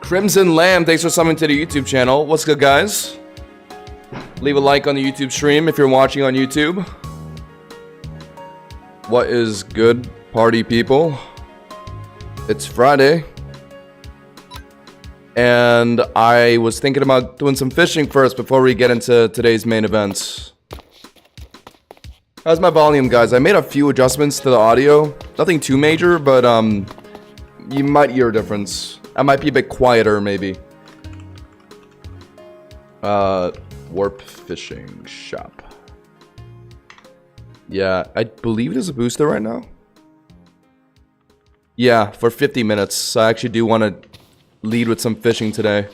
Crimson Lamb, thanks for summing to the YouTube channel. What's good, guys? Leave a like on the YouTube stream if you're watching on YouTube. What is good, party people? It's Friday. And I was thinking about doing some fishing first before we get into today's main event. How's my volume, guys? I made a few adjustments to the audio. Nothing too major, but you might hear a difference. I might be a bit quieter, maybe. Warp Fishing Shop. Yeah, I believe there's a booster right now. Yeah, for 50 minutes. So I actually do want to lead with some fishing today.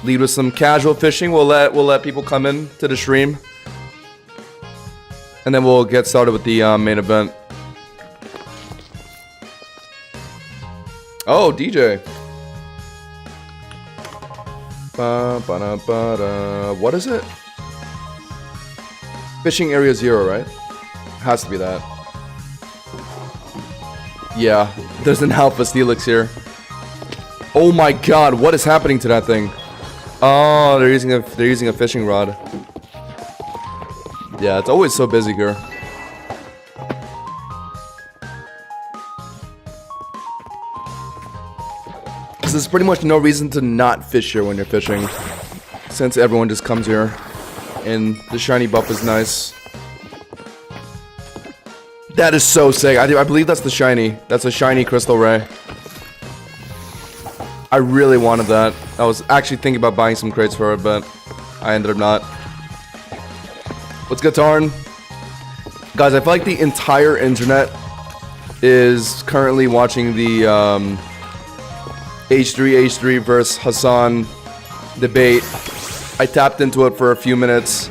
Lead with some casual fishing. We'll let people come in to the stream. And then we'll get started with the main event. Oh, DJ. What is it? Fishing Area 0, right? Has to be that. Yeah, there's an Alpha Steelix here. Oh my god, what is happening to that thing? Oh, they're using a fishing rod. Yeah, it's always so busy here. There's pretty much no reason to not fish here when you're fishing, since everyone just comes here, and the shiny buff is nice. That is so sick. I believe that's the shiny. That's a shiny crystal ray. I really wanted that. I was actually thinking about buying some crates for it, but I ended up not. What's good, Tarn? Guys, I feel like the entire internet is currently watching the H3 versus Hassan debate. I tapped into it for a few minutes,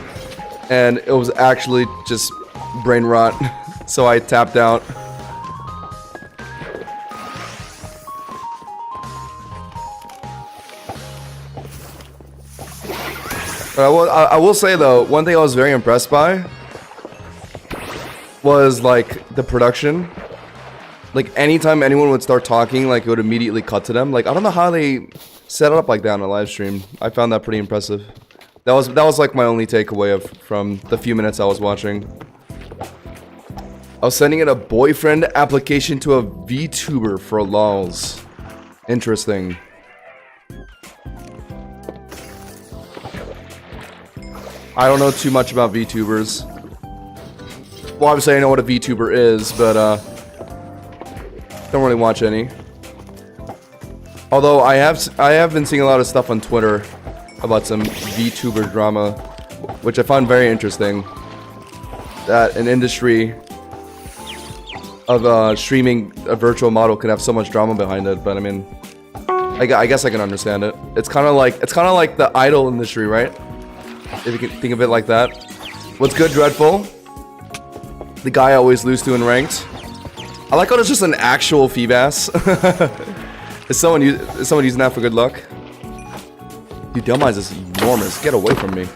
and it was actually just brain rot. So I tapped out. But I will say though, one thing I was very impressed by was like the production. Like anytime anyone would start talking, like it would immediately cut to them. Like I don't know how they set it up like that on a live stream. I found that pretty impressive. That was like my only takeaway from the few minutes I was watching. I was sending in a boyfriend application to a VTuber for lols. Interesting. I don't know too much about VTubers. Well, obviously I know what a VTuber is, but don't really watch any. Although I have been seeing a lot of stuff on Twitter about some VTuber drama, which I find very interesting. That an industry of streaming a virtual model can have so much drama behind it, but I mean, I guess I can understand it. It's kind of like the idol industry, right? If you can think of it like that. What's good, Dreadful? The guy I always lose to in ranked. I like how there's just an actual Feebas. Is someone using that for good luck? Dude, Delmize is enormous. Get away from me.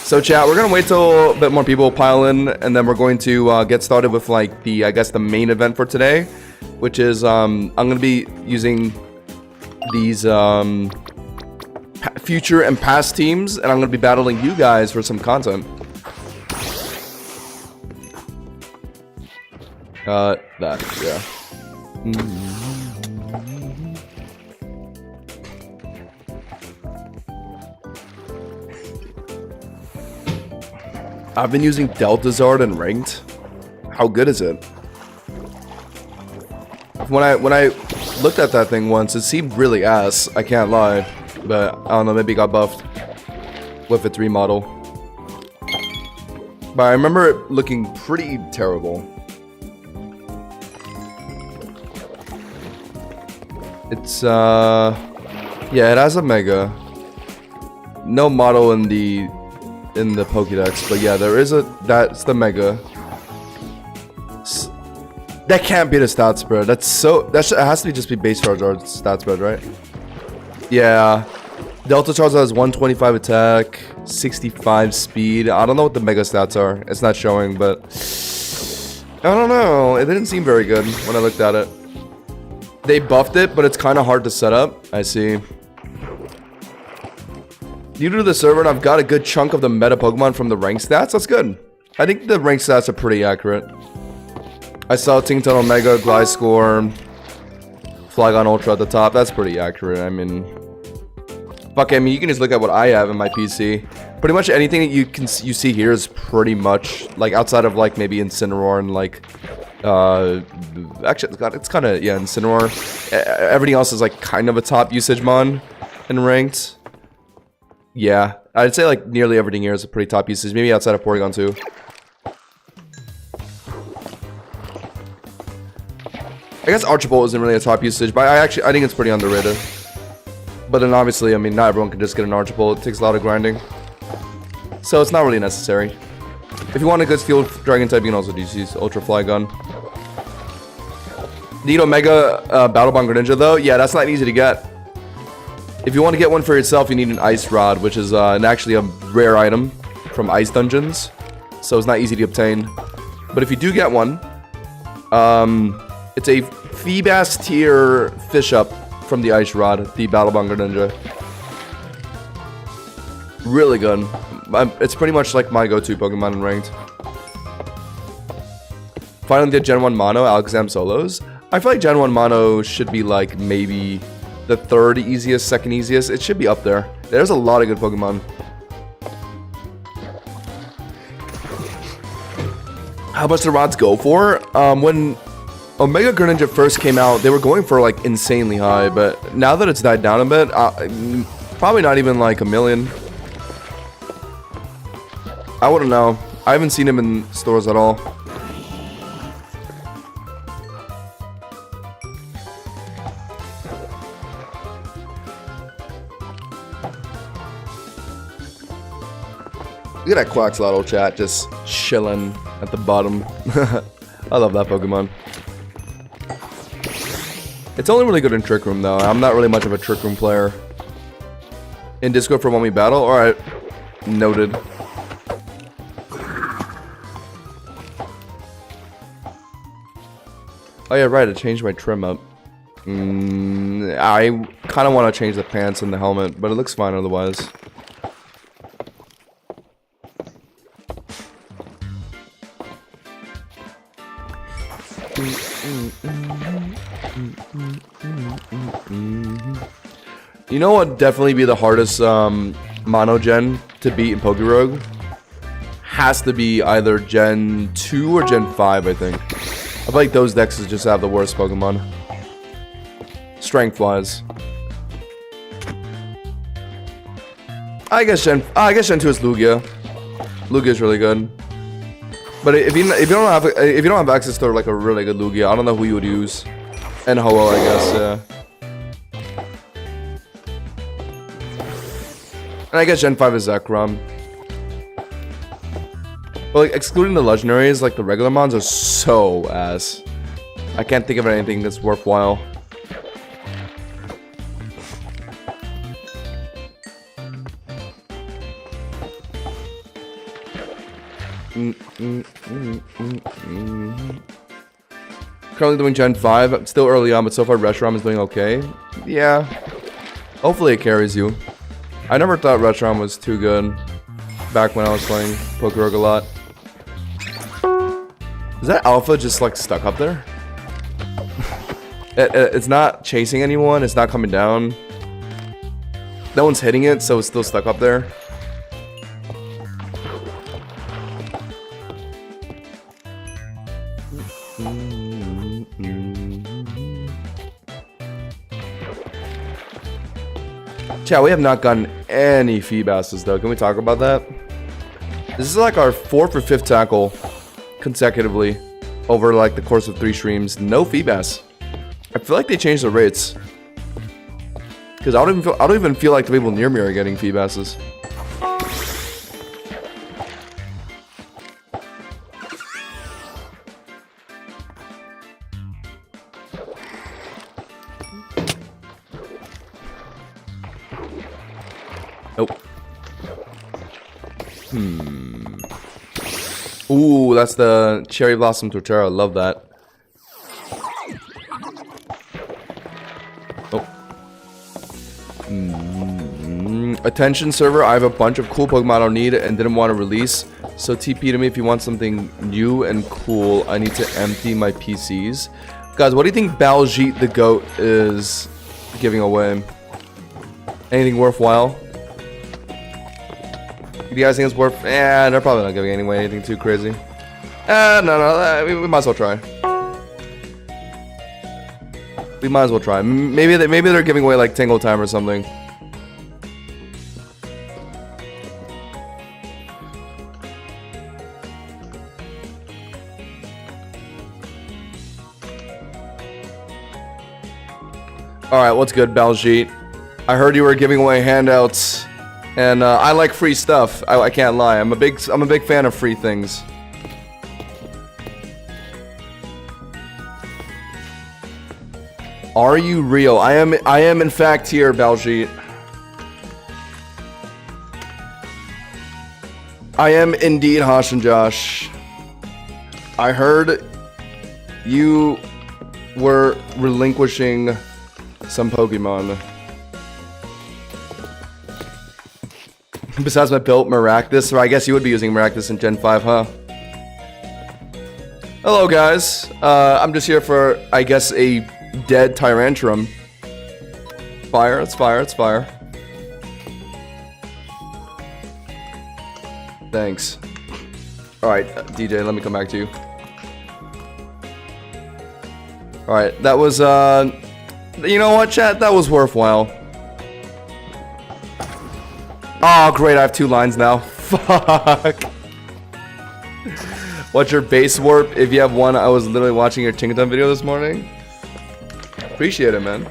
So chat, we're gonna wait till a bit more people pile in, and then we're going to get started with like the, I guess, the main event for today, which is I'm gonna be using these future and past teams, and I'm gonna be battling you guys for some content. Yeah. I've been using Delta Zard and ranked. How good is it? When I looked at that thing once, it seemed really ass. I can't lie, but I don't know. Maybe it got buffed with its remodel. But I remember it looking pretty terrible. It's yeah, it has a mega. No model in the Pokédex, but yeah, there is that's the mega. That can't be the stat spread. It has to just be base Charizard stat spread, right? Yeah. Delta Charizard has 125 attack, 65 speed. I don't know what the mega stats are. It's not showing, but I don't know. It didn't seem very good when I looked at it. They buffed it, but it's kind of hard to set up. I see. New to the server, and I've got a good chunk of the meta Pokemon from the rank stats. That's good. I think the rank stats are pretty accurate. I saw Tington Omega, Gliscor, Flygon Ultra at the top. That's pretty accurate. I mean, fuck. I mean, you can just look at what I have in my PC. Pretty much anything that you see here is pretty much like outside of like maybe Incineroar and like actually it's kind of yeah Incineroar. Everything else is like kind of a top usage mon in ranked. Yeah, I'd say like nearly everything here is a pretty top usage. Maybe outside of Porygon too. I guess Archibald isn't really a top usage, but I think it's pretty underrated. But then obviously, I mean, not everyone can just get an Archibald. It takes a lot of grinding. So it's not really necessary. If you want a good field dragon type, you can also just use Ultra Flygon. Need Omega Battle Bond Greninja though? Yeah, that's not easy to get. If you want to get one for yourself, you need an Ice Rod, which is actually a rare item from Ice Dungeons. So it's not easy to obtain. But if you do get one, it's a Feebas tier fish up from the Ice Rod, the Battle Bond Greninja. Really good. It's pretty much like my go-to Pokemon in ranked. Finally, the Gen 1 Mono Alakazam Solos. I feel like Gen 1 Mono should be like maybe the third easiest, second easiest. It should be up there. There's a lot of good Pokemon. How much do rods go for? When Omega Greninja first came out, they were going for like insanely high, but now that it's died down a bit, probably not even like $1 million. I wouldn't know. I haven't seen him in stores at all. Look at that Quaxlotto chat just chilling at the bottom. I love that Pokemon. It's only really good in Trick Room though. I'm not really much of a Trick Room player. In Discord for when we battle? Alright. Noted. Oh yeah, right, I changed my trim up. I kind of want to change the pants and the helmet, but it looks fine otherwise. You know what would definitely be the hardest mono gen to beat in Pokerogue? Has to be either Gen 2 or Gen 5, I think. I feel like those decks just have the worst Pokemon. Strength-wise. I guess Gen 2 is Lugia. Lugia is really good. But if you don't have access to like a really good Lugia, I don't know who you would use. And Ho-Oh, I guess, yeah. And I guess Gen 5 is Zekrom. But like excluding the legendaries, like the regular mons are so ass. I can't think of anything that's worthwhile. Currently doing Gen 5. I'm still early on, but so far Reshiram is doing okay. Yeah. Hopefully it carries you. I never thought Reshiram was too good back when I was playing Pokerogue a lot. Is that Alpha just like stuck up there? It's not chasing anyone, it's not coming down. No one's hitting it, so it's still stuck up there. Chat, we have not gotten any Feebasses though. Can we talk about that? This is like our 4th or 5th tackle consecutively over like the course of 3 streams. No Feebass. I feel like they changed the rates. Because I don't even feel like the people near me are getting Feebasses. Nope. Ooh, that's the Cherry Blossom Torterra. Love that. Attention server, I have a bunch of cool Pokemon I don't need and didn't want to release. So TP to me if you want something new and cool. I need to empty my PCs. Guys, what do you think Baljeet the Goat is giving away? Anything worthwhile? Do you guys think it's worth? They're probably not giving anyway anything too crazy. No, we might as well try. We might as well try. Maybe they're giving away like Tingle Time or something. Alright, what's good, Baljeet? I heard you were giving away handouts, and I like free stuff. I can't lie. I'm a big fan of free things. Are you real? I am in fact here, Baljeet. I am indeed Hosh and Josh. I heard you were relinquishing some Pokemon. Besides my built Maractus, or I guess you would be using Maractus in Gen 5, huh? Hello, guys. I'm just here for, I guess, a dead Tyrantrum. Fire, it's fire, it's fire. Thanks. Alright, DJ, let me come back to you. Alright, that was, you know what, chat? That was worthwhile. Oh, great, I have 2 lines now. Fuck. What's your base warp? If you have one, I was literally watching your Tinkaton video this morning. Appreciate it, man.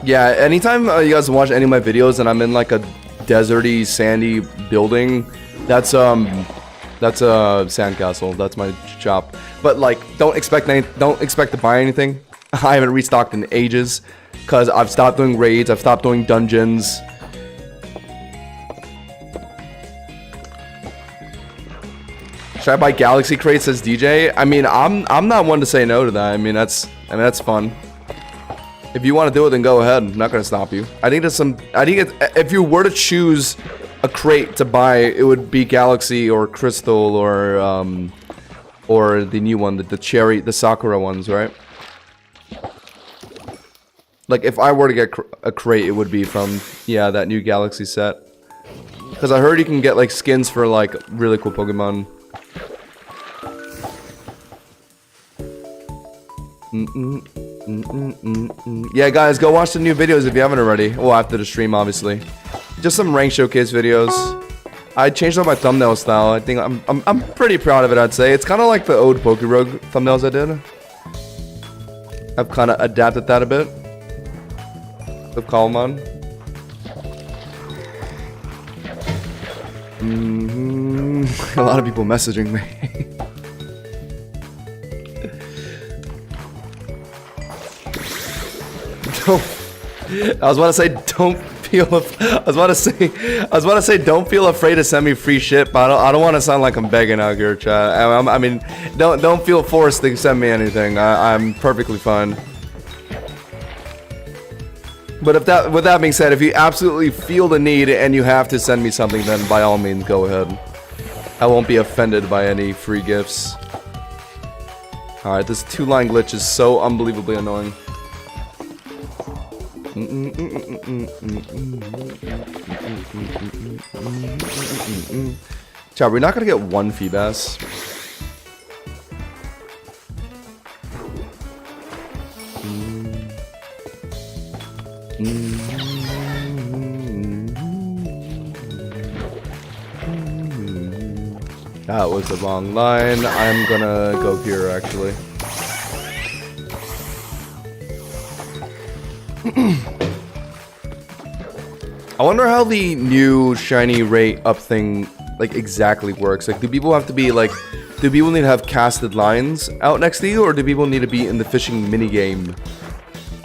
Yeah, anytime you guys watch any of my videos and I'm in like a deserty, sandy building, that's a sandcastle. That's my shop. But like, don't expect to buy anything. I haven't restocked in ages because I've stopped doing raids. I've stopped doing dungeons. Should I buy Galaxy crates, says DJ? I mean, I'm not one to say no to that. I mean that's fun. If you want to do it, then go ahead. I'm not gonna stop you. I think if you were to choose a crate to buy, it would be Galaxy or Crystal or the new one, the cherry, the Sakura ones, right? Like if I were to get a crate, it would be from that new Galaxy set. Because I heard you can get like skins for like really cool Pokemon. Yeah, guys, go watch the new videos if you haven't already. Well, after the stream, obviously. Just some rank showcase videos. I changed up my thumbnail style. I think I'm pretty proud of it, I'd say. It's kind of like the old Pokerogue thumbnails I did. I've kind of adapted that a bit. With Cobblemon. A lot of people messaging me. I was about to say don't feel afraid to send me free shit, but I don't want to sound like I'm begging out here, chat. I mean, don't feel forced to send me anything. I'm perfectly fine. But with that being said, if you absolutely feel the need and you have to send me something, then by all means go ahead. I won't be offended by any free gifts. Alright, this 2-line glitch is so unbelievably annoying. Chat, we're not gonna get one Feebas. That was the wrong line. I'm gonna go here, actually. I wonder how the new shiny rate up thing like exactly works. Like, do people have to be like, do people need to have casted lines out next to you, or do people need to be in the fishing minigame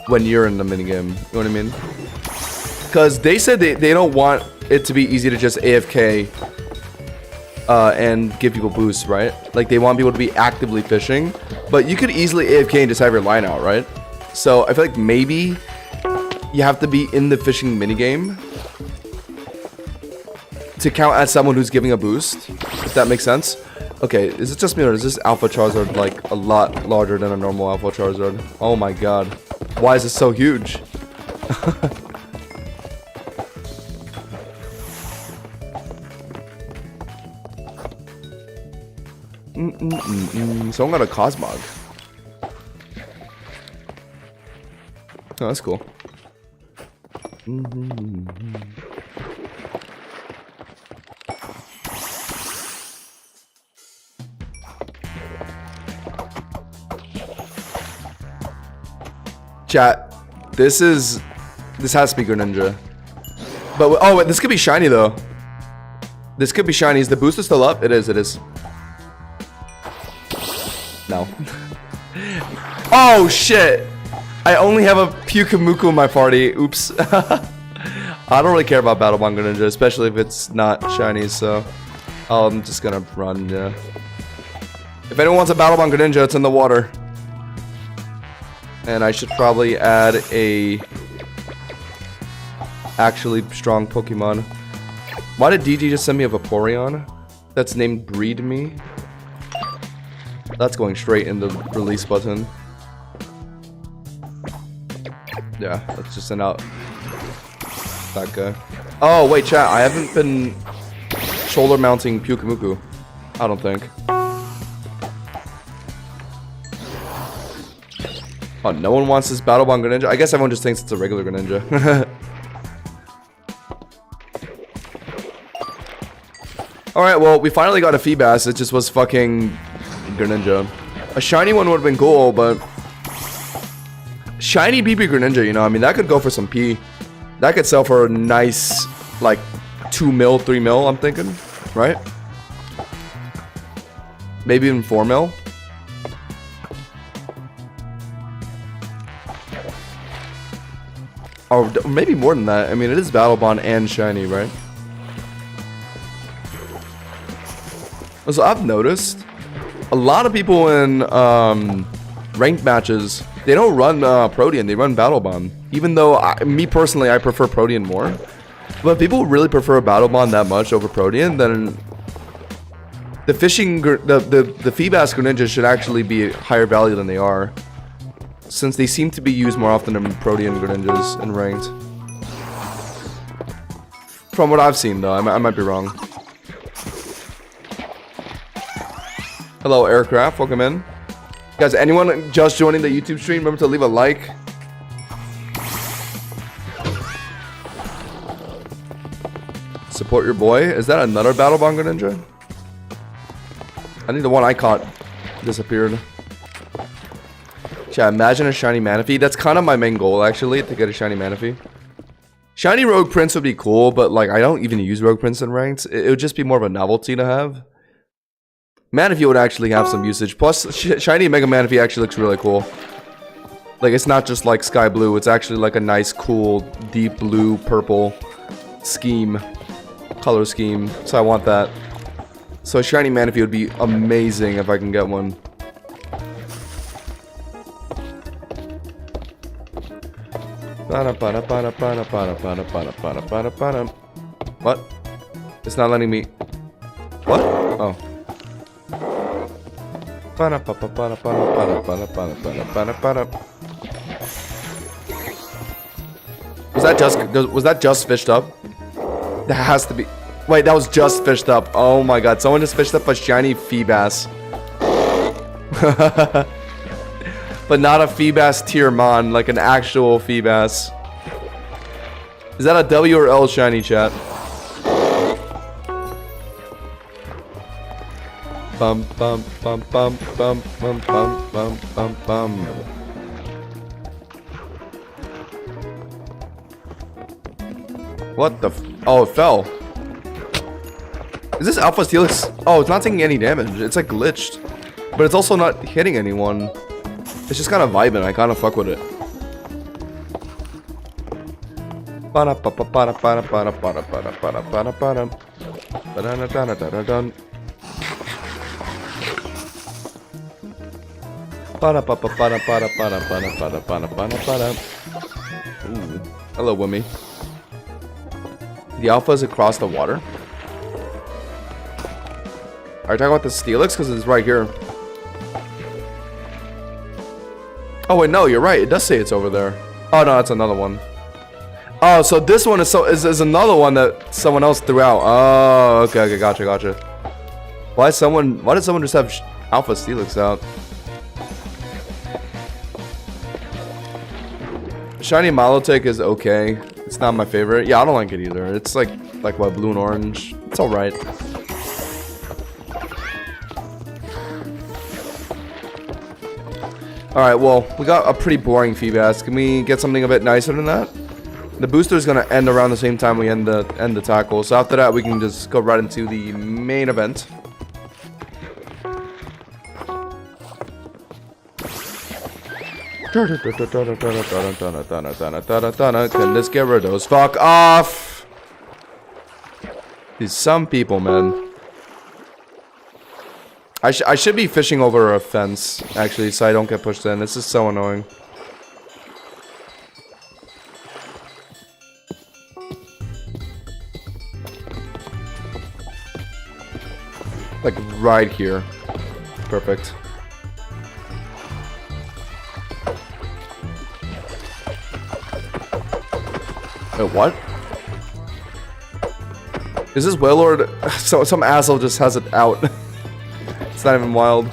when you're in the minigame? You know what I mean? Because they said they don't want it to be easy to just AFK and give people boosts, right? Like, they want people to be actively fishing, but you could easily AFK and just have your line out, right? So I feel like maybe you have to be in the fishing minigame to count as someone who's giving a boost, if that makes sense. Okay, is it just me or is this Alpha Charizard like a lot larger than a normal Alpha Charizard? Oh my god. Why is it so huge? Someone got a Cosmog. Oh, that's cool. Chat, this has to be Greninja. But oh wait, this could be shiny though. This could be shiny. Is the booster still up? It is, it is. No. Oh shit! I only have a Pyukumuku in my party. Oops. I don't really care about Battlebond Greninja, especially if it's not shiny, so I'm just gonna run, yeah. If anyone wants a Battlebond Greninja, it's in the water. And I should probably add a actually strong Pokemon. Why did DG just send me a Vaporeon that's named Breed Me? That's going straight in the release button. Yeah, let's just send out that guy. Oh, wait, chat. I haven't been shoulder mounting Pyukumuku. I don't think. Oh, no one wants this Battlebond Greninja? I guess everyone just thinks it's a regular Greninja. Alright, well, we finally got a Feebas. It just was fucking Greninja. A shiny one would have been cool, but shiny BB Greninja, you know, I mean, that could go for some P. That could sell for a nice, like, 2 mil, 3 mil, I'm thinking. Right? Maybe even 4 mil. Or maybe more than that. I mean, it is Battlebond and shiny, right? So I've noticed a lot of people in ranked matches, they don't run Protean, they run Battlebond. Even though, me personally, I prefer Protean more. But people really prefer Battlebond that much over Protean, then the fishing, the Feebas Greninja should actually be higher value than they are, since they seem to be used more often than Protean Greninjas in ranked. From what I've seen, though, I might be wrong. Hello, Aircraft. Welcome in. Guys, anyone just joining the YouTube stream, remember to leave a like. Support your boy. Is that another Battlebond Greninja? I think the one I caught disappeared. Chat, imagine a shiny Manaphy. That's kind of my main goal, actually, to get a shiny Manaphy. Shiny Rogue Prince would be cool, but like I don't even use Rogue Prince in ranked. It would just be more of a novelty to have. Manaphy would actually have some usage. Plus, shiny Mega Manaphy actually looks really cool. Like, it's not just like sky blue. It's actually like a nice, cool, deep blue, purple scheme. Color scheme. So I want that. So a shiny Manaphy would be amazing if I can get one. What? It's not letting me... What? Oh. Was that just fished up? That has to be... Wait, that was just fished up. Oh my god, someone just fished up a shiny Feebas. But not a Feebas Tiermon, like an actual Feebas. Is that a W or L shiny, chat? Bum bum bum bum bum bum bum bum bum bum. What the f— oh, it fell. Is this Alpha Steelix? Oh, it's not taking any damage. It's like glitched. But it's also not hitting anyone. It's just kind of vibing. I kind of fuck with it. Ooh. Hello, Wimmy. The alpha is across the water. Are you talking about the Steelix? Because it's right here. Oh wait, no, you're right. It does say it's over there. Oh no, that's another one. Oh, so this one is another one that someone else threw out. Oh, okay, gotcha. Why did someone just have Alpha Steelix out? Shiny Milotic is okay. It's not my favorite. Yeah, I don't like it either. It's like what, blue and orange. It's alright. Alright, well, we got a pretty boring Feebas. Can we get something a bit nicer than that? The booster is gonna end around the same time we end the tackle. So after that, we can just go right into the main event. Can this Gyarados fuck off? These some people, man. I should be fishing over a fence, actually, so I don't get pushed in. This is so annoying. Like, right here. Perfect. Wait, what? Is this Wailord? So some asshole just has it out. It's not even wild.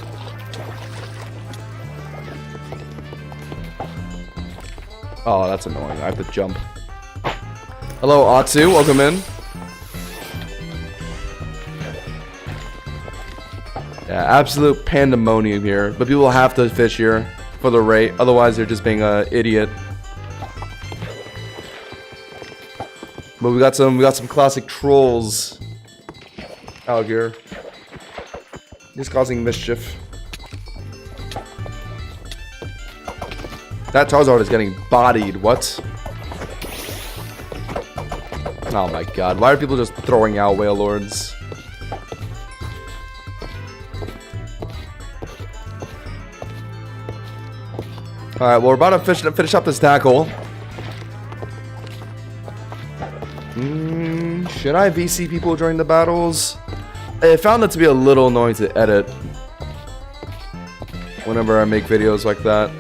Oh, that's annoying. I have to jump. Hello, Atsu. Welcome in. Yeah, absolute pandemonium here. But people have to fish here for the rate. Otherwise, they're just being an idiot. But we got some classic trolls out here. Just causing mischief. That Charizard is getting bodied. What? Oh my god. Why are people just throwing out Wailords? Alright, well, we're about to finish up this tackle. Should I VC people during the battles? I found it to be a little annoying to edit whenever I make videos like that.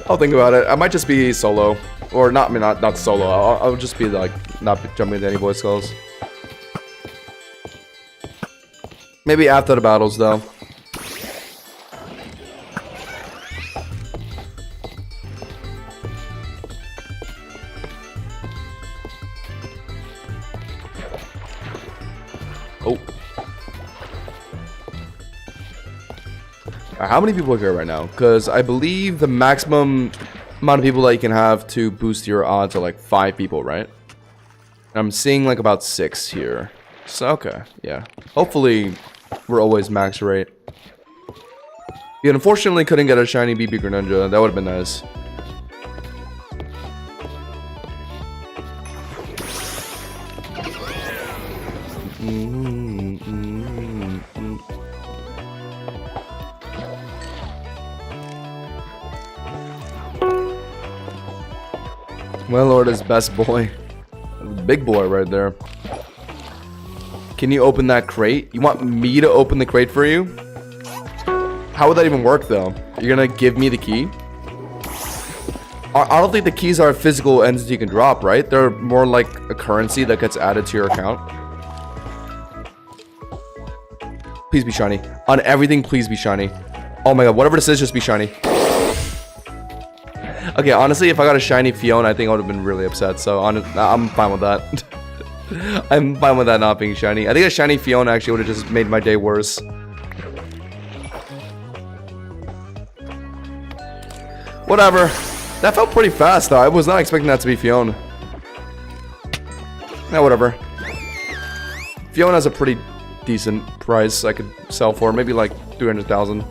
I'll think about it. I might just be solo. Or not, I mean, not solo. I'll just be like, not jumping into any voice calls. Maybe after the battles, though. Oh. How many people are here right now? Because I believe the maximum amount of people that you can have to boost your odds are like 5 people, right? I'm seeing like about 6 here. So, okay, yeah. Hopefully, we're always max rate. Yeah, unfortunately, couldn't get a shiny BB Greninja. That would have been nice. Wailord is best boy. Big boy right there. Can you open that crate? You want me to open the crate for you? How would that even work, though? You're gonna give me the key? I don't think the keys are a physical entity you can drop, right? They're more like a currency that gets added to your account. Please be shiny. On everything, please be shiny. Oh my god, whatever this is, just be shiny. Okay, honestly, if I got a shiny Fiona, I think I would have been really upset. So, I'm fine with that. I'm fine with that not being shiny. I think a shiny Fiona actually would have just made my day worse. Whatever. That felt pretty fast, though. I was not expecting that to be Fiona. Yeah, whatever. Fiona's a pretty decent price I could sell for. Maybe like 300,000.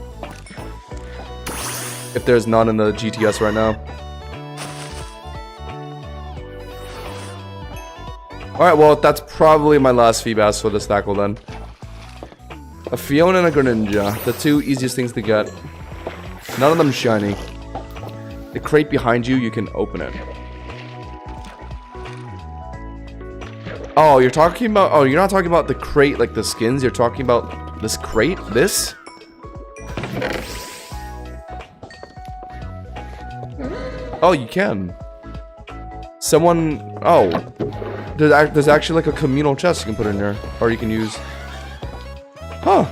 If there's none in the GTS right now. Alright, well, that's probably my last Feebas for this tackle then. A Fiona and a Greninja. The two easiest things to get. None of them shiny. The crate behind you, you can open it. Oh, you're talking about... Oh, you're not talking about the crate like the skins. You're talking about this crate? This? Oh, you can. Someone... Oh. There's actually like a communal chest you can put in there. Or you can use... Huh.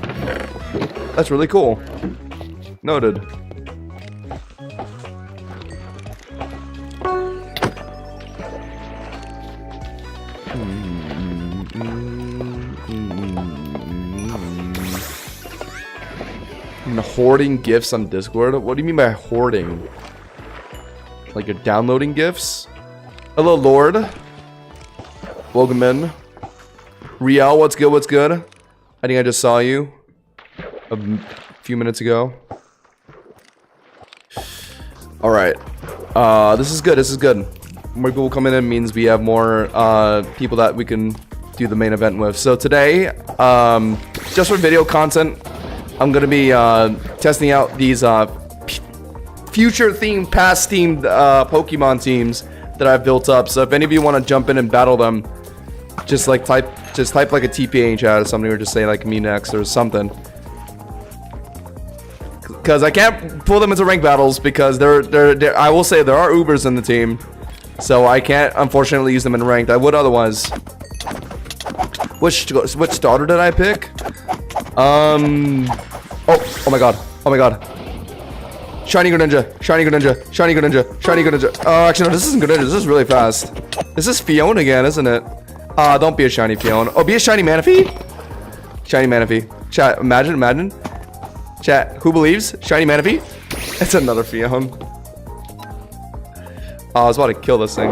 That's really cool. Noted. Hoarding gifts on Discord? What do you mean by hoarding? Like you're downloading gifts? Hello, Lord. Welcome in. Riel, what's good? What's good? I think I just saw you a few minutes ago. Alright. This is good. This is good. More people coming in means we have more people that we can do the main event with. So today, just for video content, I'm gonna be testing out these future themed, past themed Pokemon teams that I've built up. So if any of you want to jump in and battle them, just type like a TPA in chat or something, or just say like me next or something. Because I can't pull them into ranked battles because I will say there are Ubers in the team, so I can't unfortunately use them in ranked. I would otherwise. Which starter did I pick? Oh my god. Oh my god. Shiny Greninja. Shiny Greninja. Shiny Greninja. Shiny Greninja. Oh, actually, no, this isn't Greninja. This is really fast. This is Fiona again, isn't it? Don't be a shiny Fiona. Oh, be a shiny Manaphy? Shiny Manaphy. Chat, imagine. Chat, who believes? Shiny Manaphy? It's another Fiona. Oh, I was about to kill this thing.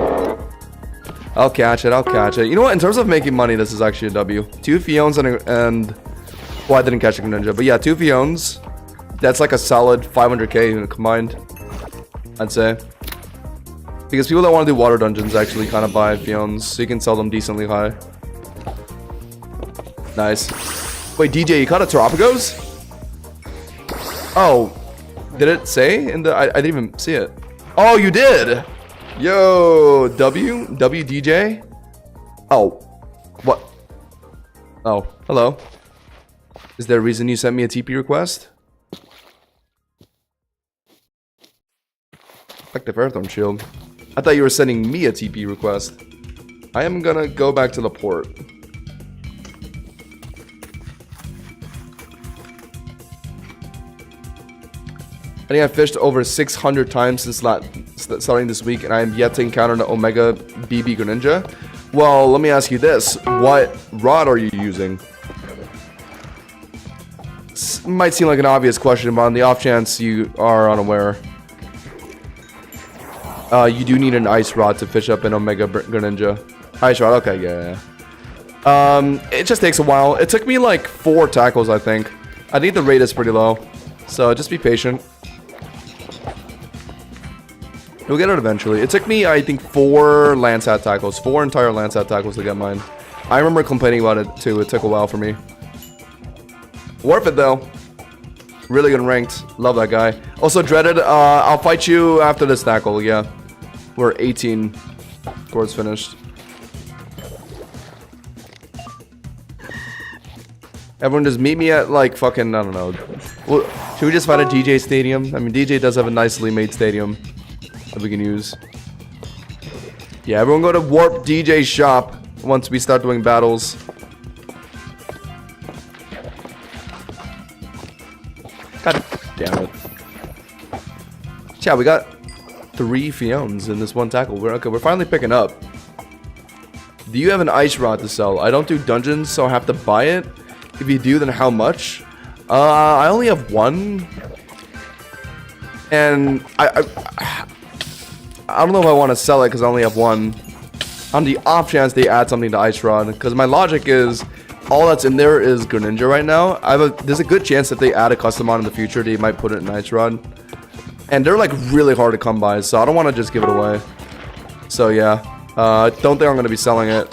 I'll catch it. I'll catch it. You know what? In terms of making money, this is actually a W. 2 Fiones and well, I didn't catch a Greninja, but yeah, 2 Fiones. That's like a solid 500k combined, I'd say. Because people that want to do water dungeons actually kind of buy Fiones, so you can sell them decently high. Nice. Wait, DJ, you caught a Terapagos? Oh, did it say in the... I didn't even see it. Oh, you did! Yo, WDJ? Oh, what? Oh, hello. Is there a reason you sent me a TP request? Effective Earthworm Shield. I thought you were sending me a TP request. I am gonna go back to the port. I think I fished over 600 times since starting this week, and I am yet to encounter an Omega BB Greninja. Well, let me ask you this. What rod are you using? Might seem like an obvious question, but on the off chance you are unaware, you do need an ice rod to fish up an Omega Greninja. Ice rod, okay, yeah. It just takes a while. It took me like 4 tackles, I think. I think the rate is pretty low, so just be patient. You'll get it eventually. It took me, I think, 4 Landsat tackles, 4 entire Landsat tackles to get mine. I remember complaining about it too. It took a while for me. Worth it though. Really good ranked. Love that guy. Also, Dreaded, I'll fight you after this tackle, yeah. We're 18 scores finished. Everyone just meet me at, like, fucking, I don't know. Well, should we just find a DJ stadium? I mean, DJ does have a nicely made stadium that we can use. Yeah, everyone go to Warp DJ shop once we start doing battles. God damn it. Chat, we got 3 Fiones in this one tackle. We're finally picking up. Do you have an ice rod to sell? I don't do dungeons, so I have to buy it. If you do, then how much? I only have 1. And I don't know if I want to sell it because I only have 1. On the off chance they add something to Ice Rod, because my logic is all that's in there is Greninja right now. There's a good chance that they add a Cobblemon in the future, they might put it in Ice Rod. And they're like really hard to come by, so I don't want to just give it away. So yeah, I don't think I'm going to be selling it.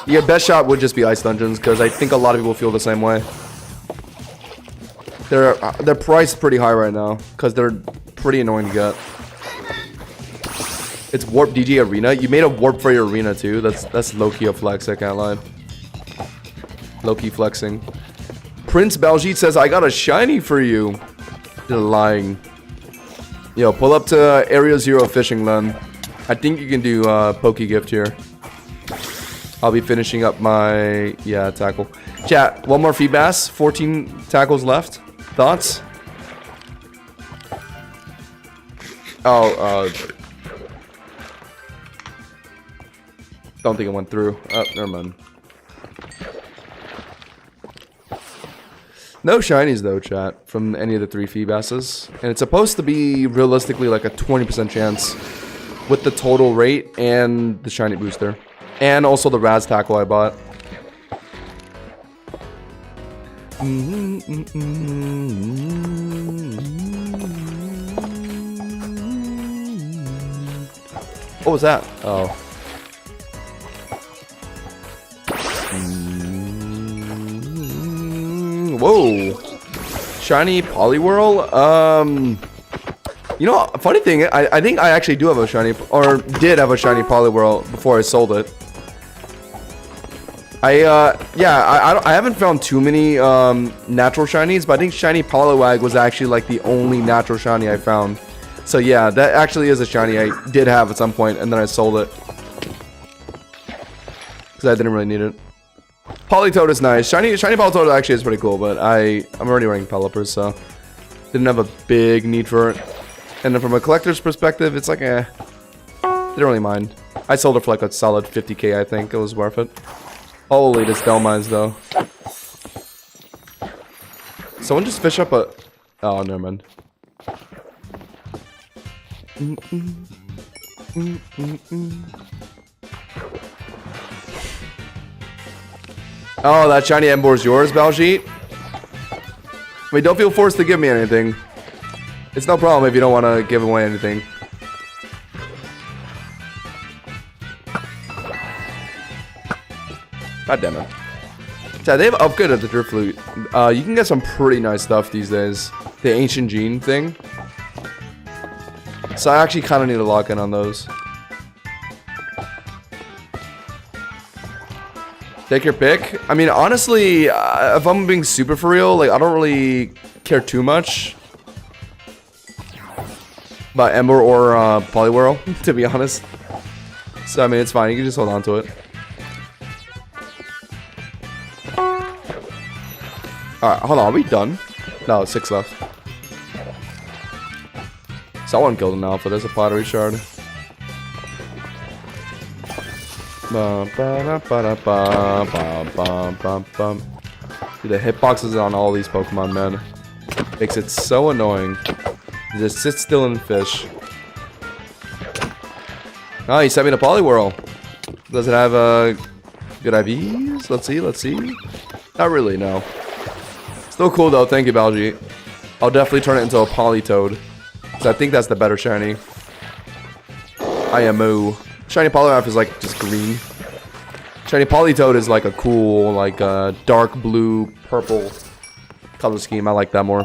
Your best shot would just be Ice Dungeons, because I think a lot of people feel the same way. They're priced pretty high right now because they're pretty annoying to get. It's Warp DJ Arena. You made a warp for your arena too. That's low-key a flex, I can't lie. Low-key flexing. Prince Baljeet says, I got a shiny for you. They're lying. Yo, pull up to Area 0 fishing then. I think you can do Poke Gift here. I'll be finishing up my tackle. Chat, one more Feedbass. 14 tackles left. Thoughts? Oh, don't think it went through. Oh, never mind. No shinies though, chat, from any of the 3 Feebasses. And it's supposed to be realistically like a 20% chance with the total rate and the shiny booster. And also the Raz tackle I bought. What was that? Oh. Whoa. Shiny Poliwhirl? You know, funny thing, I think I actually do have a shiny, or did have a shiny Poliwhirl before I sold it. I haven't found too many natural shinies, but I think shiny Poliwag was actually like the only natural shiny I found. So yeah, that actually is a shiny I did have at some point, and then I sold it. Because I didn't really need it. Politoed is nice. Shiny Politoed actually is pretty cool, but I'm already running Pelipper, so didn't have a big need for it. And then from a collector's perspective, it's like didn't really mind. I sold it for like a solid 50k, I think. It was worth it. Holy, this Delmines though. Someone just fish up a... Oh, never mind. Oh, that shiny Emboar is yours, Baljeet? Wait, don't feel forced to give me anything. It's no problem if you don't want to give away anything. God damn it. Yeah, they've upgraded the Drift Flute. You can get some pretty nice stuff these days. The Ancient Gene thing. So I actually kind of need to lock in on those. Take your pick. I mean, honestly, if I'm being super for real, like, I don't really care too much about Ember or Poliwhirl, to be honest. So, I mean, it's fine. You can just hold on to it. Alright, hold on. Are we done? No, 6 left. Someone killed him now, but there's a pottery shard. Dude, the hitboxes on all these Pokemon, man, makes it so annoying. You just sit still and fish. Oh, he sent me the Poliwhirl. Does it have good IVs? Let's see. Not really, no. Still cool though. Thank you, Baljeet. I'll definitely turn it into a Politoed, because I think that's the better shiny. IMO. Shiny Poliwrath is like just green. Shiny Politoed is like a cool, like dark blue, purple color scheme. I like that more.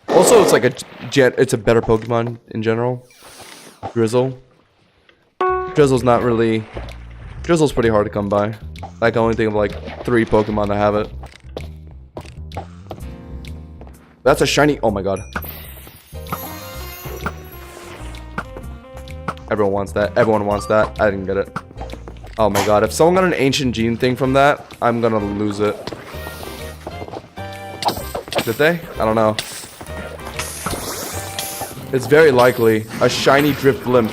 Also, it's like it's a better Pokemon in general. Drizzle. Drizzle's not really. Drizzle's pretty hard to come by. I can only think of like 3 Pokemon that have it. That's a shiny. Oh my god. Everyone wants that. Everyone wants that. I didn't get it. Oh my god. If someone got an Ancient Gene thing from that, I'm gonna lose it. Did they? I don't know. It's very likely. A shiny Drift Limp.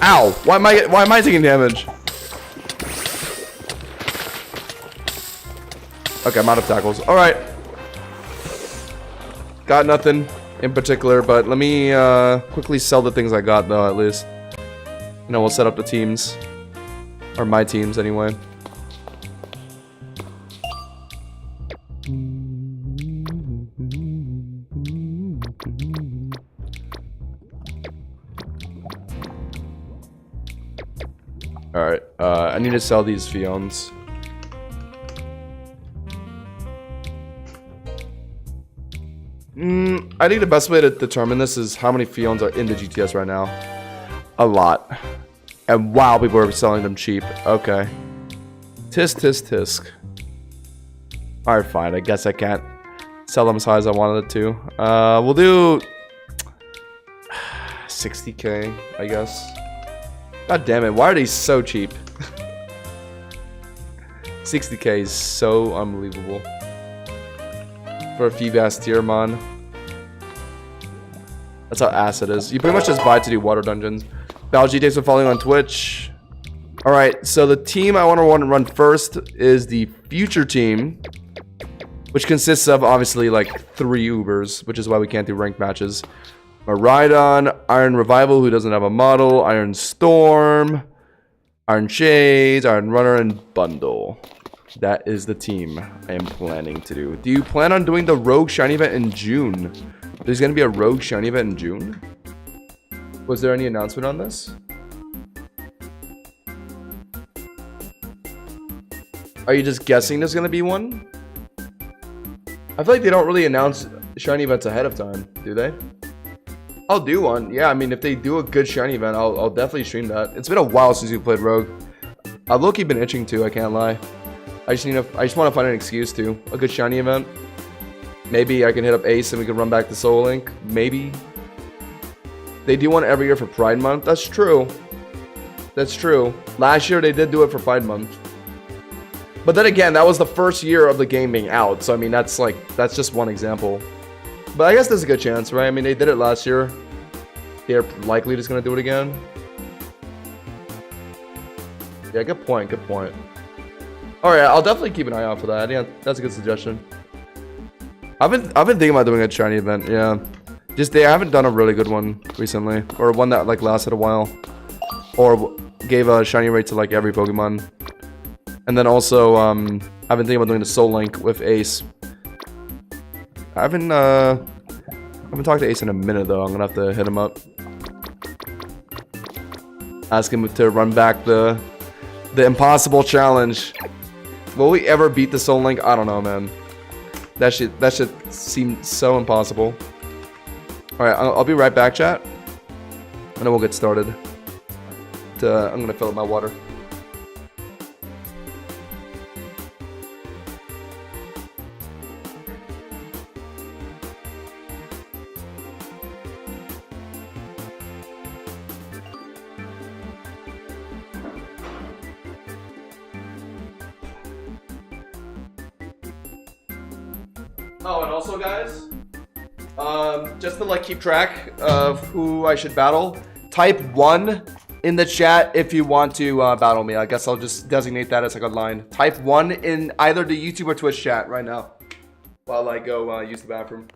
Ow! Why am I taking damage? Okay, I'm out of tackles. Alright. Got nothing in particular, but let me quickly sell the things I got though, at least. You know, we'll set up the teams. Or my teams, anyway. Alright, I need to sell these Fionns. I think the best way to determine this is how many Fions are in the GTS right now. A lot. And wow, people are selling them cheap. Okay. Tisk, tisk, tisk. Alright, fine. I guess I can't sell them as high as I wanted it to. We'll do 60k, I guess. God damn it. Why are they so cheap? 60k is so unbelievable. For a Feebas Tiermon. That's how ass it is. You pretty much just buy to do water dungeons. Balg, thanks for following on Twitch. Alright, so the team I want to run first is the future team. Which consists of, obviously, like 3 Ubers. Which is why we can't do ranked matches. Maridon, Iron Revival, who doesn't have a model. Iron Storm. Iron Shades, Iron Runner, and Bundle. That is the team I am planning to do. Do you plan on doing the Rogue Shiny event in June? There's going to be a Rogue Shiny event in June? Was there any announcement on this? Are you just guessing there's going to be one? I feel like they don't really announce Shiny events ahead of time, do they? I'll do one. Yeah, I mean, if they do a good Shiny event, I'll definitely stream that. It's been a while since we played Rogue. I've low-key been itching to, I can't lie. I just want to find an excuse to. A good Shiny event. Maybe I can hit up Ace and we can run back to Soul Link. Maybe. They do one every year for Pride Month. That's true. That's true. Last year they did do it for Pride Month. But then again, that was the first year of the game being out. So I mean, that's just one example. But I guess there's a good chance, right? I mean, they did it last year. They're likely just going to do it again. Yeah, good point. Good point. Alright, I'll definitely keep an eye out for that. I think that's a good suggestion. I've been thinking about doing a shiny event, yeah. Just they haven't done a really good one recently. Or one that like lasted a while. Or gave a shiny rate to like every Pokemon. And then also, I've been thinking about doing the Soul Link with Ace. I haven't talked to Ace in a minute though. I'm gonna have to hit him up. Ask him to run back the impossible challenge. Will we ever beat the Soul Link? I don't know, man. That shit seemed so impossible. Alright, I'll be right back, chat. And then we'll get started. I'm gonna fill up my water. Oh, and also, guys, just to like keep track of who I should battle, type 1 in the chat if you want to battle me. I guess I'll just designate that as like a line. Type 1 in either the YouTube or Twitch chat right now while I go use the bathroom.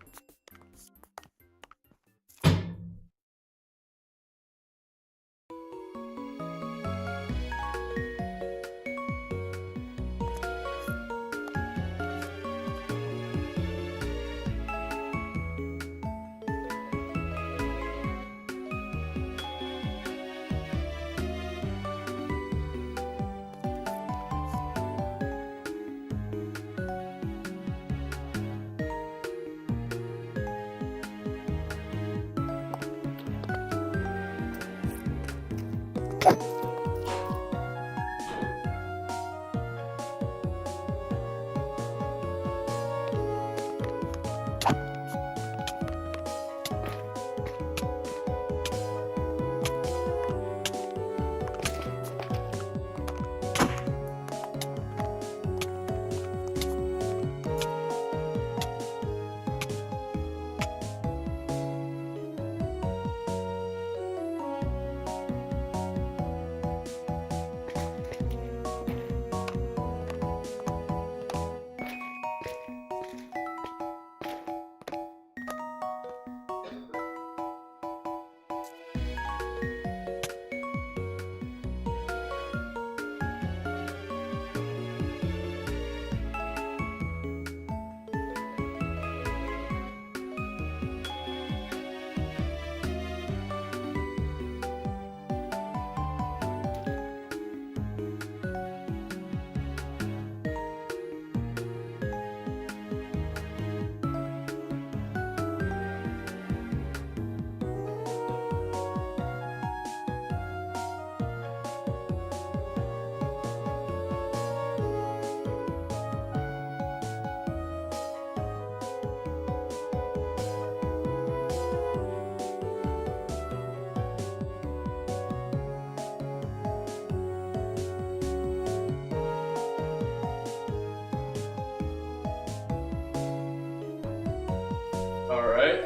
Alright.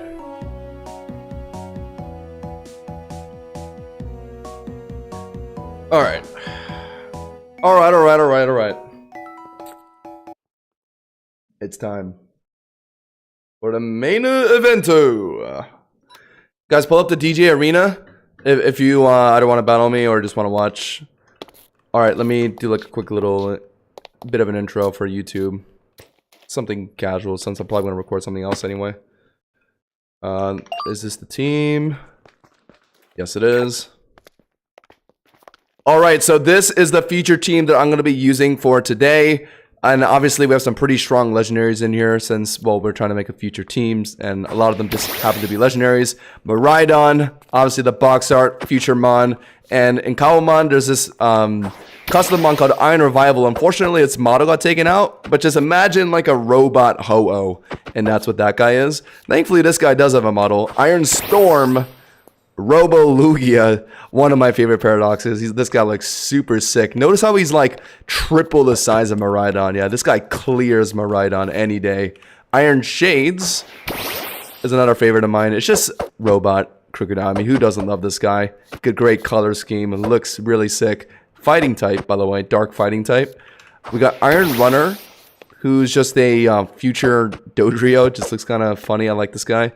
Alright. It's time for the main evento. Guys, pull up the DJ Arena if you either want to battle me or just want to watch. Alright, let me do like a quick little bit of an intro for YouTube. Something casual, since I'm probably going to record something else anyway. Is this the team? Yes, it is. Alright, so this is the feature team that I'm going to be using for today. And obviously we have some pretty strong legendaries in here since, well, we're trying to make a future teams. And a lot of them just happen to be legendaries. Miraidon, obviously the box art, Futuremon. And in Cobblemon, there's this custom mon called Iron Revival. Unfortunately, its model got taken out. But just imagine like a robot Ho-Oh. And that's what that guy is. Thankfully, this guy does have a model. Iron Storm Robolugia, one of my favorite paradoxes. This guy looks super sick. Notice how he's like triple the size of Miraidon. Yeah, this guy clears Miraidon any day. Iron Shades is another favorite of mine. It's just robot Crocodile. Who doesn't love this guy? Good, great color scheme. It looks really sick. Fighting type, by the way, dark fighting type. We got Iron Runner, who's just a future Dodrio. Just looks kind of funny. I like this guy.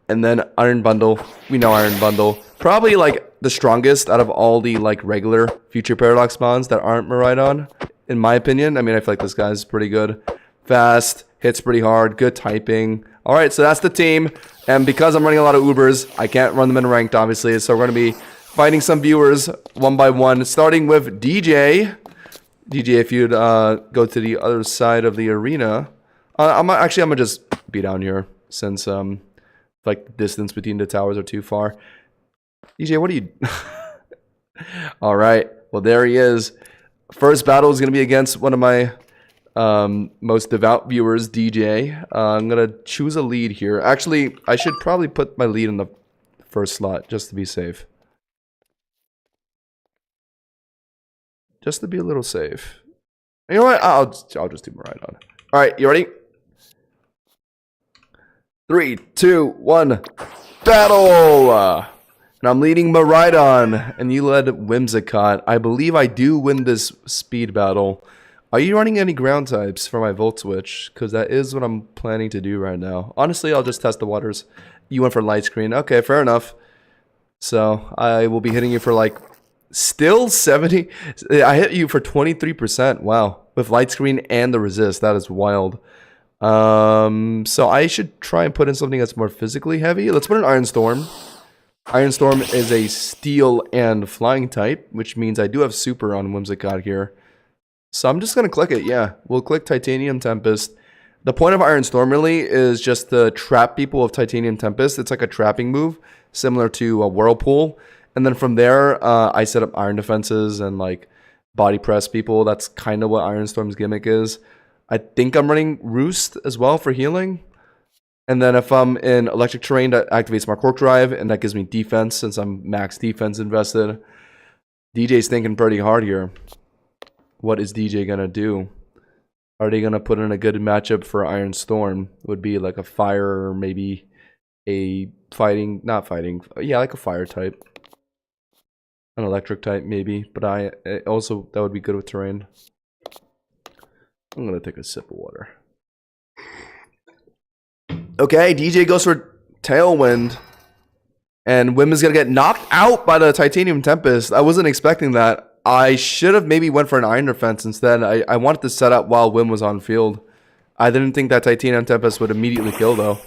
And then Iron Bundle. We know Iron Bundle. Probably like the strongest out of all the like regular future Paradox mons that aren't Miraidon, in my opinion. I mean, I feel like this guy's pretty good. Fast, hits pretty hard, good typing. Alright, so that's the team. And because I'm running a lot of Ubers, I can't run them in ranked, obviously. So we're going to be fighting some viewers one by one, starting with DJ. DJ, if you'd go to the other side of the arena. I'm going to just be down here since like the distance between the towers are too far. DJ, what are you... Alright, well there he is. First battle is going to be against one of my most devout viewers, DJ. I'm going to choose a lead here. Actually, I should probably put my lead in the first slot, just to be safe. Just to be a little safe. You know what? I'll just do Miraidon. Alright, you ready? 3, 2, 1, battle! And I'm leading Miraidon, and you led Whimsicott. I believe I do win this speed battle. Are you running any ground types for my Volt Switch? Because that is what I'm planning to do right now. Honestly, I'll just test the waters. You went for light screen. Okay, fair enough. So, I will be hitting you for like, still 70? I hit you for 23%. Wow. With light screen and the resist. That is wild. So I should try and put in something that's more physically heavy. Let's put an Iron Storm. Iron Storm is a steel and flying type, which means I do have super on Whimsicott here. So I'm just going to click it. Yeah, we'll click Titanium Tempest. The point of Iron Storm really is just to trap people with Titanium Tempest. It's like a trapping move, similar to a Whirlpool. And then from there, I set up Iron Defenses and like body press people. That's kind of what Iron Storm's gimmick is. I think I'm running Roost as well for healing. And then if I'm in electric terrain, that activates my Cork Drive, and that gives me defense since I'm max defense invested. DJ's thinking pretty hard here. What is DJ going to do? Are they going to put in a good matchup for Iron Storm? Would be like a fire or maybe a fighting, not fighting, yeah, like a fire type. An electric type maybe, but also that would be good with terrain. I'm gonna take a sip of water. Okay, DJ goes for Tailwind. And Whim is gonna get knocked out by the Titanium Tempest. I wasn't expecting that. I should have maybe went for an Iron Defense instead. I wanted to set up while Whim was on field. I didn't think that Titanium Tempest would immediately kill though.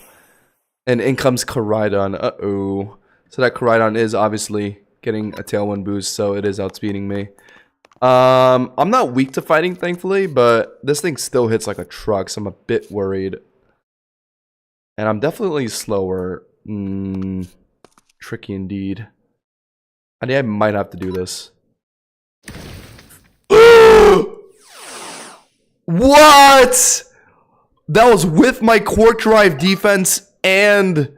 And in comes Koraidon. Uh-oh. So that Koraidon is obviously getting a Tailwind boost, so it is outspeeding me. I'm not weak to fighting, thankfully, but this thing still hits like a truck, so I'm a bit worried. And I'm definitely slower. Tricky indeed. I think I might have to do this. What? That was with my Quark Drive defense and...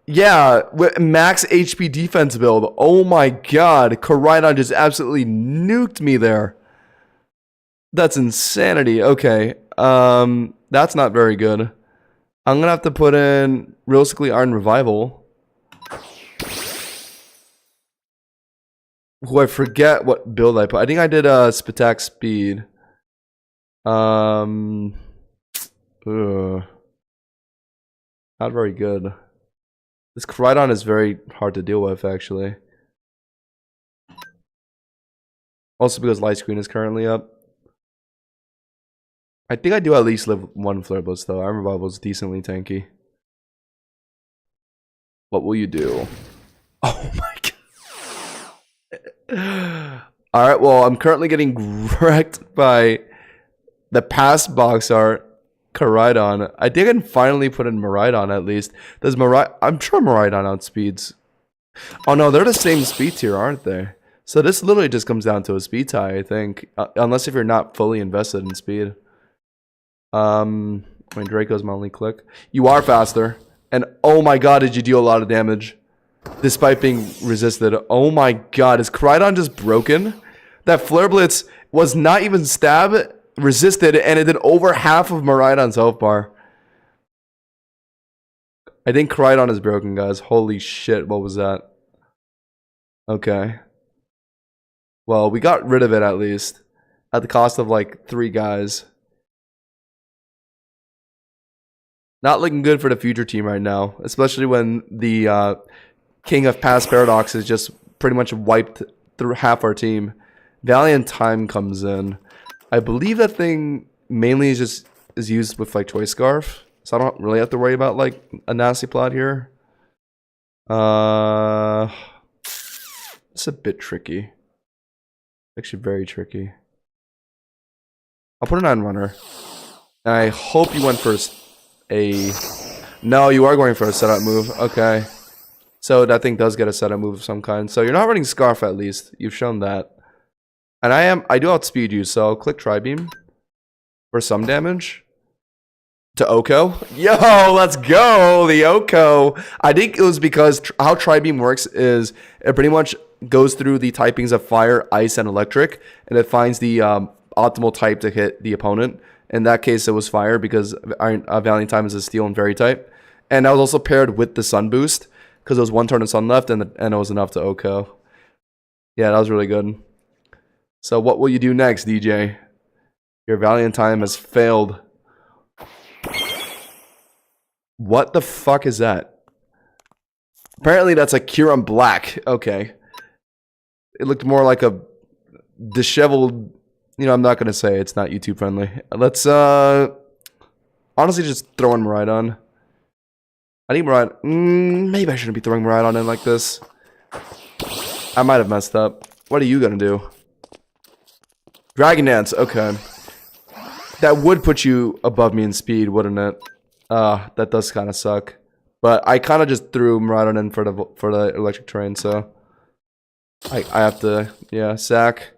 yeah, with max HP defense build. Oh my god. Koraidon just absolutely nuked me there. That's insanity. Okay. That's not very good. I'm gonna have to put in realistically Iron Revival. Who I forget what build I put. I think I did Spatak Speed. Not very good. This Koridon is very hard to deal with, actually. Also because Light Screen is currently up. I think I do at least live one Flare Blitz though. Iron Revival is decently tanky. What will you do? Oh my god. Alright, well, I'm currently getting wrecked by the past box art Koridon. I think I can finally put in Miraidon at least. Does I'm sure Miraidon outspeeds. Oh no, they're the same speed tier, aren't they? So this literally just comes down to a speed tie, I think. Unless if you're not fully invested in speed. I mean, Draco's my only click. You are faster. And oh my god, did you deal a lot of damage. Despite being resisted. Oh my god, is Koridon just broken? That Flare Blitz was not even stab resisted, and it did over half of Miraidon's health bar. I think Koridon is broken, guys. Holy shit, what was that? Okay. Well, we got rid of it at least. At the cost of like 3 guys. Not looking good for the future team right now. Especially when the King of Past Paradoxes just pretty much wiped through half our team. Valiant Time comes in. I believe that thing mainly is used with like Choice Scarf. So I don't really have to worry about like a nasty plot here. It's a bit tricky. Actually very tricky. I'll put an Iron Runner. And I hope you went for no, you are going for a setup move. Okay. So that thing does get a setup move of some kind. So you're not running Scarf at least. You've shown that. And I do outspeed you, so I'll click Tri-Beam for some damage. To Oko. Yo, let's go! The Oko. I think it was because how Tri-Beam works is it pretty much goes through the typings of fire, ice, and electric, and it finds the optimal type to hit the opponent. In that case, it was fire because Valiant Time is a steel and fairy type. And that was also paired with the Sun Boost because there was 1 turn of Sun left and it was enough to Oko. Yeah, that was really good. So what will you do next, DJ? Your Valiant Time has failed. What the fuck is that? Apparently that's a Kyurem Black. Okay. It looked more like a disheveled... You know, I'm not going to say it's not YouTube friendly. Let's, honestly just throw in Miraidon. I think Miraidon... maybe I shouldn't be throwing Miraidon in like this. I might have messed up. What are you going to do? Dragon Dance, okay. That would put you above me in speed, wouldn't it? That does kind of suck. But I kind of just threw Miraidon in for the electric terrain, so... I have to, yeah, sack.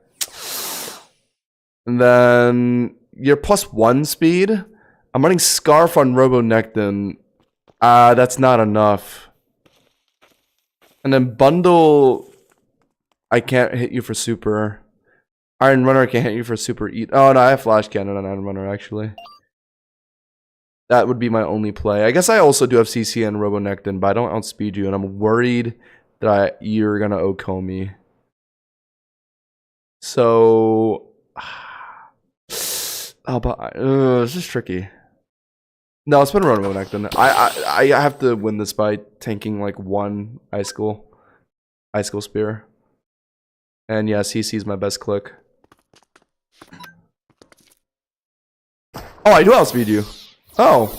And then you're +1 speed. I'm running Scarf on Robonectin. That's not enough. And then Bundle, I can't hit you for super. Iron Runner can't hit you for super eat. Oh no, I have Flash Cannon on Iron Runner actually. That would be my only play. I guess I also do have CC and Robonectin, but I don't outspeed you, and I'm worried that you're gonna Oko me. So... oh, but this is tricky. No, let's put Robonectin. I have to win this by tanking like 1 Ice School Spear. And yeah, CC is my best click. Oh, I do outspeed you. Oh.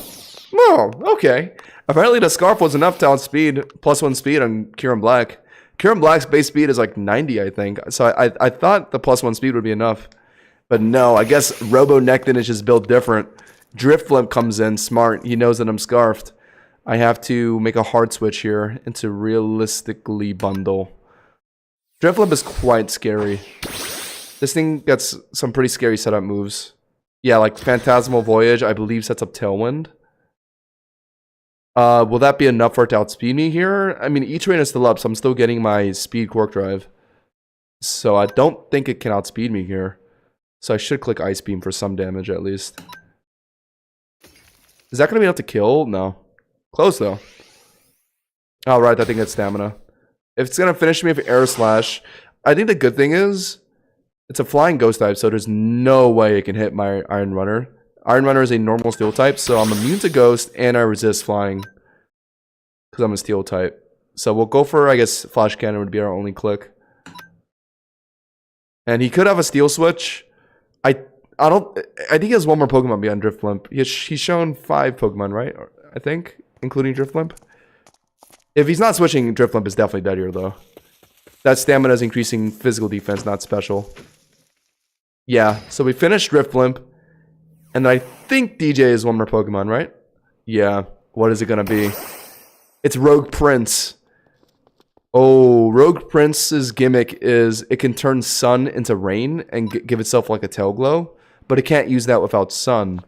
Oh, okay. Apparently the Scarf was enough to outspeed +1 speed on Kyurem Black. Kyurem Black's base speed is like 90, I think. So I thought the +1 speed would be enough. But no, I guess Robonectin is just built different. Drift Flip comes in, smart. He knows that I'm Scarfed. I have to make a hard switch here into realistically Bundle. Drift Flip is quite scary. This thing gets some pretty scary setup moves. Yeah, like Phantasmal Voyage, I believe sets up Tailwind. Will that be enough for it to outspeed me here? I mean, E-Train is still up, so I'm still getting my speed Quark Drive. So I don't think it can outspeed me here. So I should click Ice Beam for some damage at least. Is that going to be enough to kill? No. Close, though. Oh, right. I think it's stamina. If it's going to finish me with Air Slash, I think the good thing is it's a flying ghost type, so there's no way it can hit my Iron Runner. Iron Runner is a normal steel type, so I'm immune to ghost, and I resist flying because I'm a steel type. So we'll go for, I guess, Flash Cannon would be our only click. And he could have a steel switch. I think he has one more Pokemon beyond Drifblimp. He's shown 5 Pokemon, right? I think, including Drifblimp. If he's not switching, Drifblimp is definitely dead here, though. That stamina is increasing physical defense, not special. Yeah, so we finished Drifblimp. And I think DJ is one more Pokemon, right? Yeah. What is it going to be? It's Rogue Prince. Oh, Rogue Prince's gimmick is it can turn sun into rain and give itself like a tail glow. But it can't use that without sun.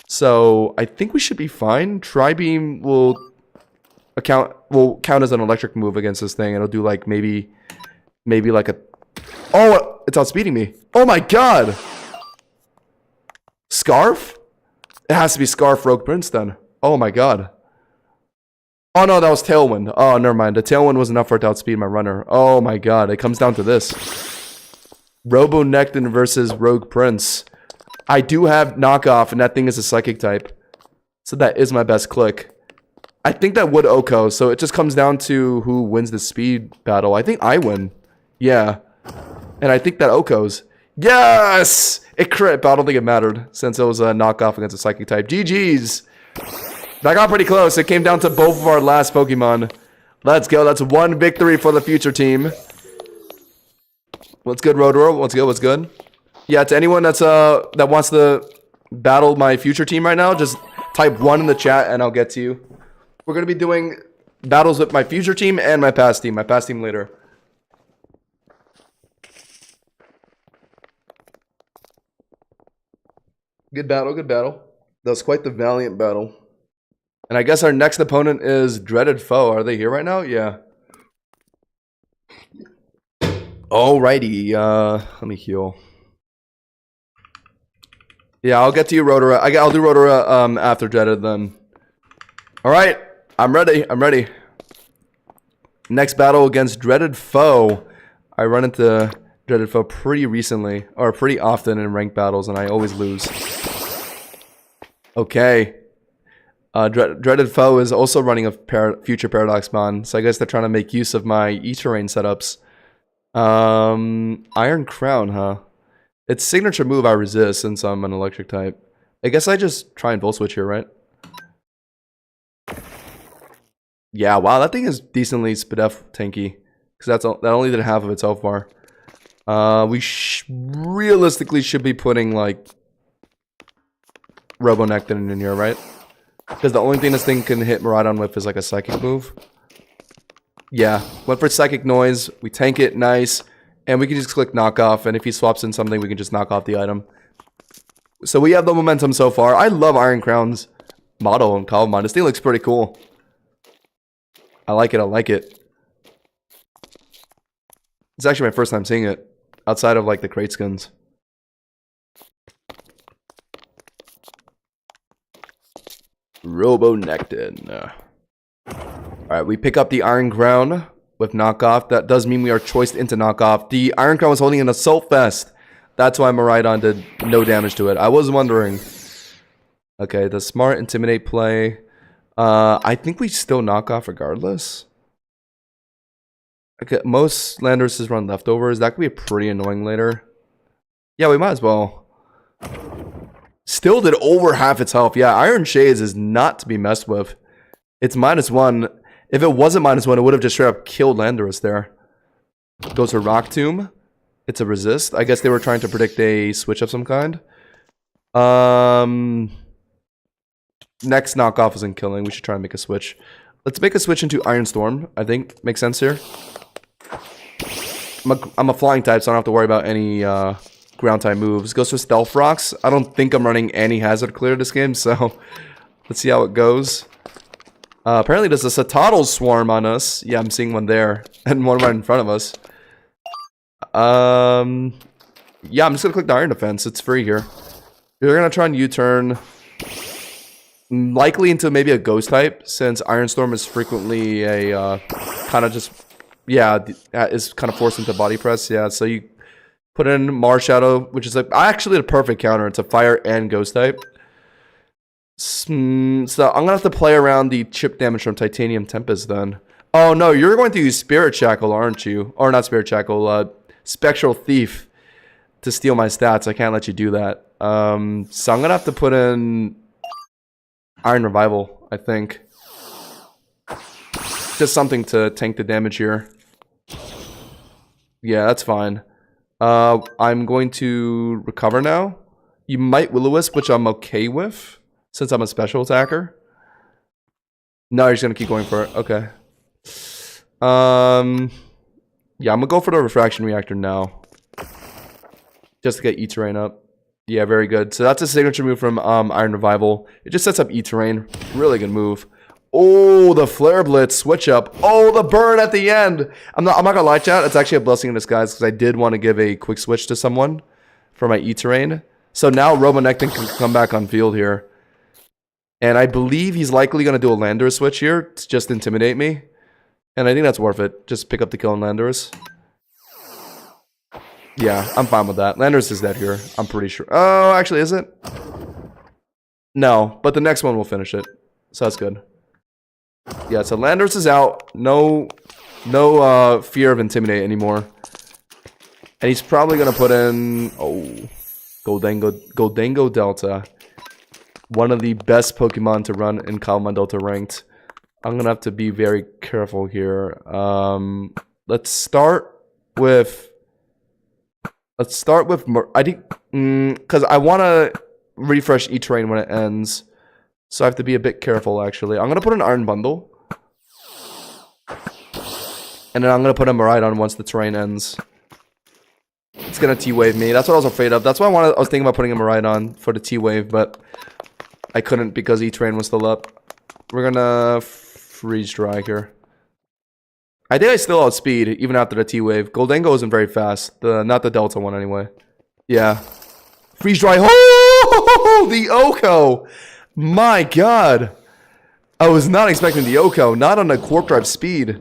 So I think we should be fine. Tri-Beam will count as an electric move against this thing. It'll do like maybe like a... Oh, it's outspeeding me. Oh my god! Scarf? It has to be Scarf Rogue Prince then. Oh my god. Oh no, that was Tailwind. Oh, never mind. The Tailwind was enough for it to outspeed my runner. Oh my god, it comes down to this. Robo-Nectin versus Rogue Prince. I do have Knockoff, and that thing is a Psychic type. So that is my best click. I think that would Oko, so it just comes down to who wins the speed battle. I think I win. Yeah. And I think that Oko's. Yes! It crit, but I don't think it mattered since it was a knockoff against a Psychic type. GG's! That got pretty close. It came down to both of our last Pokemon. Let's go. That's 1 victory for the future team. What's good, Rodoro? What's good? What's good? Yeah, to anyone that's that wants to battle my future team right now, just type 1 in the chat and I'll get to you. We're going to be doing battles with my future team and my past team. My past team later. Good battle, good battle. That was quite the valiant battle. And I guess our next opponent is Dreaded Foe. Are they here right now? Yeah. Alrighty. Let me heal. Yeah, I'll get to you, Rotara. I'll do Rotara after Dreaded then. Alright. I'm ready. I'm ready. Next battle against Dreaded Foe. I run into Dreaded Foe pretty recently, or pretty often in ranked battles, and I always lose. Okay. Dreaded Foe is also running a future Paradox Mon, so I guess they're trying to make use of my E-Terrain setups. Iron Crown, huh? Its signature move I resist since I'm an electric type. I guess I just try and Volt Switch here, right? Yeah, wow, that thing is decently Spadef tanky. Because that only did half of its health bar. We realistically should be putting, like, Robo-Nectin in here, right? Because the only thing this thing can hit Miraidon with is, like, a Psychic move. Yeah, went for Psychic Noise. We tank it, nice. And we can just click Knock Off. And if he swaps in something, we can just knock off the item. So we have the momentum so far. I love Iron Crown's model in Cobblemon. This thing looks pretty cool. I like it, I like it. It's actually my first time seeing it. Outside of, like, the crate skins. Robo-Nectin. Alright, we pick up the Iron Crown with Knockoff. That does mean we are choiced into Knockoff. The Iron Crown was holding an Assault Vest. That's why Miraidon did no damage to it. I was wondering. Okay, the smart Intimidate play. I think we still knock off regardless. Okay, most Landorus run leftovers. That could be pretty annoying later. Yeah, we might as well. Still did over half its health. Yeah, Iron Shades is not to be messed with. It's -1. If it wasn't -1, it would have just straight up killed Landorus there. Goes to Rock Tomb. It's a resist. I guess they were trying to predict a switch of some kind. Next knockoff isn't killing. We should try and make a switch. Let's make a switch into Iron Storm. I think makes sense here. I'm a flying type, so I don't have to worry about any ground type moves. Goes for Stealth Rocks. I don't think I'm running any Hazard Clear this game, so let's see how it goes. Apparently there's a Satotl Swarm on us. Yeah, I'm seeing one there. And one right in front of us. Yeah, I'm just gonna click the Iron Defense. It's free here. We're gonna try and U-turn. Likely into maybe a ghost type, since Iron Storm is frequently a kind of just, yeah, is kind of forced into body press. Yeah, so you put in Mars Shadow, which is like actually the perfect counter. It's a fire and ghost type. So I'm gonna have to play around the chip damage from Titanium Tempest then. Oh no, you're going to use Spirit Shackle, aren't you? Or not Spirit Shackle, Spectral Thief to steal my stats. I can't let you do that. So I'm gonna have to put in Iron Revival, I think. Just something to tank the damage here. Yeah, that's fine. I'm going to recover now. You might Will-O-Wisp, which I'm okay with, since I'm a special attacker. No, you're just gonna keep going for it. Okay. Yeah, I'm gonna go for the Refraction Reactor now. Just to get E-Terrain up. Yeah, very good. So that's a signature move from Iron Revival. It just sets up E-Terrain. Really good move. Oh, the Flare Blitz switch up. Oh, the burn at the end. I'm not gonna lie, chat. It's actually a blessing in disguise because I did want to give a quick switch to someone for my E-Terrain. So now Robonectin can come back on field here. And I believe he's likely gonna do a Landorus switch here to just intimidate me. And I think that's worth it. Just pick up the kill on Landorus. Yeah, I'm fine with that. Landorus is dead here. I'm pretty sure. Oh, actually, is it? No, but the next one will finish it. So that's good. Yeah, so Landorus is out. No fear of Intimidate anymore. And he's probably going to put in... Oh, Goldango Delta. One of the best Pokemon to run in Cobblemon Delta ranked. I'm going to have to be very careful here. Let's start with... I think, because I want to refresh E-Terrain when it ends. So I have to be a bit careful, actually. I'm going to put an Iron Bundle. And then I'm going to put a Miraidon once the terrain ends. It's going to T-Wave me. That's what I was afraid of. That's why I was thinking about putting a Miraidon for the T-Wave, but I couldn't because E-Terrain was still up. We're going to Freeze Dry here. I think I still outspeed even after the T-Wave. Goldango isn't very fast. Not the Delta one anyway. Yeah. Freeze Dry. Oh, the Oko. My god. I was not expecting the Oko. Not on a Quark Drive speed.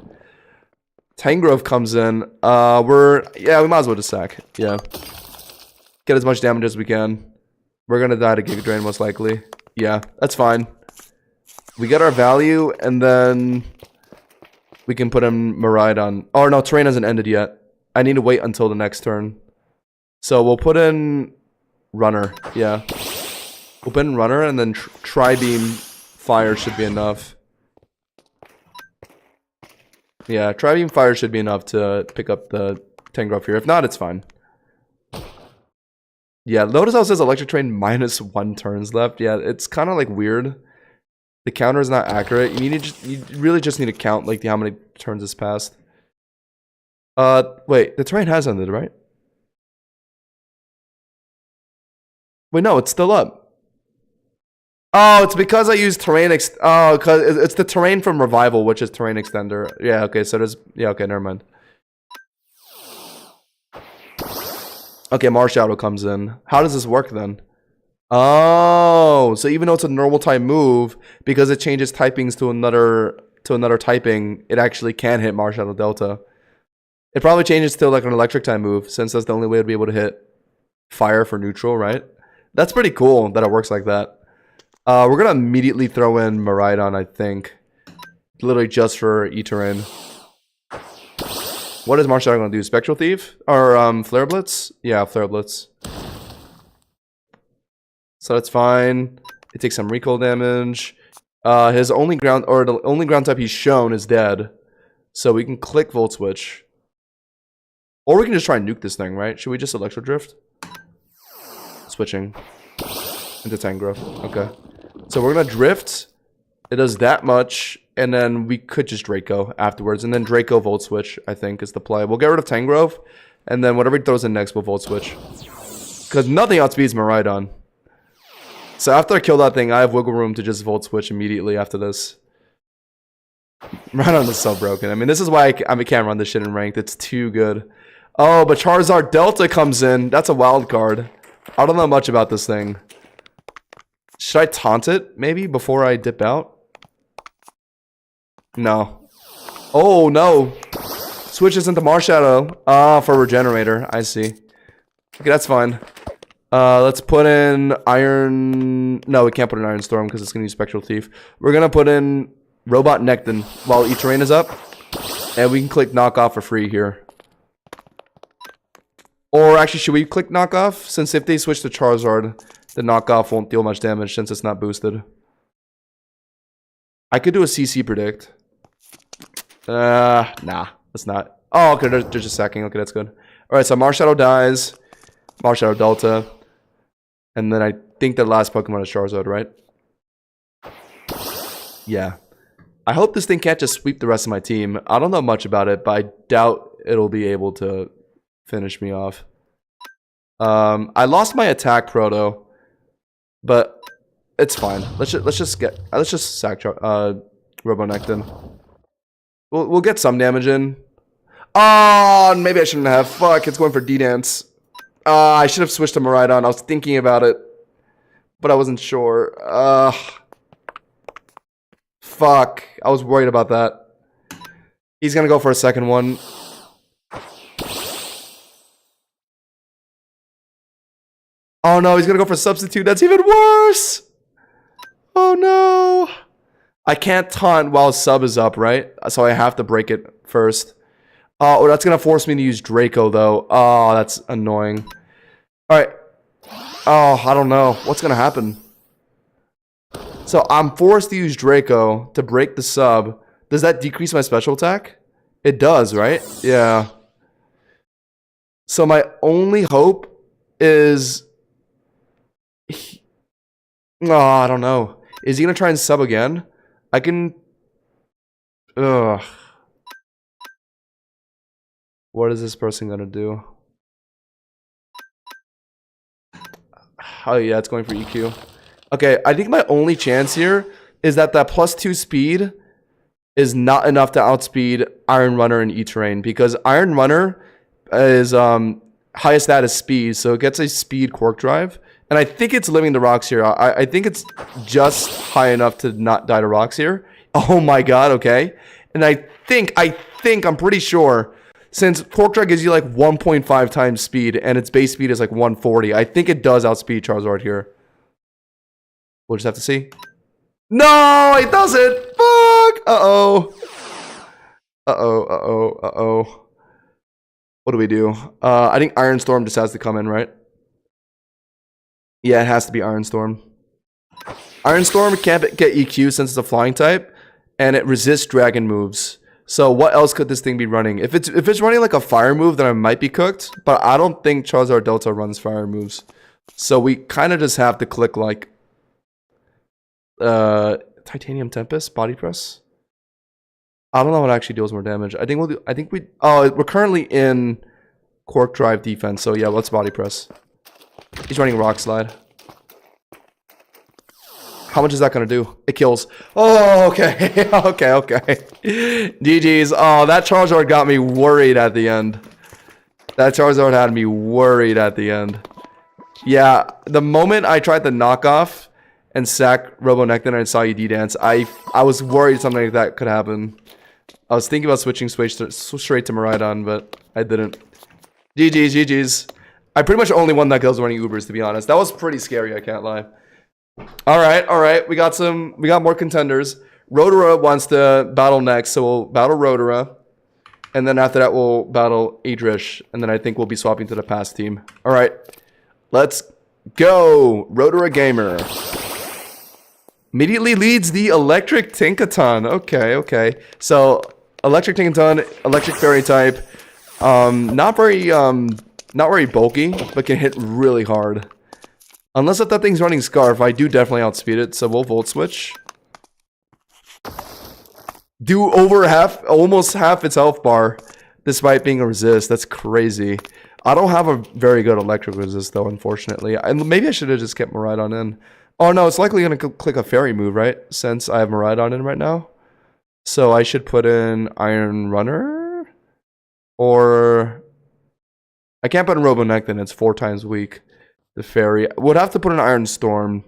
Tangrowth comes in. We might as well just sack. Yeah. Get as much damage as we can. We're gonna die to Giga Drain most likely. Yeah, that's fine. We get our value and then we can put in Miraidon. Oh no, terrain hasn't ended yet. I need to wait until the next turn. So we'll put in Runner. Yeah. We'll put in Runner and then Tri-Beam Fire should be enough. Yeah, Tri-Beam Fire should be enough to pick up the Tangrowth here. If not, it's fine. Yeah, Lotus House says Electric Train -1 turns left. Yeah, it's kind of like weird. The counter is not accurate. You really just need to count like how many turns has passed. Wait, the terrain has ended, right? Wait, no, it's still up. Oh, it's because I used terrain because it's the terrain from Revival, which is terrain extender. Yeah, okay, so there's okay, never mind. Okay, Mars Shadow comes in. How does this work then? Oh, so even though it's a normal type move, because it changes typings to another typing, it actually can hit Mars Shadow Delta. It probably changes to like an electric type move, since that's the only way to be able to hit fire for neutral, right? That's pretty cool that it works like that. We're gonna immediately throw in Miraidon, I think. Literally just for E-Terrain. What is Mars Shadow gonna do? Spectral Thief? Or Flare Blitz? Yeah, Flare Blitz. So that's fine. It takes some recoil damage. His only ground, or the only ground type he's shown is dead. So we can click Volt Switch. Or we can just try and nuke this thing, right? Should we just Electro Drift? Switching into Tangrowth. Okay. So we're gonna Drift. It does that much. And then we could just Draco afterwards. And then Draco Volt Switch, I think, is the play. We'll get rid of Tangrowth. And then whatever he throws in next, we'll Volt Switch. Because nothing outspeeds Miraidon. So after I kill that thing, I have wiggle room to just Volt Switch immediately after this. Miraidon is so broken. I mean, this is why I can't run this shit in ranked. It's too good. Oh, but Charizard Delta comes in. That's a wild card. I don't know much about this thing. Should I taunt it, maybe, before I dip out? No. Oh, no. Switches into Marshadow. Ah, for Regenerator. I see. Okay, that's fine. Let's put in Iron... No, we can't put in Iron Storm because it's going to use Spectral Thief. We're going to put in Robot Nectin while E-Terrain is up. And we can click Knock Off for free here. Or actually, should we click Knock Off? Since if they switch to Charizard, the Knock Off won't deal much damage since it's not boosted. I could do a CC Predict. Nah, that's not. Oh, okay, they're just sacking. Okay, that's good. Alright, so Marshadow dies. Marshadow Delta. And then I think the last Pokemon is Charizard, right? Yeah. I hope this thing can't just sweep the rest of my team. I don't know much about it, but I doubt it'll be able to finish me off. I lost my attack proto, but it's fine. Let's just sack Robonectin. We'll get some damage in. Oh, maybe I shouldn't have. Fuck, it's going for D-Dance. I should have switched to Miraidon. I was thinking about it, but I wasn't sure. Fuck, I was worried about that. He's gonna go for a second one. Oh no, he's gonna go for Substitute. That's even worse. Oh no. I can't taunt while sub is up, right? So I have to break it first. Oh, that's gonna force me to use Draco though. Oh, that's annoying. Alright. Oh, I don't know. What's gonna happen? So I'm forced to use Draco to break the sub. Does that decrease my special attack? It does, right? Yeah. So my only hope is... Oh, I don't know. Is he gonna try and sub again? I can... Ugh. What is this person gonna do? Oh yeah, it's going for EQ. Okay, I think my only chance here is that +2 speed is not enough to outspeed Iron Runner and E-Terrain, because Iron Runner is highest stat is speed, so it gets a speed Quark Drive. And I think it's living the rocks here. I think it's just high enough to not die to rocks here. Oh my god, okay. And I'm pretty sure, since Quark Drive gives you like 1.5 times speed, and its base speed is like 140, I think it does outspeed Charizard here. We'll just have to see. No, it doesn't! Fuck! Uh-oh. Uh-oh, uh-oh, uh-oh. What do we do? I think Iron Storm just has to come in, right? Yeah, it has to be Iron Storm. Iron Storm can't get EQ since it's a flying type, and it resists dragon moves. So what else could this thing be running? If it's running like a fire move, then I might be cooked. But I don't think Charizard Delta runs fire moves. So we kind of just have to click like Titanium Tempest, Body Press. I don't know what actually deals more damage. I think we'll do. We're currently in Quark Drive defense. So yeah, let's Body Press. He's running Rock Slide. How much is that going to do? It kills. Oh, okay. okay. GG's. Oh, that Charizard got me worried at the end. That Charizard had me worried at the end. Yeah, the moment I tried to knock off and sack Robonectin and I saw you D-Dance, I was worried something like that could happen. I was thinking about switching straight to Miraidon, but I didn't. GG's. I pretty much only won that because I was running Ubers, to be honest. That was pretty scary, I can't lie. Alright. We got more contenders. Rotorua wants to battle next, so we'll battle Rotorua. And then after that, we'll battle Idrish. And then I think we'll be swapping to the past team. Alright. Let's go. Rotorua Gamer. Immediately leads the Electric Tinkaton. Okay. So, Electric Tinkaton, Electric Fairy type. Not very bulky, but can hit really hard. Unless if that thing's running Scarf, I do definitely outspeed it, so we'll Volt Switch. Do over almost half its health bar, despite being a resist. That's crazy. I don't have a very good electric resist, though, unfortunately. And maybe I should have just kept Miraidon in. Oh, no, it's likely going to click a Fairy move, right? Since I have Miraidon in right now. So I should put in Iron Runner? Or... I can't put in Robonectin, it's 4 times weak. The Fairy. Would have to put an Iron Storm.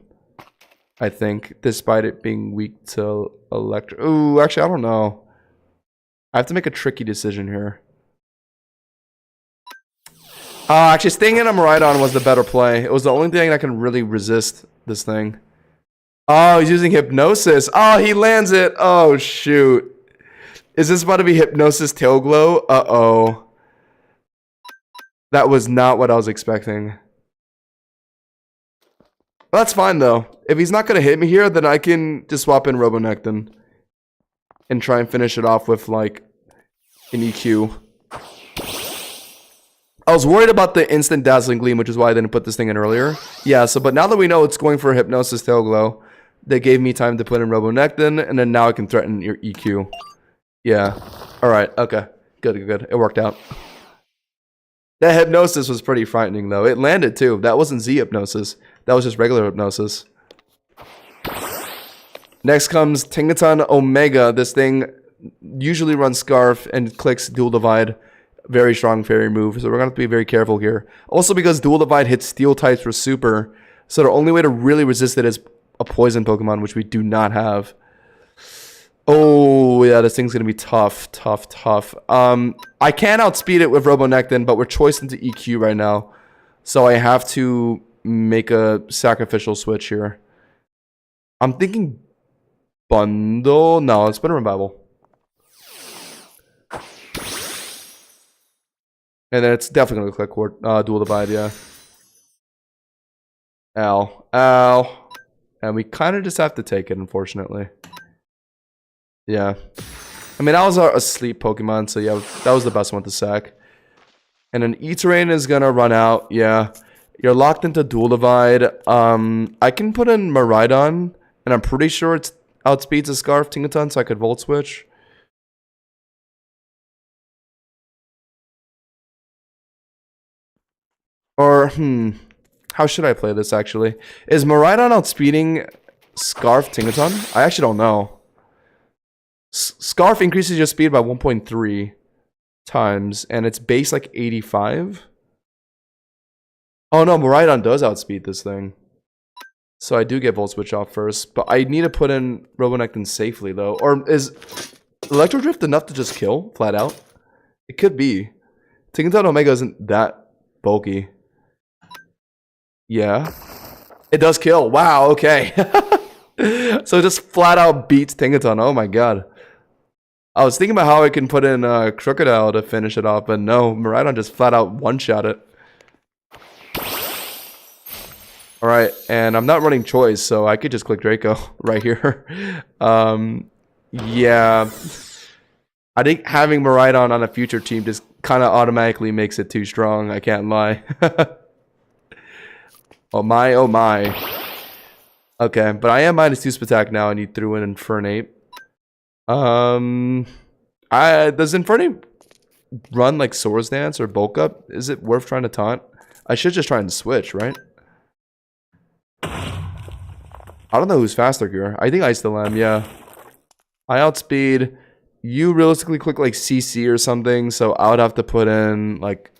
I think, despite it being weak to electric. Ooh, actually, I don't know. I have to make a tricky decision here. Actually, staying in a Miraidon was the better play. It was the only thing that can really resist this thing. Oh, he's using Hypnosis. Oh, he lands it. Oh, shoot. Is this about to be Hypnosis Tail Glow? Uh-oh. That was not what I was expecting. Well, that's fine, though. If he's not going to hit me here, then I can just swap in Robonectin. And try and finish it off with, like, an EQ. I was worried about the instant Dazzling Gleam, which is why I didn't put this thing in earlier. Yeah, so, but now that we know it's going for Hypnosis Tail Glow, they gave me time to put in Robonectin, and then now I can threaten your EQ. Yeah. Alright, okay. Good, good. It worked out. That Hypnosis was pretty frightening, though. It landed, too. That wasn't Z Hypnosis. That was just regular Hypnosis. Next comes Tingaton Omega. This thing usually runs Scarf and clicks Dual Divide. Very strong fairy move, so we're going to have to be very careful here. Also because Dual Divide hits Steel types for Super, so the only way to really resist it is a Poison Pokemon, which we do not have. Oh, yeah, this thing's going to be tough, tough. I can outspeed it with Robonectin, but we're choiced into EQ right now. So I have to make a sacrificial switch here. I'm thinking Bundle. No, it's been a Revival. And then it's definitely going to click Dual Divide, yeah. Ow. Ow. And we kind of just have to take it, unfortunately. Yeah. I mean, that was our asleep Pokemon, so yeah, that was the best one to sack. And then E-Terrain is going to run out, yeah. You're locked into Dual Divide. I can put in Miraidon, and I'm pretty sure it's outspeeds a Scarf Tingaton, so I could Volt Switch. Or, how should I play this, actually? Is Miraidon outspeeding Scarf Tingaton? I actually don't know. Scarf increases your speed by 1.3 times, and it's base like 85. Oh no, Miraidon does outspeed this thing. So I do get Volt Switch off first, but I need to put in Robonectin safely, though. Or is Electro Drift enough to just kill, flat out? It could be. Tingaton Omega isn't that bulky. Yeah. It does kill. Wow, okay. So it just flat out beats Tingaton. Oh my god. I was thinking about how I can put in Crocodile to finish it off, but no, Miraidon just flat out one-shot it. Alright, and I'm not running Choice, so I could just click Draco right here. Yeah. I think having Miraidon on a future team just kind of automatically makes it too strong, I can't lie. Oh my, oh my. Okay, but I am -2 attack now, and you threw in Infernape. Does Infernape run like Swords Dance or Bulk Up? Is it worth trying to taunt? I should just try and switch, right? I don't know who's faster here. I think I still am, yeah. I outspeed. You realistically click like CC or something, so I would have to put in like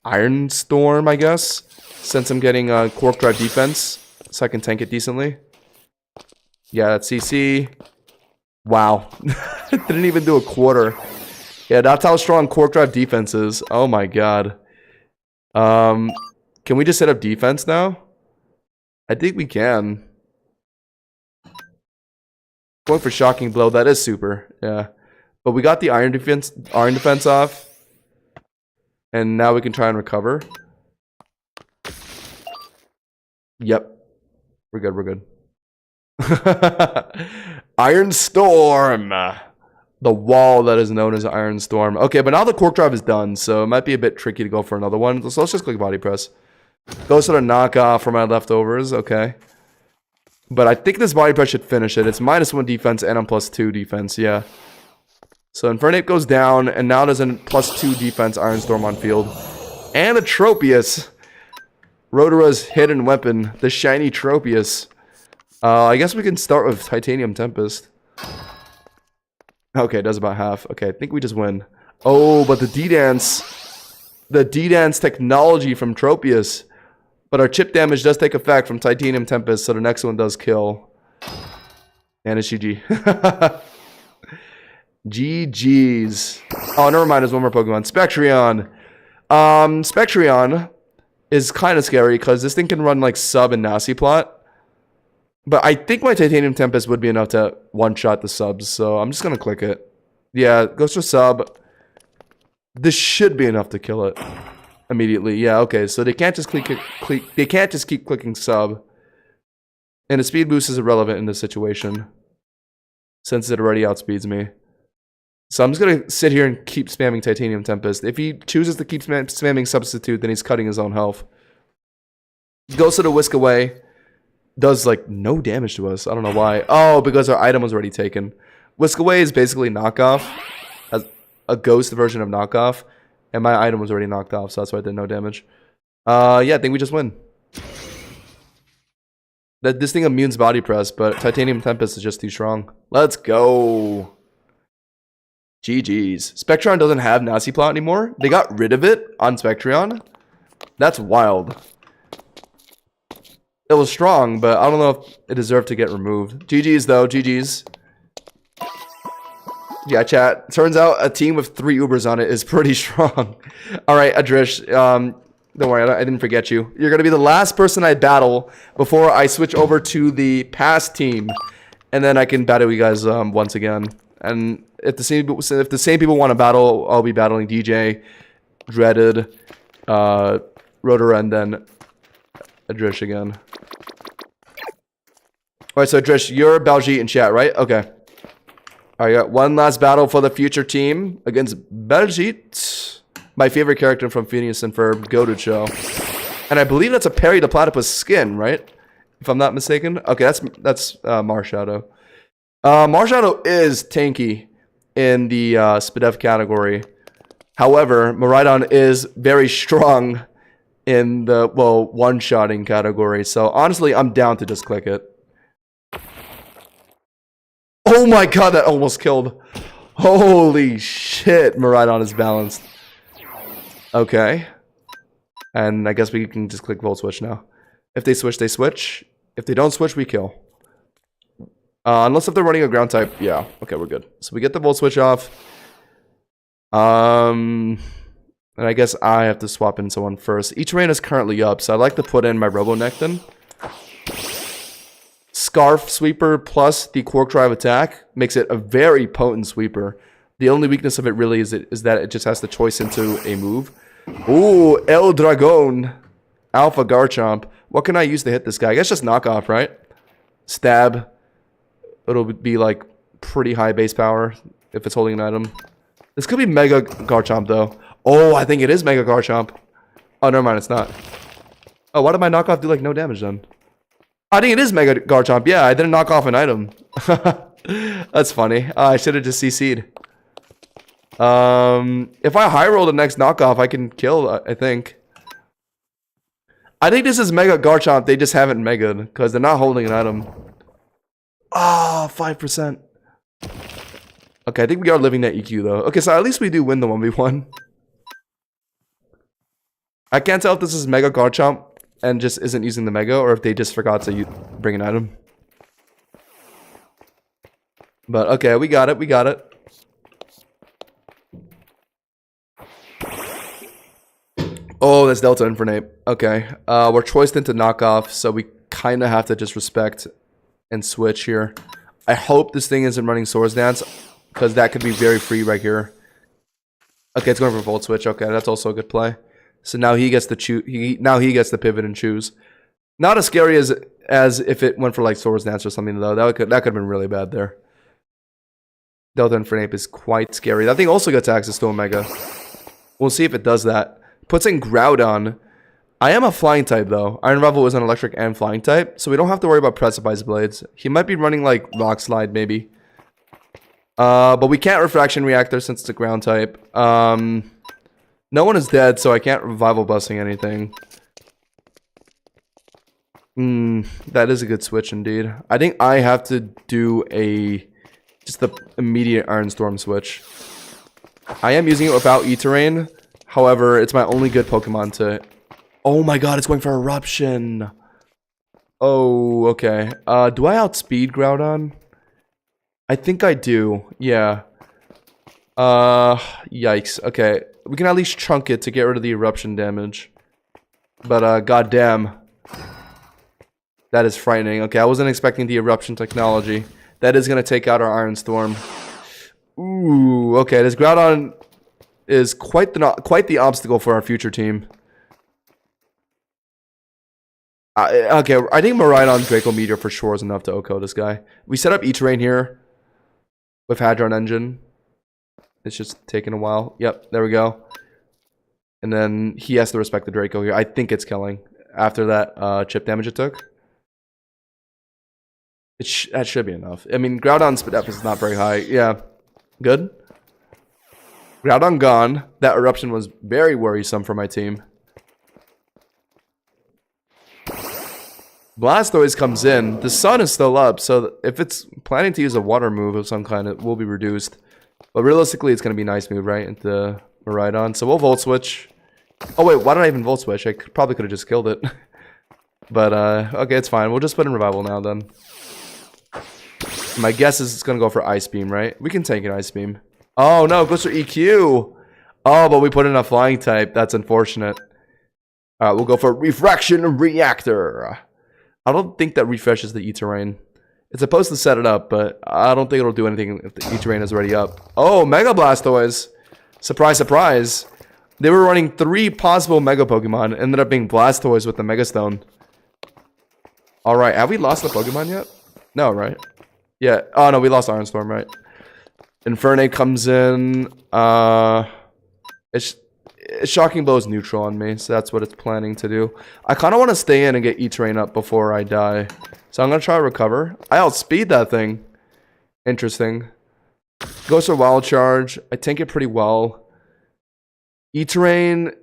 Iron Storm, I guess, since I'm getting Quark Drive defense, so I can tank it decently. Yeah, that's CC. Wow. Didn't even do a quarter. Yeah, that's how strong Quark Drive defense is. Oh my god. Can we just set up defense now? I think we can. Going for Shocking Blow, that is super. Yeah. But we got the Iron defense off. And now we can try and recover. Yep. We're good, we're good. Iron Storm. The wall that is known as Iron Storm. Okay, but now the Quark Drive is done, so it might be a bit tricky to go for another one. So let's just click Body Press. Go sort of knock off for my leftovers, okay. But I think this Body Press should finish it. It's -1 defense and I'm +2 defense, yeah. So Infernape goes down, and now there's a +2 defense Iron Storm on field. And a Tropius. Rotora's hidden weapon, the shiny Tropius. I guess we can start with Titanium Tempest. Okay, does about half. Okay, I think we just win. Oh, but the D-Dance technology from Tropius. But our chip damage does take effect from Titanium Tempest, so the next one does kill. And it's GG. GG's. Oh, never mind. There's one more Pokemon. Spectrion. Spectrion is kind of scary because this thing can run like sub and nasty plot. But I think my Titanium Tempest would be enough to one-shot the subs, so I'm just going to click it. Yeah, it goes for sub. This should be enough to kill it immediately. Yeah, okay, so they can't just they can't just keep clicking sub. And the speed boost is irrelevant in this situation, since it already outspeeds me. So I'm just going to sit here and keep spamming Titanium Tempest. If he chooses to keep spamming Substitute, then he's cutting his own health. Goes to the Whisk Away. Does, like, no damage to us. I don't know why. Oh, because our item was already taken. Whisk Away is basically knockoff. As a ghost version of knockoff. And my item was already knocked off, so that's why it did no damage. Yeah, I think we just win. This thing immunes Body Press, but Titanium Tempest is just too strong. Let's go. GG's. Spectron doesn't have Nasty Plot anymore. They got rid of it on Spectrion. That's wild. It was strong, but I don't know if it deserved to get removed. GG's though, GG's. Yeah, chat. Turns out a team with 3 Ubers on it is pretty strong. Alright, Adrish, don't worry, I didn't forget you. You're going to be the last person I battle before I switch over to the past team. And then I can battle you guys once again. And if the same people want to battle, I'll be battling DJ, Dreaded, Rotor, and then Adrish again. Alright, so Adrish, you're Baljeet in chat, right? Okay. Alright, got one last battle for the future team against Baljeet. My favorite character from Phineas and Ferb Goated Show. And I believe that's a Perry the Platypus skin, right? If I'm not mistaken. Okay, that's Marshadow. Marshadow is tanky in the Spadef category. However, Miraidon is very strong in the, well, one-shotting category. So honestly, I'm down to just click it. Oh my god, that almost killed. Holy shit, Miraidon is balanced. Okay. And I guess we can just click Volt Switch now. If they switch, they switch. If they don't switch, we kill. Unless if they're running a ground type. Yeah. Okay, we're good. So we get the Volt Switch off. And I guess I have to swap in someone first. Each rain is currently up, so I'd like to put in my Robonectin. Scarf Sweeper plus the Quark Drive attack makes it a very potent sweeper. The only weakness of it really is that it just has to choice into a move. Ooh, El Dragon. Alpha Garchomp. What can I use to hit this guy? I guess just knockoff, right? Stab. It'll be like pretty high base power if it's holding an item. This could be Mega Garchomp though. Oh, I think it is Mega Garchomp. Oh, never mind, it's not. Oh, why did my knockoff do like no damage then? I think it is Mega Garchomp. Yeah, I didn't knock off an item. That's funny. I should have just CC'd. If I high roll the next knockoff, I can kill, I think. I think this is Mega Garchomp. They just haven't Mega'd because they're not holding an item. Ah, 5%. Okay, I think we are living that EQ though. Okay, so at least we do win the 1v1. I can't tell if this is Mega Garchomp and just isn't using the Mega, or if they just forgot to bring an item. But okay, we got it, we got it. Oh, that's Delta Infernape. Okay, we're choiced into knockoff, so we kind of have to just respect and switch here. I hope this thing isn't running Swords Dance, because that could be very free right here. Okay, it's going for Volt Switch. Okay, that's also a good play. So now he gets to choose. Now he gets to pivot and choose. Not as scary as if it went for like Swords Dance or something though. That could have been really bad there. Delta Infernape is quite scary. That thing also gets access to Omega. We'll see if it does that. Puts in Groudon. I am a flying type though. Iron Rival is an electric and flying type, so we don't have to worry about Precipice Blades. He might be running like Rock Slide maybe. But we can't Refraction Reactor since it's a ground type. No one is dead, so I can't Revival Busting anything. That is a good switch indeed. I think I have to do just the immediate Iron Storm switch. I am using it without E-Terrain. However, it's my only good Pokemon to Oh my god, it's going for Eruption. Oh, okay. Do I outspeed Groudon? I think I do. Yeah. Yikes. Okay. We can at least chunk it to get rid of the Eruption damage. But, goddamn. That is frightening. Okay, I wasn't expecting the Eruption technology. That is going to take out our Iron Storm. Ooh, okay. This Groudon is quite the obstacle for our future team. Okay, I think Miraidon Draco Meteor for sure is enough to OHKO this guy. We set up E-Terrain here with Hadron Engine. It's just taking a while. Yep, there we go. And then he has to respect the Draco here. I think it's killing after that chip damage it took. That should be enough. I mean, Groudon's Spidef is not very high. Yeah, good. Groudon gone. That Eruption was very worrisome for my team. Blastoise comes in. The sun is still up, so if it's planning to use a water move of some kind, it will be reduced. But realistically, it's going to be nice move, right? Into Miraidon. So we'll Volt Switch. Oh, wait, why did I even Volt Switch? I probably could have just killed it. But, okay, it's fine. We'll just put in Revival now, then. My guess is it's going to go for Ice Beam, right? We can tank an Ice Beam. Oh, no, it goes for EQ. Oh, but we put in a Flying type. That's unfortunate. Alright, we'll go for Refraction Reactor. I don't think that refreshes the E-Terrain. It's supposed to set it up, but I don't think it'll do anything if the E-Terrain is already up. Oh, Mega Blastoise. Surprise, surprise. They were running 3 possible Mega Pokemon. Ended up being Blastoise with the Mega Stone. Alright, have we lost the Pokemon yet? No, right? Yeah. Oh, no, we lost Iron Storm, right? Infernape comes in. It's Shocking Blow is neutral on me, so that's what it's planning to do. I kind of want to stay in and get E-Terrain up before I die. So I'm going to try to recover. I outspeed that thing. Interesting. Goes for Wild Charge. I tank it pretty well. E-Terrain.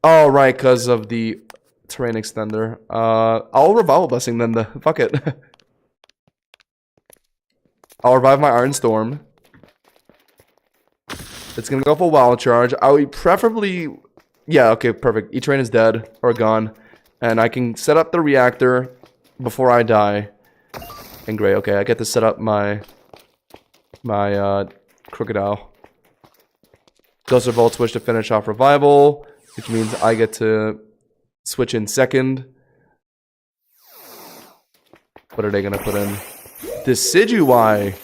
Oh, right, because of the Terrain Extender. I'll Revival Blessing then. Fuck it. I'll revive my Iron Storm. It's going to go for Wild Charge. I would preferably... Yeah, okay, perfect. E-Terrain is dead or gone. And I can set up the reactor before I die. And great, okay, I get to set up my Crocodile. Goes to Volt Switch to finish off Revival, which means I get to switch in second. What are they going to put in? Decidueye.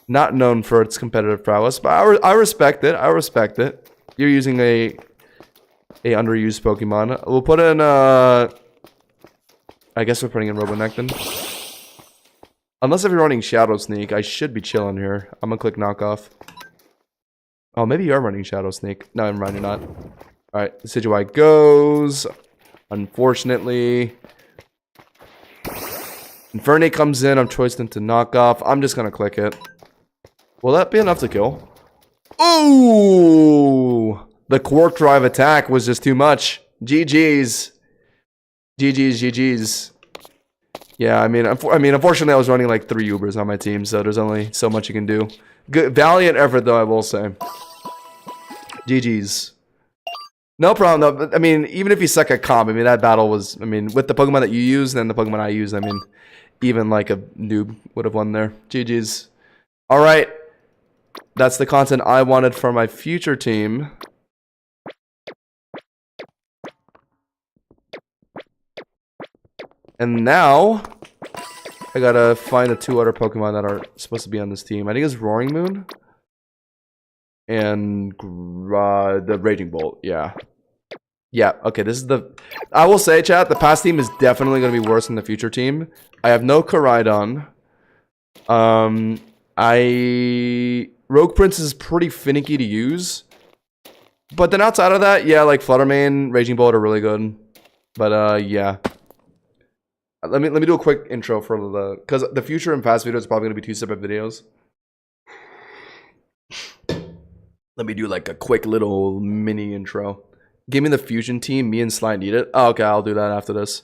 Not known for its competitive prowess, but I respect it. I respect it. You're using a underused Pokemon. We'll put in I guess we're putting in Robonectin. Unless if you're running Shadow Sneak, I should be chilling here. I'm gonna click knockoff. Oh, maybe you are running Shadow Sneak. No, never mind, you're not. Alright, Decidueye goes. Unfortunately. Infernape comes in. I'm choiced into knockoff. I'm just gonna click it. Will that be enough to kill? Ooh! The Quark Drive attack was just too much. GG's. GG's, GG's. Yeah, I mean, unfortunately, I was running like 3 Ubers on my team, so there's only so much you can do. Good, valiant effort, though, I will say. GG's. No problem, though. I mean, even if you suck at comp, I mean, that battle was, I mean, with the Pokemon that you used and the Pokemon I used, I mean, even like a noob would have won there. GG's. Alright. That's the content I wanted for my future team. And now, I gotta find the 2 other Pokemon that are supposed to be on this team. I think it's Roaring Moon. And the Raging Bolt, yeah. Yeah, okay, this is the... I will say, chat, the past team is definitely going to be worse than the future team. I have no Koraidon. Rogue Prince is pretty finicky to use. But then outside of that, yeah, like Fluttermane, Raging Bolt are really good. But, yeah. Let me do a quick intro for the... Because the future and past videos is probably going to be 2 separate videos. Let me do like a quick little mini intro. Give me the fusion team. Me and Sly need it. Oh, okay, I'll do that after this.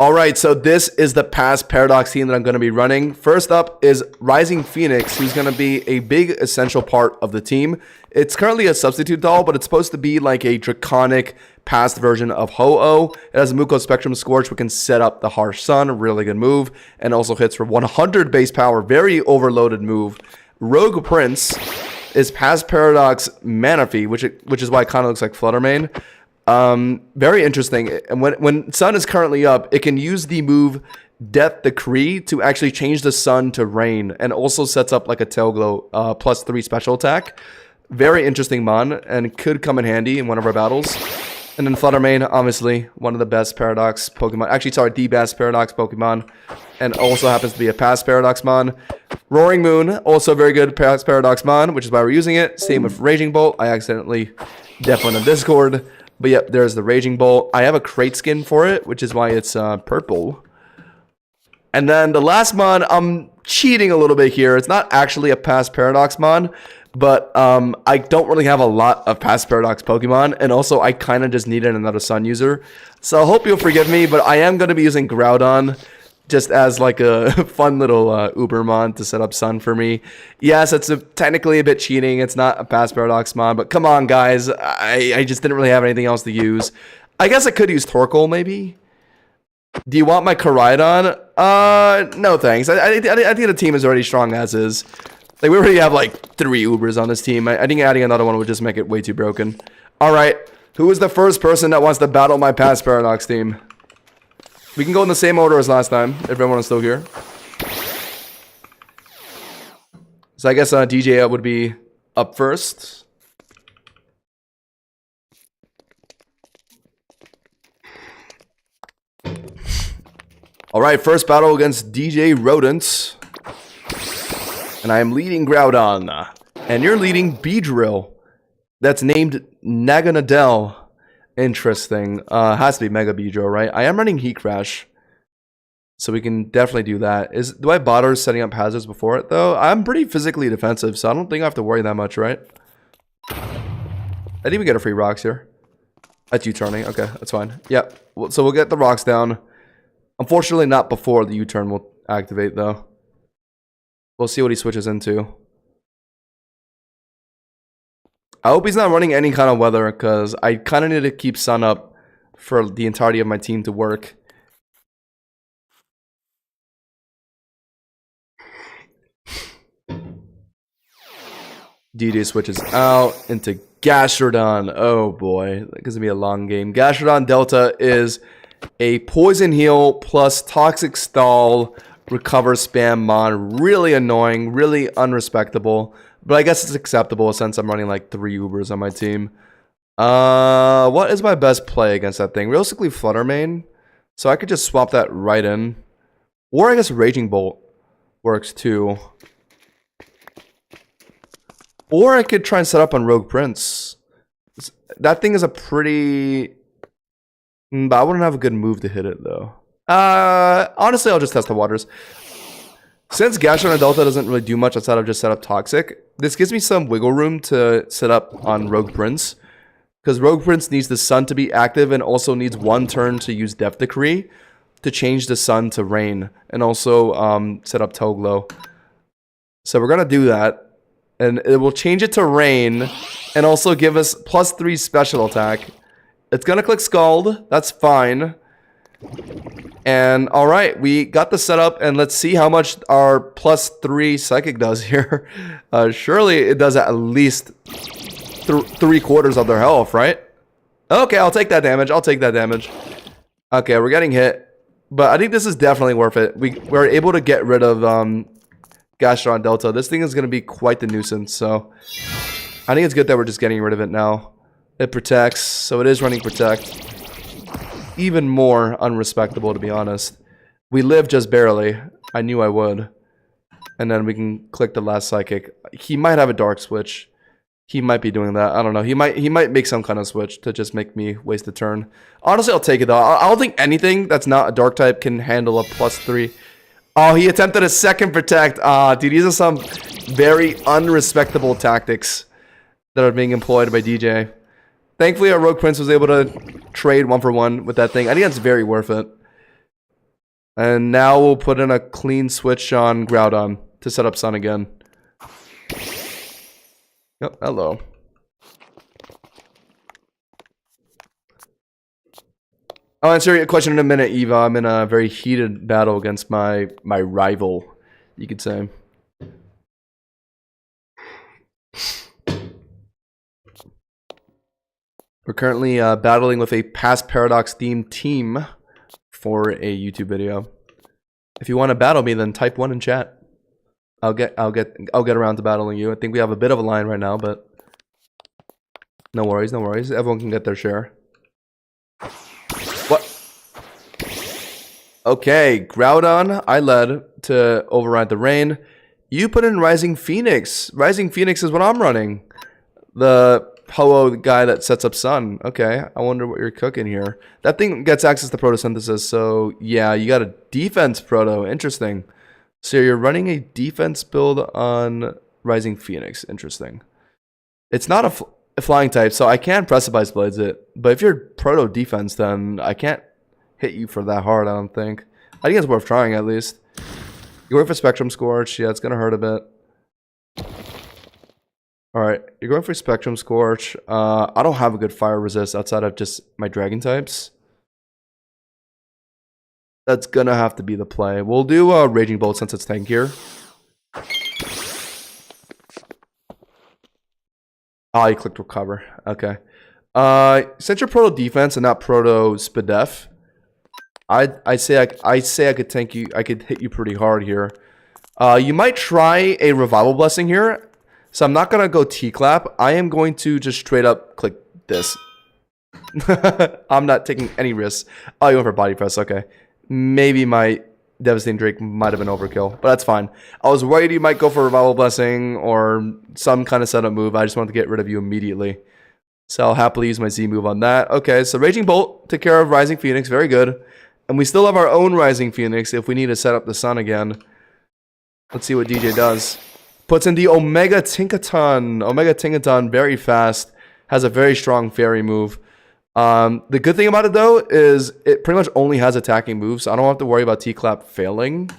All right, so this is the past Paradox team that I'm going to be running. First up is Rising Phoenix, who's going to be a big essential part of the team. It's currently a substitute doll, but it's supposed to be like a draconic past version of Ho-Oh. It has a Muko Spectrum Scorch, which can set up the Harsh Sun, a really good move, and also hits for 100 base power, very overloaded move. Rogue Prince is past Paradox Manaphy, which is why it kind of looks like Fluttermane. Very interesting. And when Sun is currently up, it can use the move Death Decree to actually change the Sun to Rain, and also sets up like a Tail Glow +3 special attack. Very interesting mon, and could come in handy in one of our battles. And then Fluttermane, obviously one of the best Paradox Pokemon. Actually, sorry, the best Paradox Pokemon, and also happens to be a past Paradox mon. Roaring Moon, also very good past Paradox mon, which is why we're using it. Same with Raging Bolt. I accidentally def on Discord. But yep, there's the Raging Bolt. I have a crate skin for it, which is why it's purple. And then the last mon, I'm cheating a little bit here. It's not actually a past Paradox mon, but I don't really have a lot of past Paradox Pokemon. And also, I kind of just needed another Sun user. So I hope you'll forgive me, but I am going to be using Groudon just as like a fun little Ubermon to set up Sun for me. Yes, it's technically a bit cheating. It's not a past Paradox mon, but come on, guys. I just didn't really have anything else to use. I guess I could use Torkoal, maybe. Do you want my Koraidon? No thanks. I think the team is already strong as is. Like, we already have like 3 Ubers on this team. I think adding another one would just make it way too broken. Alright, who is the first person that wants to battle my past Paradox team? We can go in the same order as last time, if everyone is still here. So I guess DJ would be up first. Alright, first battle against DJ Rodents. And I am leading Groudon. And you're leading Beedrill. That's named Naganadel. Interesting. Has to be Mega Beedrill, right? I am running Heat Crash, so we can definitely do that. Do I have botters setting up hazards before it, though? I'm pretty physically defensive, so I don't think I have to worry that much, right? I think we get a free rocks here. That's U-turning. Okay, that's fine. Yep. So we'll get the rocks down. Unfortunately, not before the U-turn will activate, though. We'll see what he switches into. I hope he's not running any kind of weather, because I kind of need to keep Sun up for the entirety of my team to work. DJ switches out into Gastrodon. Oh boy, that's going to be a long game. Gastrodon Delta is a Poison Heal plus Toxic Stall recover spam mon. Really annoying, really unrespectable. But I guess it's acceptable since I'm running like 3 Ubers on my team. What is my best play against that thing? Realistically, Fluttermane. So I could just swap that right in. Or I guess Raging Bolt works too. Or I could try and set up on Rogue Prince. That thing is a pretty... But I wouldn't have a good move to hit it though. Honestly, I'll just test the waters. Since Gastrodon Delta doesn't really do much outside of just set up Toxic, this gives me some wiggle room to set up on Rogue Prince. Because Rogue Prince needs the Sun to be active and also needs 1 turn to use Death Decree to change the Sun to Rain. And also set up Tail Glow. So we're going to do that. And it will change it to Rain and also give us +3 special attack. It's going to click Scald. That's fine. And alright, we got the setup, and let's see how much our +3 Psychic does here. Surely it does at least 3/4 of their health, right? Okay, I'll take that damage. I'll take that damage. Okay, we're getting hit. But I think this is definitely worth it. We're able to get rid of Gastrodon Delta. This thing is going to be quite the nuisance, so I think it's good that we're just getting rid of it now. It protects, so it is running Protect. Even more unrespectable, to be honest. We live just barely. I knew I would. And then we can click the last Psychic. He might have a Dark Switch. He might be doing that. I don't know. He might make some kind of switch to just make me waste a turn. Honestly, I'll take it though. I don't think anything that's not a Dark type can handle a +3. Oh, he attempted a second Protect. Dude, these are some very unrespectable tactics that are being employed by DJ. Thankfully, our Rogue Prince was able to trade 1 for 1 with that thing. I think that's very worth it. And now we'll put in a clean switch on Groudon to set up Sun again. Yep, hello. I'll answer your question in a minute, Eva. I'm in a very heated battle against my rival, you could say. We're currently battling with a past Paradox themed team for a YouTube video. If you want to battle me, then type 1 in chat. I'll get around to battling you. I think we have a bit of a line right now, but no worries, no worries. Everyone can get their share. What? Okay, Groudon, I led to override the rain. You put in Rising Phoenix. Rising Phoenix is what I'm running. The Ho-Oh guy that sets up Sun. Okay, I wonder what you're cooking here. That thing gets access to photosynthesis, so yeah, you got a defense proto. Interesting. So you're running a defense build on Rising Phoenix. Interesting. It's not a flying type, so I can Precipice Blades it. But if you're proto defense, then I can't hit you for that hard, I don't think. I think it's worth trying at least. You're going for Spectrum Scorch. Yeah, it's going to hurt a bit. Alright, you're going for Spectrum Scorch. I don't have a good fire resist outside of just my dragon types. That's gonna have to be the play. We'll do Raging Bolt since it's tankier. Oh, you clicked recover. Okay. Since you're proto defense and not proto Spadef, I say I could tank you. I could hit you pretty hard here. You might try a Revival Blessing here. So I'm not going to go T-Clap. I am going to just straight up click this. I'm not taking any risks. Oh, you went for Body Press. Okay. Maybe my Devastating Drake might have been overkill, but that's fine. I was worried you might go for Revival Blessing or some kind of setup move. I just wanted to get rid of you immediately. So I'll happily use my Z move on that. Okay, so Raging Bolt took care of Rising Phoenix. Very good. And we still have our own Rising Phoenix if we need to set up the Sun again. Let's see what DJ does. Puts in the Omega Tinkaton. Omega Tinkaton, very fast. Has a very strong fairy move. The good thing about it, though, is it pretty much only has attacking moves. So I don't have to worry about T-Clap failing.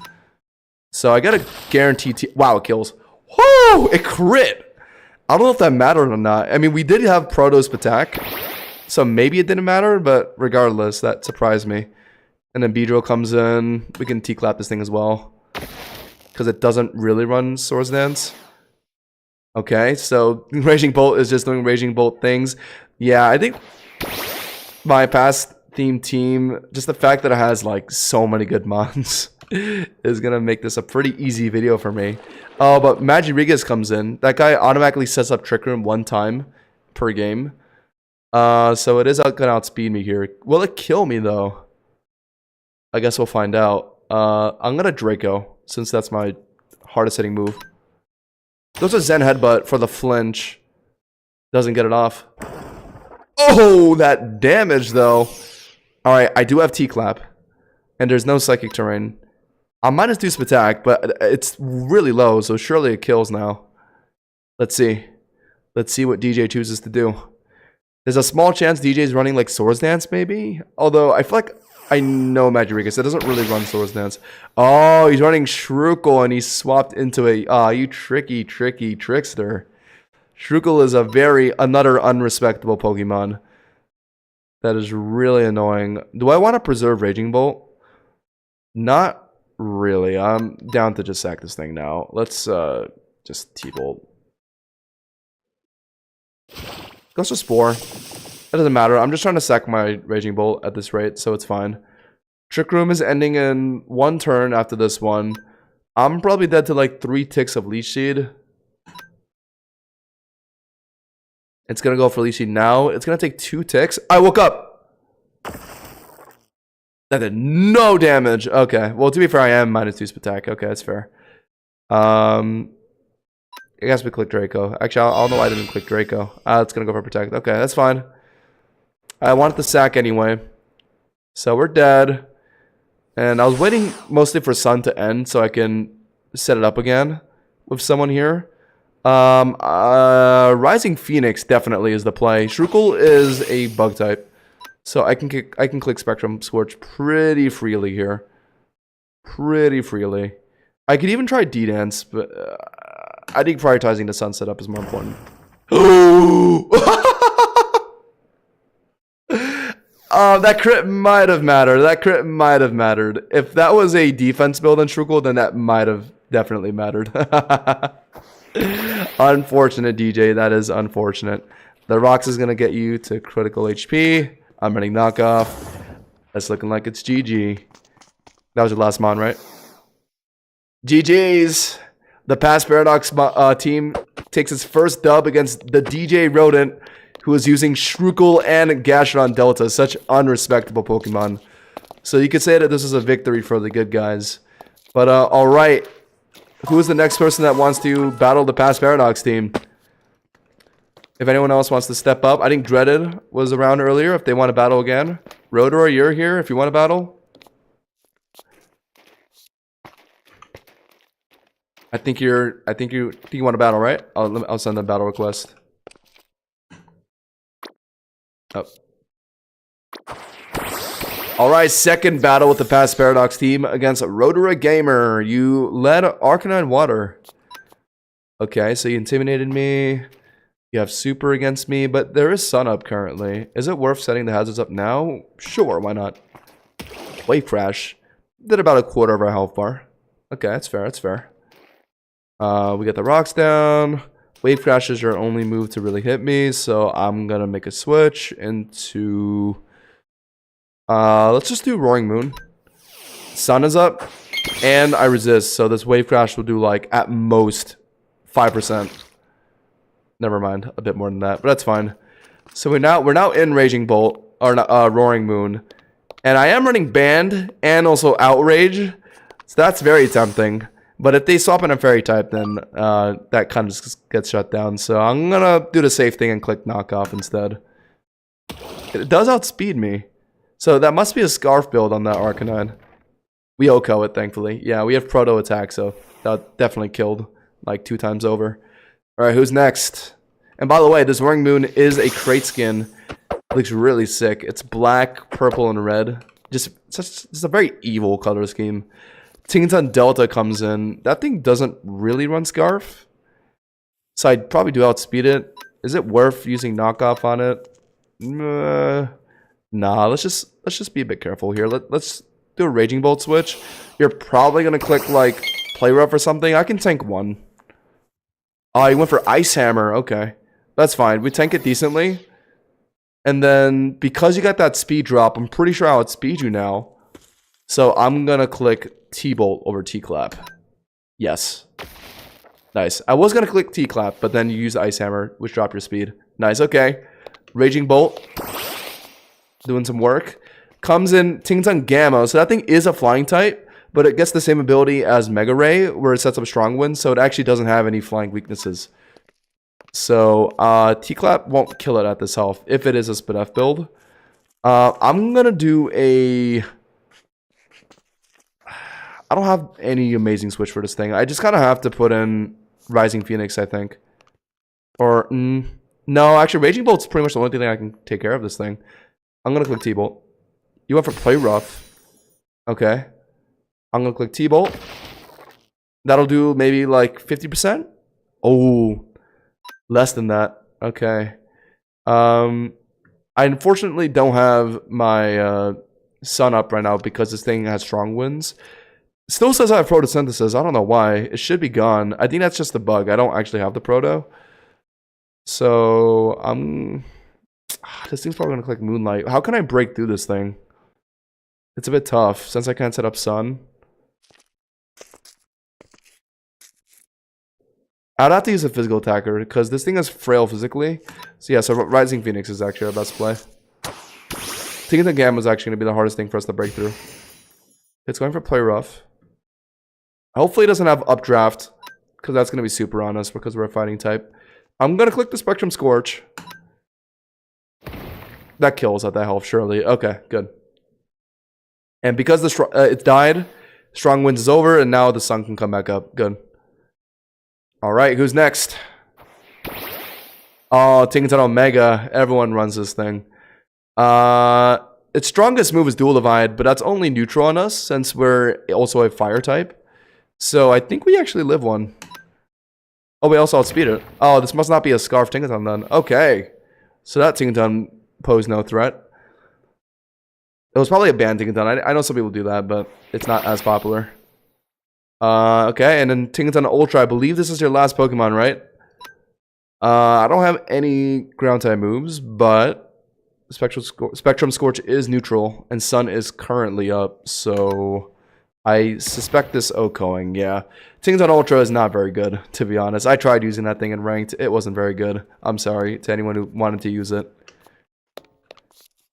So I got to guarantee wow, it kills. Whoo! It crit! I don't know if that mattered or not. I mean, we did have Proto's attack. So maybe it didn't matter, but regardless, that surprised me. And then Beedrill comes in. We can T-Clap this thing as well. Because it doesn't really run Swords Dance. Okay, so Raging Bolt is just doing Raging Bolt things. Yeah, I think my past theme team, just the fact that it has like so many good mons is going to make this a pretty easy video for me. Oh, but Magirigas comes in. That guy automatically sets up Trick Room 1 time per game. So it is going to outspeed me here. Will it kill me though? I guess we'll find out. I'm going to Draco, since that's my hardest hitting move. Goes a Zen Headbutt for the flinch. Doesn't get it off. Oh, that damage though. Alright, I do have T-Clap. And there's no Psychic Terrain. I'm -2 attack, but it's really low, so surely it kills now. Let's see. Let's see what DJ chooses to do. There's a small chance DJ's running like Swords Dance, maybe? Although, I feel like I know Magirigas. It doesn't really run Swords Dance. Oh, he's running Shrukel and he's swapped into a... Ah, you tricky trickster. Shrukel is another unrespectable Pokemon. That is really annoying. Do I want to preserve Raging Bolt? Not really. I'm down to just sack this thing now. Let's just T-Bolt. Goes to Spore. That doesn't matter. I'm just trying to sack my Raging Bolt at this rate, so it's fine. Trick Room is ending in 1 turn after this one. I'm probably dead to like 3 ticks of Leech Seed. It's going to go for Leech Seed now. It's going to take 2 ticks. I woke up! That did no damage. Okay. Well, to be fair, I am -2 attack. Okay, that's fair. I guess we click Draco. Actually, I don't know why I didn't click Draco. It's going to go for Protect. Okay, that's fine. I wanted the sack anyway. So we're dead. And I was waiting mostly for Sun to end so I can set it up again with someone here. Rising Phoenix definitely is the play. Shrukel is a bug type. So I can click Spectrum Scorch pretty freely here. pretty freely. I could even try D-Dance, but I think prioritizing the sun setup is more important. That crit might have mattered. That crit might have mattered. If that was a defense build on Shrukel, then that might have definitely mattered. Unfortunate, DJ. That is unfortunate. The Rocks is going to get you to critical HP. I'm running knockoff. That's looking like it's GG. That was your last mon, right? GG's. The Past Paradox team takes its first dub against the DJ Rodent, who is using Shrukel and Gastrodon Delta. Such unrespectable Pokemon. So you could say that this is a victory for the good guys. But alright. Who is the next person that wants to battle the Past Paradox team? If anyone else wants to step up. I think Dreaded was around earlier if they want to battle again. Rodor, you're here if you want to battle. I think you want to battle, right? I'll send a battle request. Oh. Alright, second battle with the Past Paradox team against Rodora Gamer. You led Arcanine Water. Okay, so you intimidated me. You have Super against me, but there is Sun up currently. Is it worth setting the hazards up now? Sure, why not? Wave Crash. Did about a quarter of our health bar. Okay, that's fair, that's fair. We got the rocks down. Wave Crash is your only move to really hit me, so I'm gonna make a switch into... let's just do Roaring Moon. Sun is up, and I resist, so this Wave Crash will do, like, at most 5%. Never mind, a bit more than that, but that's fine. So we're now in Raging Bolt, or Roaring Moon. And I am running Band, and also Outrage, so that's very tempting. But if they swap in a Fairy type, then that kind of just gets shut down. So I'm gonna do the safe thing and click Knockoff instead. It does outspeed me. So that must be a Scarf build on that Arcanine. We OHKO it, thankfully. Yeah, we have Proto Attack, so that definitely killed like 2 times over. Alright, who's next? And by the way, this Roaring Moon is a crate skin. It looks really sick. It's black, purple, and red. Just a very evil color scheme. Tingaton Delta comes in. That thing doesn't really run Scarf. So I'd probably do outspeed it. Is it worth using Knockoff on it? Nah, let's just be a bit careful here. Let's do a Raging Bolt switch. You're probably gonna click like Play Rough or something. I can tank 1. Oh, you went for Ice Hammer. Okay. That's fine. We tank it decently. And then, because you got that speed drop, I'm pretty sure I'll outspeed you now. So, I'm gonna click T-Bolt over T-Clap. Yes. Nice. I was gonna click T-Clap, but then you use Ice Hammer, which dropped your speed. Nice, okay. Raging Bolt. Doing some work. Comes in Tingaton Gamma. So, that thing is a flying type. But it gets the same ability as Mega Ray, where it sets up Strong Wind, so it actually doesn't have any flying weaknesses. So, T-Clap won't kill it at this health, if it is a Spinef build. I'm gonna do a... I don't have any amazing switch for this thing. I just kind of have to put in Rising Phoenix, I think. Or, no, actually, Raging Bolt's pretty much the only thing I can take care of this thing. I'm gonna click T-Bolt. You went for Play Rough. Okay. I'm gonna click T-Bolt. That'll do maybe like 50%. Oh, less than that. Okay. I unfortunately don't have my Sun up right now because this thing has Strong Winds. Still says I have Photosynthesis. I don't know why. It should be gone. I think that's just a bug. I don't actually have the Proto. So this thing's probably gonna click Moonlight. How can I break through this thing? It's a bit tough since I can't set up Sun. I'd have to use a physical attacker because this thing is frail physically. So yeah, so Rising Phoenix is actually our best play. Tingaton Gamma is actually going to be the hardest thing for us to break through. It's going for Play Rough. Hopefully it doesn't have Updraft because that's going to be super on us because we're a fighting type. I'm going to click the Spectrum Scorch. That kills at that health, surely. Okay, good. And because it died, Strong Winds is over, and now the sun can come back up. Good. Alright, who's next? Oh, Tingaton Omega. Everyone runs this thing. its strongest move is Dual Divide, but that's only neutral on us since we're also a fire type. So I think we actually live one. Oh, we also outspeed it. Oh, this must not be a Scarf Tinkaton then. Okay. So that Tinkaton posed no threat. It was probably a banned Tinkaton. I know some people do that, but it's not as popular. Okay, and then Tinkaton Ultra. I believe this is your last Pokemon, right? I don't have any ground type moves, but Spectrum Scorch is neutral, and Sun is currently up, so I suspect this Okoing, yeah. Tinkaton Ultra is not very good, to be honest. I tried using that thing in ranked. It wasn't very good. I'm sorry to anyone who wanted to use it.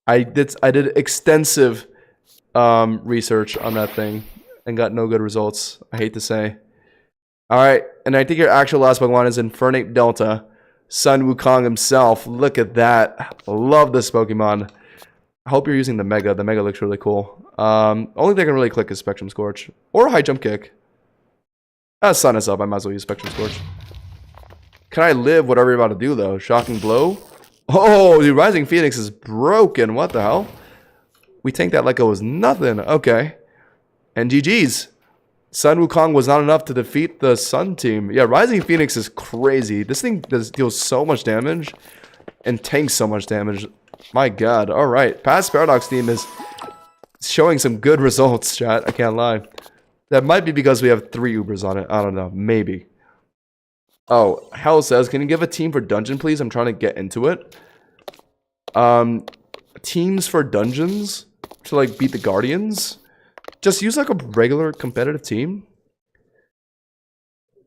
I did extensive research on that thing and got no good results, I hate to say. Alright, and I think your actual last Pokemon is Infernape Delta. Sun Wukong himself. Look at that. Love this Pokemon. I hope you're using the Mega. The Mega looks really cool. Only thing I can really click is Spectrum Scorch. Or High Jump Kick. As Sun is up, I might as well use Spectrum Scorch. Can I live whatever you're about to do, though? Shocking Blow? Oh, the Rising Phoenix is broken. What the hell? We tanked that like it was nothing. Okay. And GG's. Sun Wukong was not enough to defeat the Sun team. Yeah, Rising Phoenix is crazy. This thing deals so much damage and tanks so much damage. My god. Alright. Past Paradox team is showing some good results, chat. I can't lie. That might be because we have 3 Ubers on it. I don't know. Maybe. Oh, Hell says, can you give a team for dungeon, please? I'm trying to get into it. Teams for dungeons to, like, beat the Guardians? Just use, like, a regular competitive team?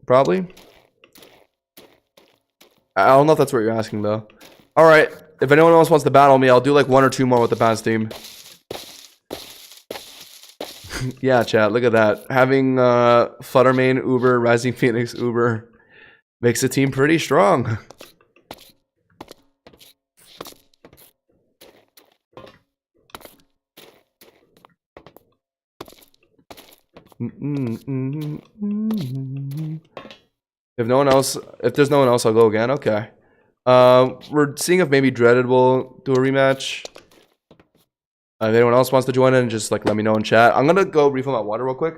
Probably. I don't know if that's what you're asking, though. Alright. If anyone else wants to battle me, I'll do, like, 1 or 2 more with the past team. Yeah, chat, look at that. Having Fluttermane Uber, Rising Phoenix Uber makes the team pretty strong. If there's no one else, I'll go again. Okay. We're seeing if maybe Dreaded will do a rematch. If anyone else wants to join in, just like let me know in chat. I'm gonna go refill my water real quick.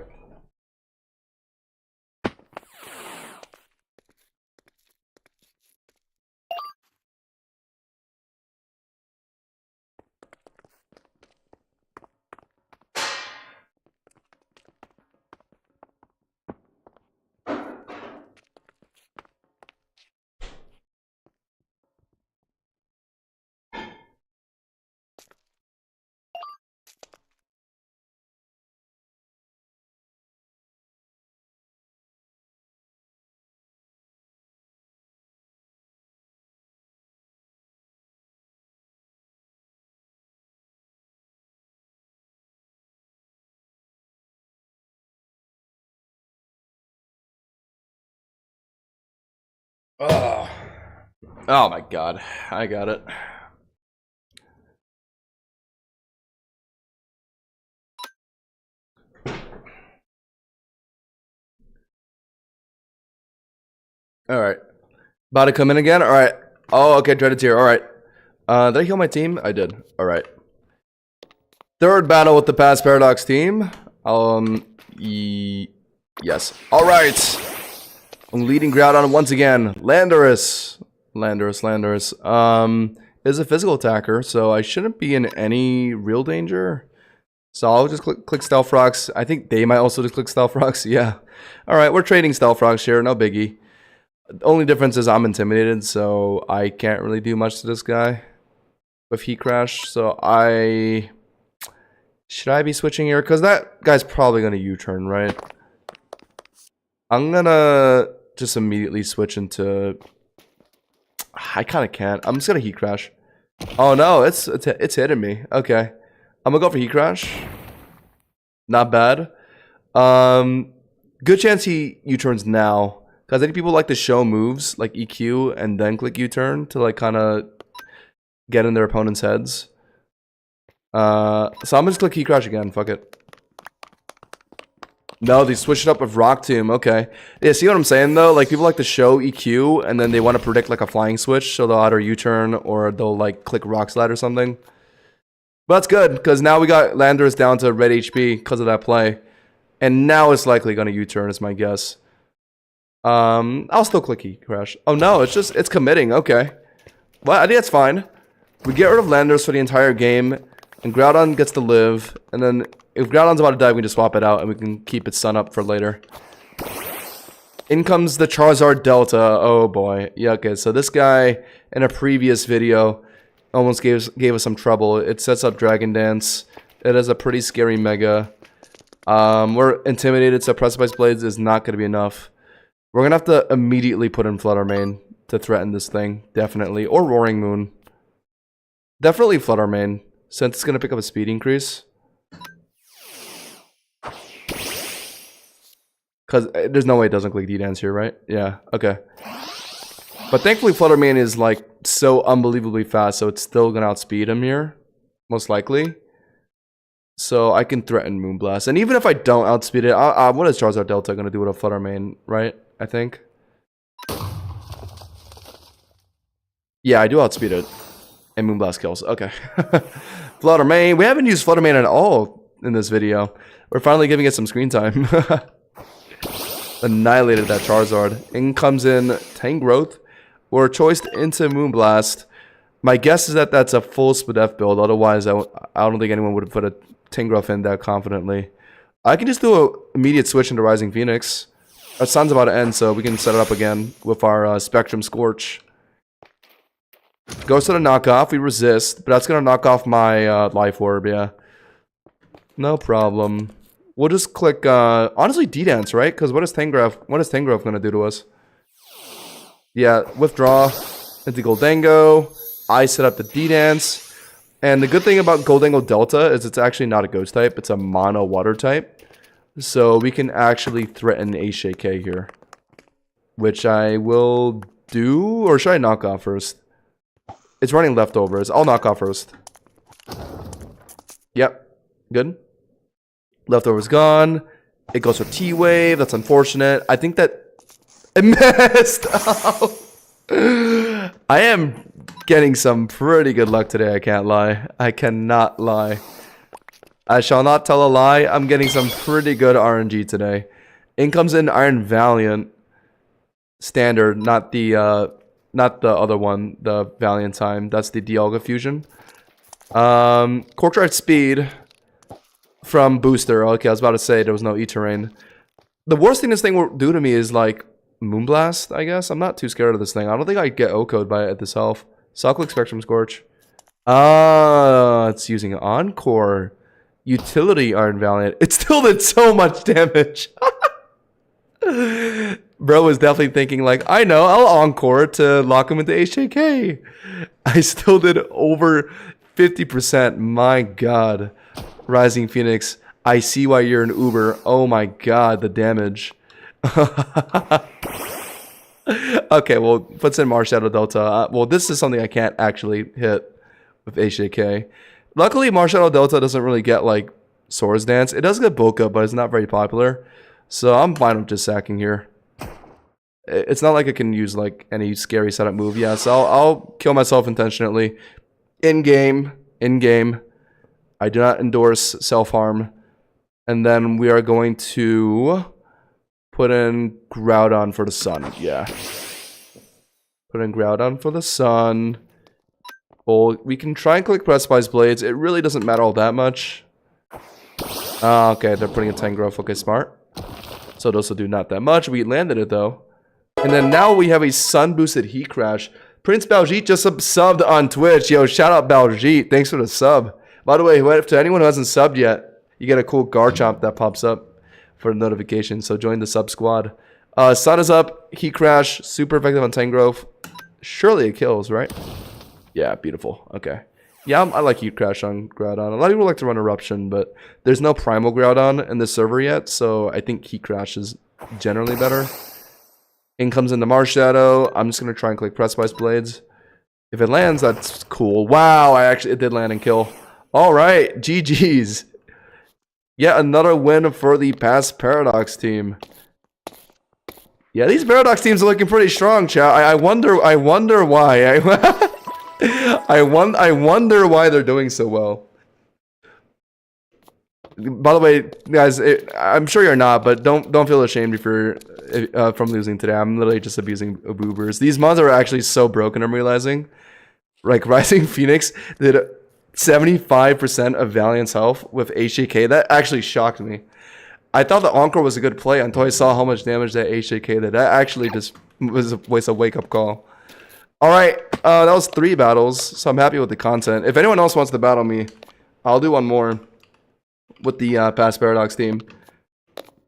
Oh my god, I got it. Alright. About to come in again? Alright. Oh, okay, Dreaded's here. Alright. Did I heal my team? I did. Alright. Third battle with the Past Paradox team. Yes. Alright. I'm leading Groudon once again. Landorus is a physical attacker, so I shouldn't be in any real danger. So I'll just click Stealth Rocks. I think they might also just click Stealth Rocks. Yeah. Alright, we're trading Stealth Rocks here. No biggie. The only difference is I'm intimidated, so I can't really do much to this guy with Heat Crash. So should I be switching here? Because that guy's probably going to U-turn, right? I'm going to just immediately switch into... I kind of can't. I'm just going to Heat Crash. Oh, no. It's hitting me. Okay. I'm going to go for Heat Crash. Not bad. Good chance he U-turns now. Because I think people like to show moves, like EQ, and then click U-turn to, like, kind of get in their opponent's heads. So I'm going to just click Heat Crash again. Fuck it. No, they switched it up with Rock Tomb. Okay. Yeah, see what I'm saying, though? Like, people like to show EQ, and then they want to predict, like, a flying switch, so they'll either U-turn or they'll, like, click Rock Slide or something. But that's good, because now we got Landers down to red HP because of that play. And now it's likely going to U-turn, is my guess. I'll still click E-Crash. Oh no, it's committing. Okay. Well, I think that's fine. We get rid of Landers for the entire game, and Groudon gets to live. And then if Groudon's about to die, we can just swap it out, and we can keep its sun up for later. In comes the Charizard Delta. Oh boy. Yeah, okay, so this guy in a previous video almost gave us some trouble. It sets up Dragon Dance. It has a pretty scary Mega. We're intimidated, so Precipice Blades is not going to be enough. We're going to have to immediately put in Flutter Mane to threaten this thing, definitely. Or Roaring Moon. Definitely Flutter Mane, since it's going to pick up a speed increase. Because there's no way it doesn't click D-Dance here, right? Yeah, okay. But thankfully Flutter Mane is like so unbelievably fast, so it's still going to outspeed him here. Most likely. So I can threaten Moonblast. And even if I don't outspeed it, what is Charizard Delta going to do with a Flutter Mane, right? I think. Yeah, I do outspeed it. And Moonblast kills. Okay. Flutter Mane. We haven't used Flutter Mane at all in this video. We're finally giving it some screen time. Annihilated that Charizard. In comes in Tangrowth. We're choiced into Moonblast. My guess is that that's a full Spadef build. Otherwise, I don't think anyone would have put a Tangrowth in that confidently. I can just do an immediate switch into Rising Phoenix. Our sun's about to end, so we can set it up again with our Spectrum Scorch. Goes to the knockoff. We resist, but that's going to knock off my Life Orb, yeah. No problem. We'll just click, honestly, D-Dance, right? Because what is Tangrowth going to do to us? Yeah, withdraw into Goldango. I set up the D-Dance. And the good thing about Goldango Delta is it's actually not a ghost type. It's a mono water type. So we can actually threaten HJK here. Which I will do. Or should I knock off first? It's running leftovers. I'll knock off first. Yep. Good. Leftovers gone. It goes for T-Wave. That's unfortunate. I think that... I missed! Oh. I am getting some pretty good luck today, I can't lie. I cannot lie. I shall not tell a lie. I'm getting some pretty good RNG today. In comes in Iron Valiant. Standard, not the other one, the Valiant time. That's the Dialga fusion. Cork Drive Speed from Booster. Okay, I was about to say there was no E-Terrain. The worst thing this thing will do to me is like Moonblast, I guess. I'm not too scared of this thing. I don't think I'd get O-Code by it at this health. So I'll click Spectrum Scorch. It's using Encore. Utility Iron Valiant. It still did so much damage. Bro was definitely thinking like, I know, I'll Encore to lock him into HJK. I still did over 50%. My god. Rising Phoenix. I see why you're an Uber. Oh my god, the damage. Okay, well, puts in Marshadow Delta. Well, this is something I can't actually hit with HJK. Luckily, Marshadow Delta doesn't really get, like, Swords Dance. It does get Boca, but it's not very popular. So I'm fine with just sacking here. It's not like I can use, like, any scary setup move. Yeah, so I'll kill myself intentionally. In-game. In-game. I do not endorse self-harm. And then we are going to put in Groudon for the sun. Yeah. Put in Groudon for the sun. Well, we can try and click Precipice Blades. It really doesn't matter all that much. Okay, they're putting a Tangrowth. Okay, smart. So those will do not that much. We landed it, though. And then now we have a sun-boosted Heat Crash. Prince Baljeet just subbed on Twitch. Yo, shout out Baljeet. Thanks for the sub. By the way, to anyone who hasn't subbed yet, you get a cool Garchomp that pops up for notification. So join the sub squad. Sun is up. Heat Crash. Super effective on Tangrowth. Surely it kills, right? Yeah, beautiful. Okay. Yeah, I like Heat Crash on Groudon. A lot of people like to run Eruption, but there's no Primal Groudon in the server yet, so I think Heat Crash is generally better. In comes in the Marshadow. I'm just going to try and click Precipice Blades. If it lands, that's cool. Wow, it did land and kill. All right, GG's. Yet another win for the past Paradox team. Yeah, these Paradox teams are looking pretty strong, chat. I wonder why. I wonder why they're doing so well. By the way, guys, I'm sure you're not, but don't feel ashamed if you're from losing today. I'm literally just abusing boobers. These mods are actually so broken. I'm realizing, like Rising Phoenix did 75% of Valiant's health with HJK. That actually shocked me. I thought the Encore was a good play until I saw how much damage that HJK did. That actually just was a wake-up call. All right, that was 3 battles, so I'm happy with the content. If anyone else wants to battle me, I'll do one more with the Past Paradox team.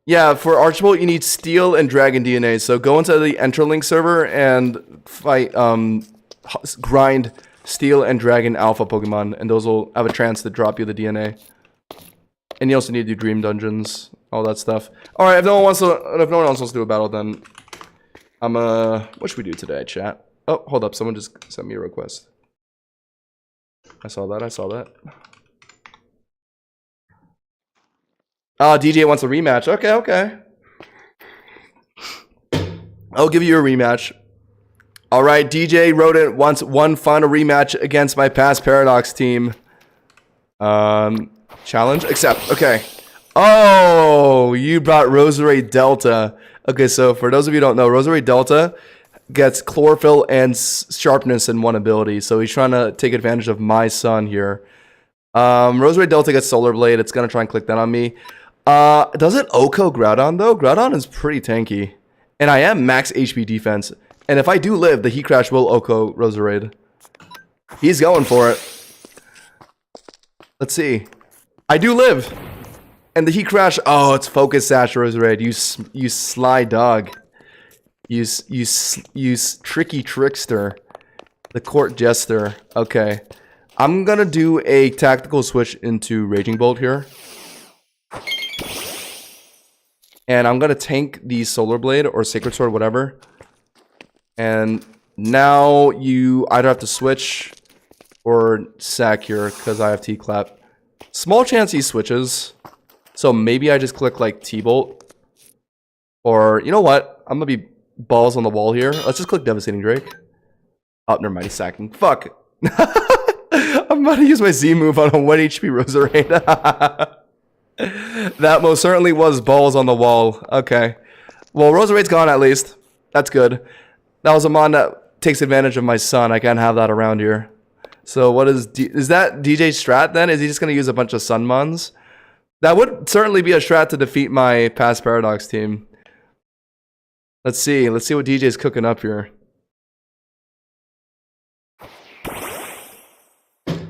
Yeah, for Archibald, you need Steel and Dragon DNA. So go into the Enterlink server and fight, grind Steel and Dragon Alpha Pokemon, and those will have a chance to drop you the DNA. And you also need to do Dream Dungeons, all that stuff. All right, if no one else wants to do a battle, then what should we do today, chat? Oh, hold up, someone just sent me a request. I saw that. Oh, DJ wants a rematch. Okay. I'll give you a rematch. All right, DJ Rodent wants one final rematch against my Past Paradox team. Challenge? Accept. Okay. Oh, you brought Rosary Delta. Okay, so for those of you who don't know, Rosary Delta gets Chlorophyll and Sharpness in one ability. So he's trying to take advantage of my son here. Rosary Delta gets Solar Blade. It's going to try and click that on me. Doesn't Oko Groudon, though? Groudon is pretty tanky. And I am max HP defense. And if I do live, the Heat Crash will Oko Roserade. He's going for it. Let's see. I do live. And the Heat Crash... Oh, it's Focus Sash Roserade. You sly dog. You tricky trickster. The Court Jester. Okay. I'm gonna do a tactical switch into Raging Bolt here. And I'm gonna tank the Solar Blade or Sacred Sword, whatever. And now you either have to switch or sack here because I have T-Clap. Small chance he switches. So maybe I just click like T-Bolt. Or, you know what? I'm gonna be balls on the wall here. Let's just click Devastating Drake. Oh, never mind, he's sacking. Fuck. I'm about to use my Z move on a 1 HP Roserade. That most certainly was balls on the wall. Okay. Well, Roserade's gone at least. That's good. That was a mon that takes advantage of my son. I can't have that around here. So what is that DJ strat then? Is he just going to use a bunch of sun mons? That would certainly be a strat to defeat my Past Paradox team. Let's see. Let's see what DJ's cooking up here.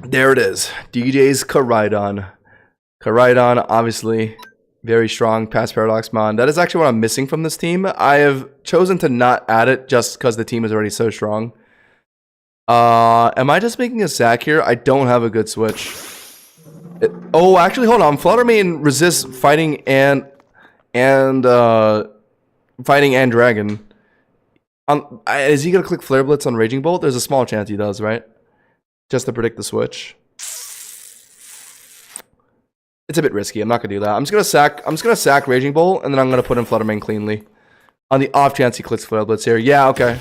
There it is. DJ's Koraidon. Koraidon, obviously, very strong Past Paradox mon. That is actually what I'm missing from this team. I have chosen to not add it just because the team is already so strong. Am I just making a sack here? I don't have a good switch. Oh, actually, hold on. Fluttermane resists fighting and Dragon. Is he gonna click Flare Blitz on Raging Bolt? There's a small chance he does, right? Just to predict the switch. It's a bit risky. I'm not gonna do that. I'm just gonna sack Raging Bolt, and then I'm gonna put in Fluttermane cleanly. On the off chance he clicks Flare Blitz here. Yeah, okay.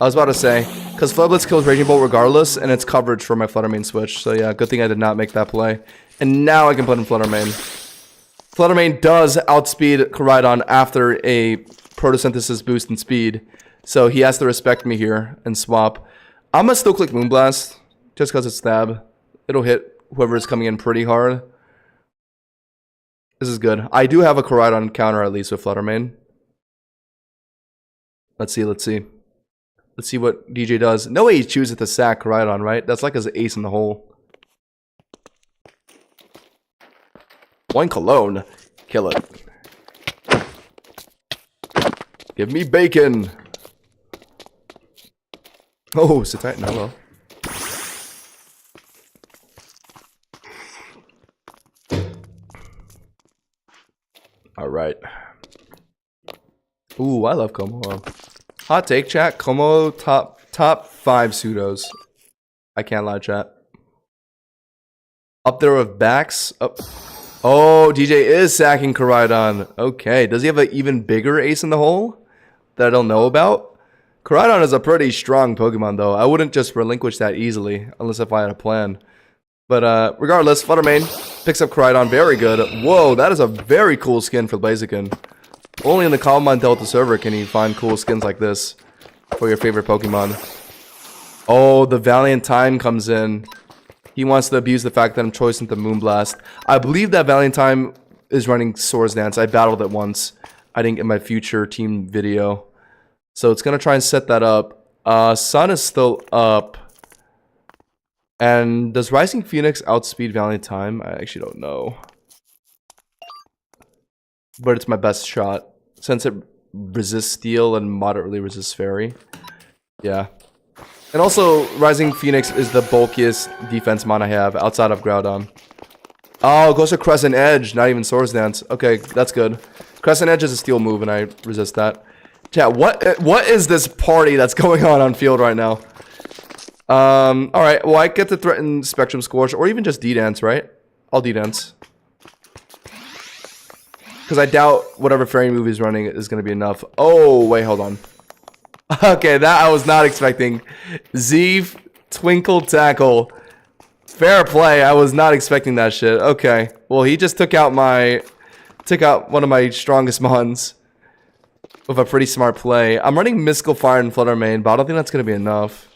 I was about to say, because Flare Blitz kills Raging Bolt regardless, and it's coverage for my Fluttermane switch. So yeah, good thing I did not make that play. And now I can put in Fluttermane. Fluttermane does outspeed Koraidon after a Photosynthesis boost in speed. So he has to respect me here and swap. I'm gonna still click Moonblast, just because it's stab. It'll hit whoever is coming in pretty hard. This is good. I do have a Koraidon counter at least with Fluttermane. Let's see. Let's see what DJ does. No way he chooses to sack Koraidon, right? That's like his ace in the hole. One Cologne. Kill it. Give me bacon. Oh, sit tight. Hello. All right. Ooh, I love Como. Hot take, chat. Como top 5 pseudos. I can't lie, chat. Up there with backs. Oh, DJ is sacking Koraidon. Okay. Does he have an even bigger ace in the hole that I don't know about? Koraidon is a pretty strong Pokemon, though. I wouldn't just relinquish that easily, unless if I had a plan. But regardless, Fluttermane picks up Koraidon. Very good. Whoa, that is a very cool skin for Blaziken. Only in the Cobblemon Delta server can you find cool skins like this for your favorite Pokemon. Oh, the Valiant Time comes in. He wants to abuse the fact that I'm choicing the Moonblast. I believe that Valiant Time is running Swords Dance. I battled it once. I didn't get my future team video. So it's going to try and set that up. Sun is still up. And does Rising Phoenix outspeed Valiant Time? I actually don't know. But it's my best shot. Since it resists Steel and moderately resists Fairy. Yeah. And also, Rising Phoenix is the bulkiest defense mon I have outside of Groudon. Oh, it goes to Crescent Edge, not even Swords Dance. Okay, that's good. Crescent Edge is a steel move, and I resist that. Yeah, what is this party that's going on field right now? Alright, well, I get to threaten Spectrum Scorch, or even just D-Dance, right? I'll D-Dance. Because I doubt whatever Fairy move he's running is going to be enough. Oh, wait, hold on. Okay, that I was not expecting. Zeev, Twinkle Tackle. Fair play. I was not expecting that shit. Okay. Well, he just took out one of my strongest mons with a pretty smart play. I'm running Mystical Fire and Fluttermane, but I don't think that's gonna be enough.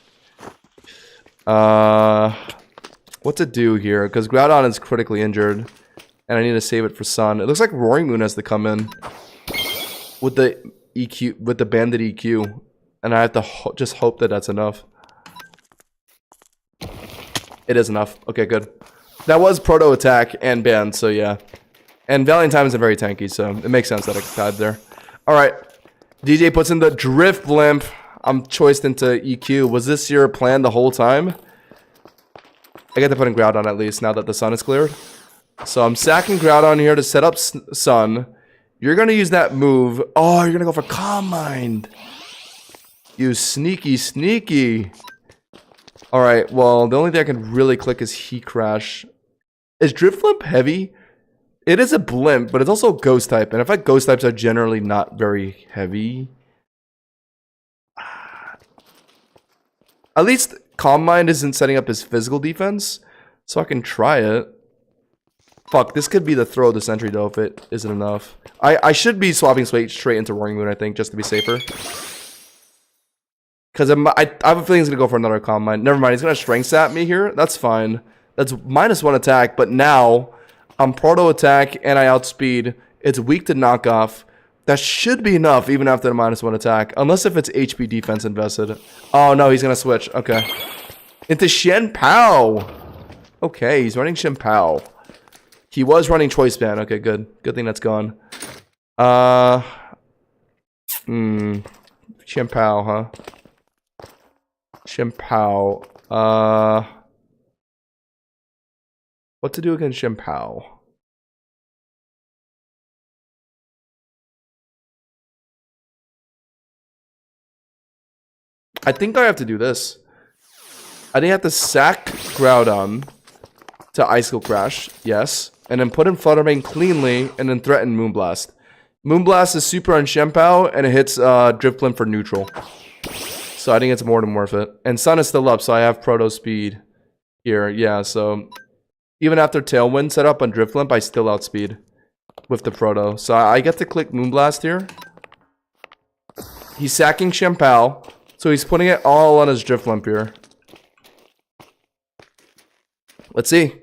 What to do here? Because Groudon is critically injured, and I need to save it for Sun. It looks like Roaring Moon has to come in with the EQ, with the Bandit EQ. And I have to just hope that that's enough. It is enough. Okay, good. That was Proto Attack and Band, so yeah. And Valiant Time isn't very tanky, so it makes sense that I died there. Alright. DJ puts in the Drift Blimp. I'm choiced into EQ. Was this your plan the whole time? I get to put in Groudon at least, now that the Sun is cleared. So I'm sacking Groudon here to set up Sun. You're going to use that move. Oh, you're going to go for Calm Mind. You sneaky, sneaky. Alright, well, the only thing I can really click is Heat Crash. Is Drift Blimp heavy? It is a blimp, but it's also Ghost type. And in fact, Ghost types are generally not very heavy. At least Calm Mind isn't setting up his physical defense. So I can try it. Fuck, this could be the throw of the Sentry though if it isn't enough. I should be swapping straight into Roaring Moon, I think, just to be safer. Because I have a feeling he's going to go for another Calm Mind. Never mind, he's going to Strength Sap me here. That's fine. That's -1 attack, but now I'm Proto Attack and I outspeed. It's weak to knockoff. That should be enough even after the -1 attack. Unless if it's HP defense invested. Oh no, he's going to switch. Okay. Into Shen Pao. Okay, he's running Shen Pao. He was running Choice Band. Okay, good. Good thing that's gone. Shen Pao, huh? Shen Pao. What to do against Shen Pao? I think I have to do this. I think I have to sack Groudon to Icicle Crash, yes. And then put in Fluttermane cleanly and then threaten Moonblast. Moonblast is super on Shen Pao and it hits Drift Blimp for neutral. So I think it's more than worth it. And Sun is still up, so I have Proto Speed here. Yeah, so even after Tailwind set up on Drift Blimp, I still outspeed with the Proto. So I get to click Moonblast here. He's sacking Shen Pao, so he's putting it all on his Drift Blimp here. Let's see.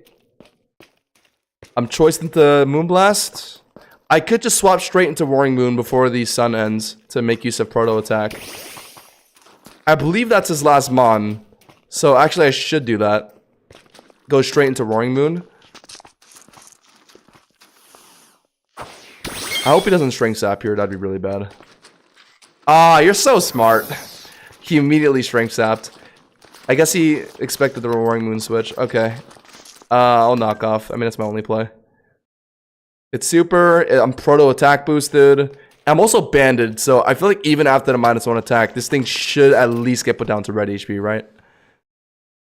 I'm choiced into Moonblast. I could just swap straight into Roaring Moon before the Sun ends to make use of Proto Attack. I believe that's his last mon. So actually I should do that. Go straight into Roaring Moon. I hope he doesn't Strength Sap here. That'd be really bad. Ah, you're so smart. He immediately Strength Sapped. I guess he expected the Roaring Moon switch. Okay. I'll knock off. I mean, that's my only play. It's super. I'm Proto Attack boosted. I'm also banded, so I feel like even after the -1 attack, this thing should at least get put down to red HP, right?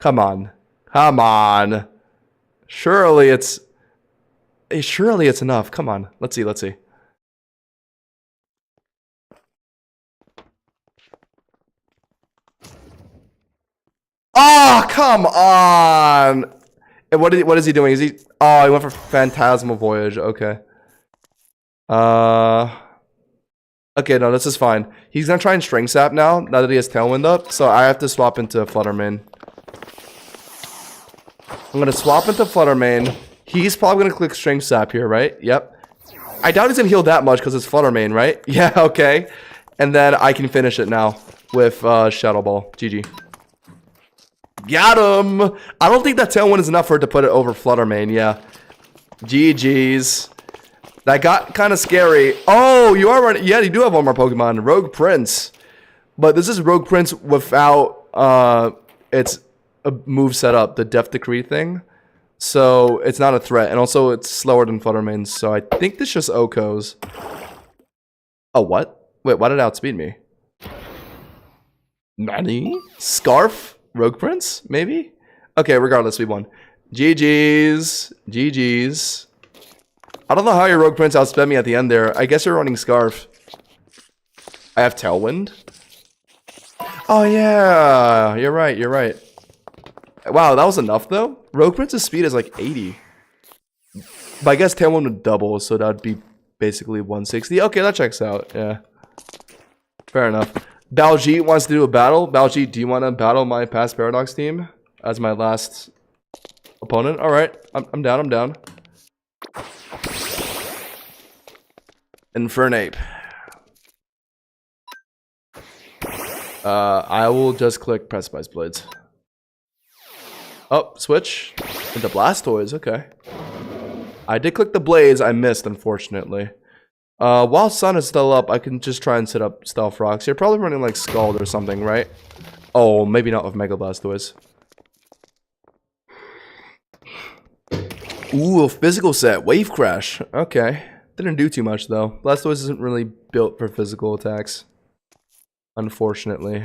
Come on. Come on. Surely it's enough. Come on. Let's see, let's see. Oh, come on. And what is he doing? Is he? Oh, he went for Phantasmal Voyage. Okay. Okay, no, this is fine. He's gonna try and String Sap now that he has Tailwind up. So I have to swap into Fluttermane. I'm gonna swap into Fluttermane. He's probably gonna click String Sap here, right? Yep. I doubt he's gonna heal that much because it's Fluttermane, right? Yeah, okay. And then I can finish it now with Shadow Ball. GG. Got him! I don't think that Tailwind is enough for it to put it over Fluttermane, yeah. GG's. That got kind of scary. Oh, you are right. Yeah, you do have one more Pokemon. Rogue Prince. But this is Rogue Prince without its move set up, the Death Decree thing. So it's not a threat. And also it's slower than Fluttermane. So I think this just OHKOs. Oh, what? Wait, why did it outspeed me? Nani? Scarf? Rogue Prince? Maybe? Okay, regardless, we won. GG's. GG's. I don't know how your Rogue Prince outsped me at the end there. I guess you're running Scarf. I have Tailwind. Oh, yeah. You're right. You're right. Wow, that was enough, though. Rogue Prince's speed is like 80. But I guess Tailwind would double, so that would be basically 160. Okay, that checks out. Yeah. Fair enough. Baljeet wants to do a battle. Baljeet, do you want to battle my past Paradox team as my last opponent? All right. I'm down. I'm down. Infernape. I will just click Precipice Blades. Oh, switch into Blastoise. Okay. I did click the Blades. I missed, unfortunately. While Sun is still up, I can just try and set up Stealth Rocks. You're probably running like Scald or something, right? Oh, maybe not with Mega Blastoise. Ooh, a physical set. Wave Crash. Okay. Didn't do too much, though. Blastoise isn't really built for physical attacks. Unfortunately.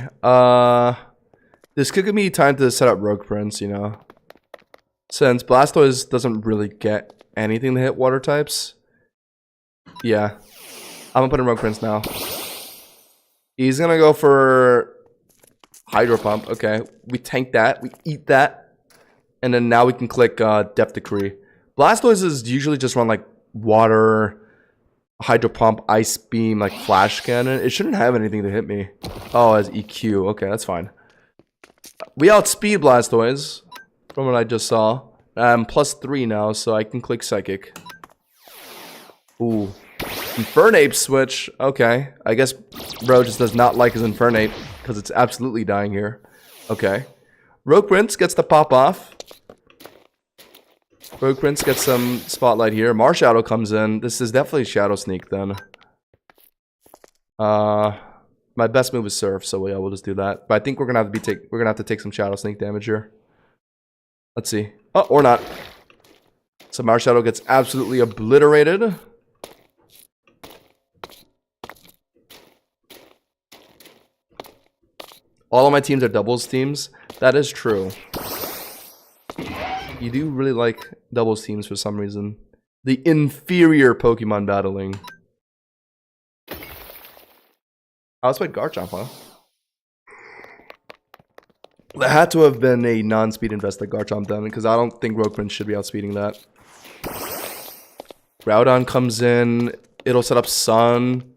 This could give me time to set up Rogue Prince, you know. Since Blastoise doesn't really get anything to hit water types. Yeah. I'm gonna put in Rogue Prince now. He's gonna go for Hydro Pump. Okay. We tank that. We eat that. And then now we can click Death Decree. Blastoise is usually just run like Water, Hydro Pump, Ice Beam, like Flash Cannon. It shouldn't have anything to hit me. Oh, as EQ. Okay, that's fine. We outspeed Blastoise from what I just saw. I'm +3 now, so I can click Psychic. Ooh. Infernape switch. Okay. I guess bro just does not like his Infernape because it's absolutely dying here. Okay. Rogue Prince gets to pop off. Rogue Prince gets some spotlight here. Marshadow comes in. This is definitely Shadow Sneak then. My best move is Surf, so yeah, we'll just do that. But I think we're gonna have to take some Shadow Sneak damage here. Let's see. Oh, or not. So Marshadow gets absolutely obliterated. All of my teams are doubles teams. That is true. You do really like doubles teams for some reason. The inferior Pokemon battling. I was played Garchomp, huh? That had to have been a non-speed invested Garchomp then, because I don't think Rogue Prince should be outspeeding that. Groudon comes in. It'll set up Sun.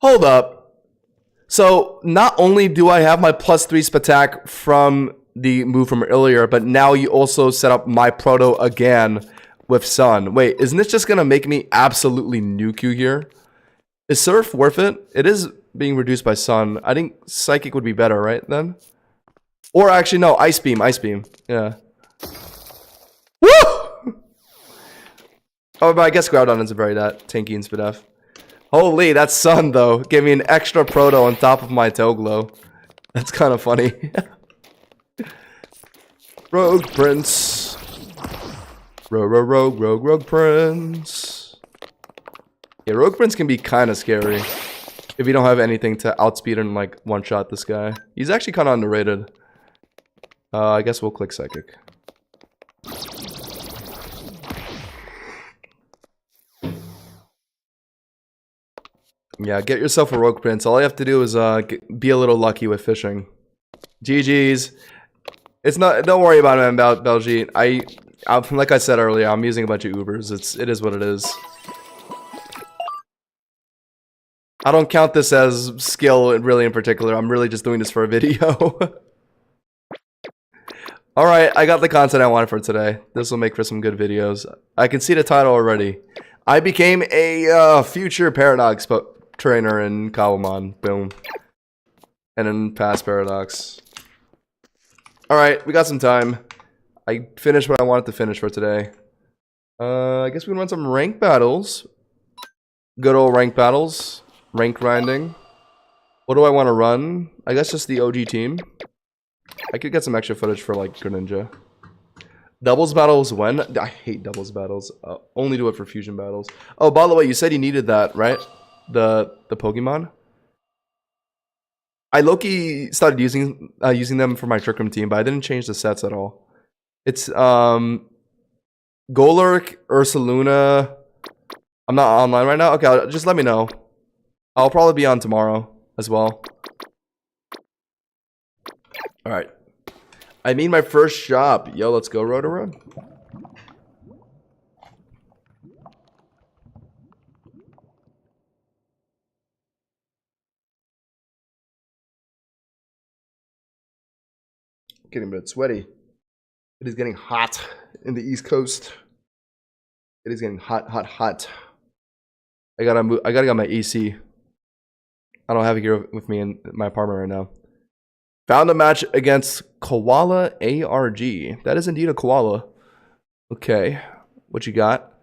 Hold up. So, not only do I have my +3 Spatak from the move from earlier, but now you also set up my Proto again with Sun. Wait, isn't this just going to make me absolutely nuke you here? Is Surf worth it? It is being reduced by Sun. I think Psychic would be better, right, then? Or actually, no, Ice Beam, Ice Beam. Yeah. Woo! Oh, but I guess Groudon isn't very that tanky in Spadef. Holy, that's Sun, though. Give me an extra Proto on top of my Tailglow. That's kind of funny. Rogue Prince. Rogue Prince. Yeah, Rogue Prince can be kind of scary if you don't have anything to outspeed and like one-shot this guy. He's actually kind of underrated. I guess we'll click Psychic. Yeah, get yourself a Rogue Prince. All you have to do is be a little lucky with fishing. GG's. It's not. Don't worry about it, man. About Belgique. Like I said earlier, I'm using a bunch of Ubers. It is what it is. I don't count this as skill really in particular. I'm really just doing this for a video. Alright, I got the content I wanted for today. This will make for some good videos. I can see the title already. I became a future Paradox trainer in Cobblemon. Boom. And then past Paradox. Alright, we got some time. I finished what I wanted to finish for today. I guess we can run some rank battles. Good old rank battles. Rank grinding. What do I want to run? I guess just the OG team. I could get some extra footage for like Greninja. Doubles battles when? I hate doubles battles. Only do it for fusion battles. Oh, by the way, you said you needed that, right? The Pokemon? I low-key started using them for my Trick Room team, but I didn't change the sets at all. It's Golurk, Ursaluna. I'm not online right now. Okay, just let me know. I'll probably be on tomorrow as well. Alright. I made my first shop. Yo, let's go road to road. Getting a bit sweaty. It is getting hot in the East Coast. It is getting hot, hot, hot. I gotta get my AC. I don't have it here with me in my apartment right now. Found a match against Koala ARG. That is indeed a koala. Okay. What you got?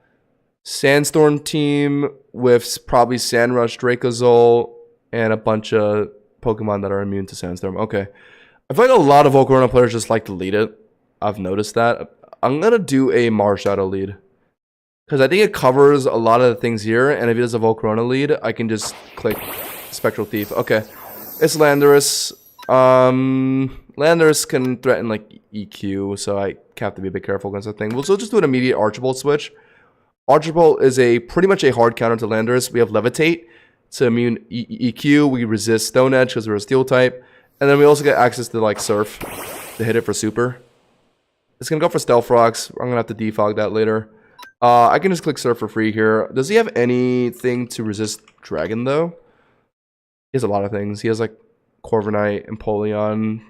Sandstorm team with probably Sandrush, Dracozolt, and a bunch of Pokemon that are immune to Sandstorm. Okay. I feel like a lot of Volcarona players just like to lead it. I've noticed that. I'm going to do a Marshadow lead. Because I think it covers a lot of the things here. And if it is a Volcarona lead, I can just click Spectral Thief. Okay. It's Landorus. Landorus can threaten like EQ, so I have to be a bit careful against that thing. We'll still just do an immediate Archibald switch. Archibald is pretty much a hard counter to Landorus. We have Levitate to immune EQ. We resist Stone Edge because we're a Steel type. And then we also get access to like Surf to hit it for Super. It's gonna go for Stealth Rocks. I'm gonna have to defog that later. I can just click Surf for free here. Does he have anything to resist Dragon though? He has a lot of things. He has like Corviknight, Empoleon.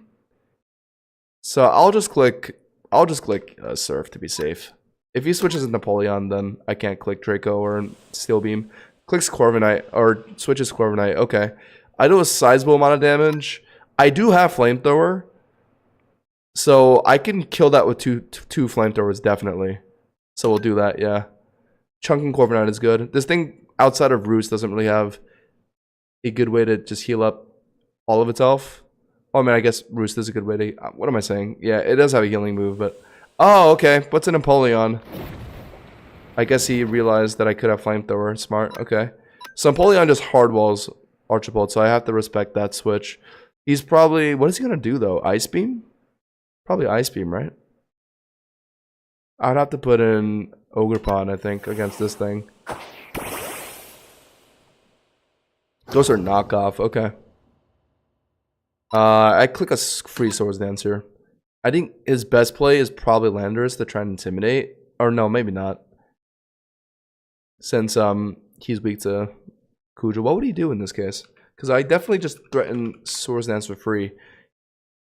So I'll just click Surf to be safe. If he switches into Napoleon, then I can't click Draco or Steel Beam. Clicks Corviknight or switches Corviknight. Okay. I do a sizable amount of damage. I do have Flamethrower. So I can kill that with two Flamethrowers definitely. So we'll do that, yeah. Chunking Corviknight is good. This thing outside of Roost doesn't really have a good way to just heal up all of its health. Oh, I mean, I guess Roost is a good way to... What am I saying? Yeah, it does have a healing move, but... Oh, okay. What's an Empoleon? I guess he realized that I could have Flamethrower. Smart. Okay. So Empoleon just hardwalls Archibald, so I have to respect that switch. He's probably... What is he going to do, though? Ice Beam? Probably Ice Beam, right? I'd have to put in Ogerpon, I think, against this thing. Those are knockoff. Okay. I click a free Swords Dance here. I think his best play is probably Landorus to try and intimidate. Or no, maybe not. Since he's weak to Kuja. What would he do in this case? Because I definitely just threaten Swords Dance for free.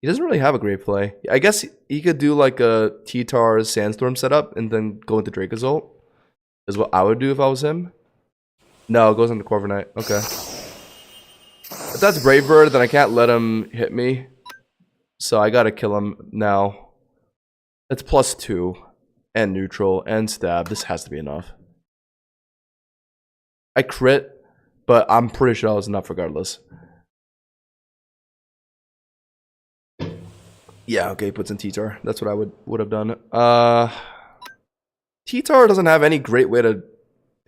He doesn't really have a great play. I guess he could do like a T-Tar Sandstorm setup and then go into Dracozolt. Is what I would do if I was him. No, it goes into Corviknight. Okay. If that's Brave Bird, then I can't let him hit me. So I gotta kill him now. It's +2. And neutral. And stab. This has to be enough. I crit. But I'm pretty sure that was enough regardless. Yeah, okay, puts in T-Tar. That's what I would have done. T-Tar doesn't have any great way to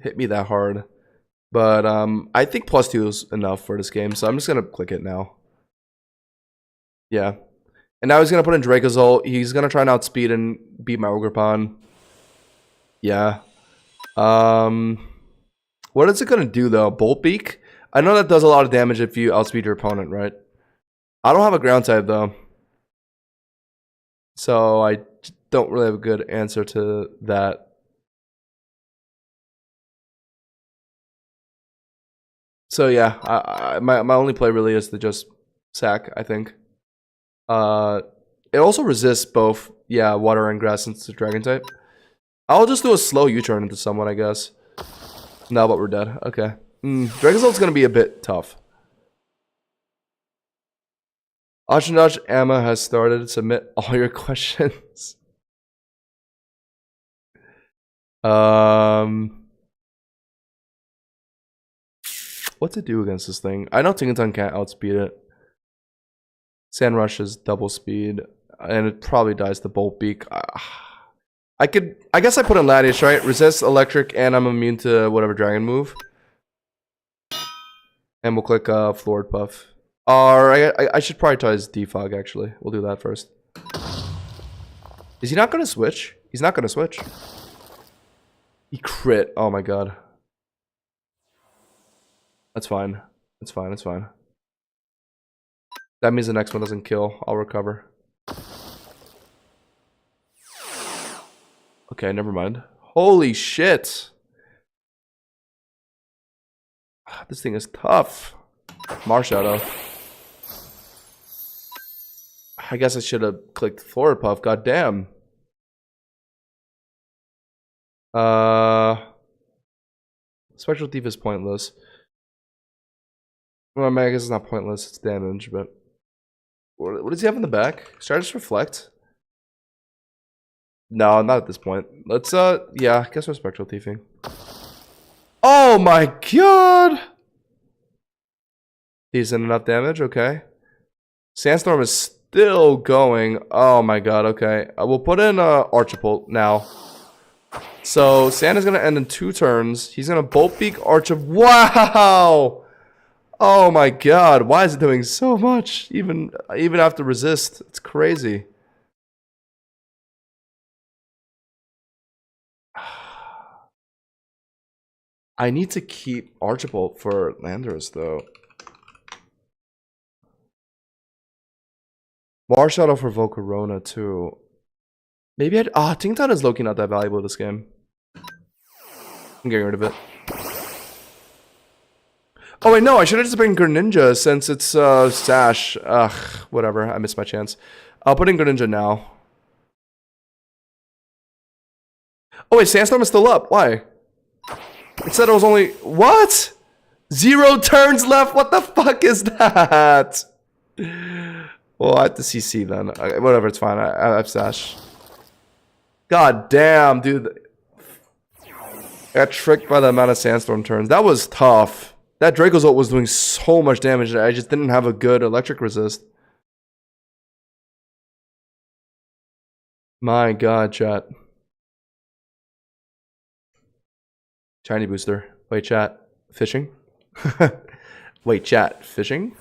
hit me that hard. But I think +2 is enough for this game, so I'm just gonna click it now. Yeah. And now he's gonna put in Dracozolt. He's gonna try and outspeed and beat my Ogerpon. Yeah. What is it gonna do though? Bolt Beak? I know that does a lot of damage if you outspeed your opponent, right? I don't have a ground type though. So I don't really have a good answer to that. So yeah, my only play really is to just sack, I think. It also resists both, yeah, water and grass since it's a dragon type. I'll just do a slow U-turn into someone, I guess. No, but we're dead. Okay. Dragon's gonna be a bit tough. Ashnaj Amma has started. Submit all your questions. What to do against this thing? I know Tingaton can't outspeed it. Sand Rush is double speed, and it probably dies to Bolt Beak. I guess I put in Latish, right? Resist electric, and I'm immune to whatever dragon move. And we'll click Florid Puff. Or I should prioritize Defog, actually. We'll do that first. Is he not going to switch? He's not going to switch. He crit. Oh my god. That's fine. It's fine. It's fine. That means the next one doesn't kill. I'll recover. Okay, never mind. Holy shit. This thing is tough. Marshadow. I guess I should have clicked Florid Puff. God damn. Spectral Thief is pointless. Well, I guess it's not pointless. It's damage, but what does he have in the back? Strategist Reflect. No, not at this point. Let's yeah, I guess we're Spectral Thiefing. Oh my god! Decent enough damage, okay. Sandstorm is still going. Oh my god, okay. We'll put in Archipult now. So Sand is gonna end in 2 turns. He's gonna Bolt Beak Archip. Wow! Oh my god, why is it doing so much? Even after resist. It's crazy. I need to keep Archipult for Landers though. Marshadow for Volcarona too. Maybe I'd Tington is low-key not that valuable this game. I'm getting rid of it. Oh wait, no, I should have just been Greninja since it's Sash. Ugh, whatever, I missed my chance. I'll put in Greninja now. Oh wait, Sandstorm is still up. Why? It said it was only what? 0 turns left. What the fuck is that? Well, I have to CC then. Whatever, it's fine. I have Sash. God damn, dude. I got tricked by the amount of Sandstorm turns. That was tough. That Draco's ult was doing so much damage that I just didn't have a good electric resist. My god, chat. Shiny booster. Wait, chat. Fishing? Wait, chat. Fishing?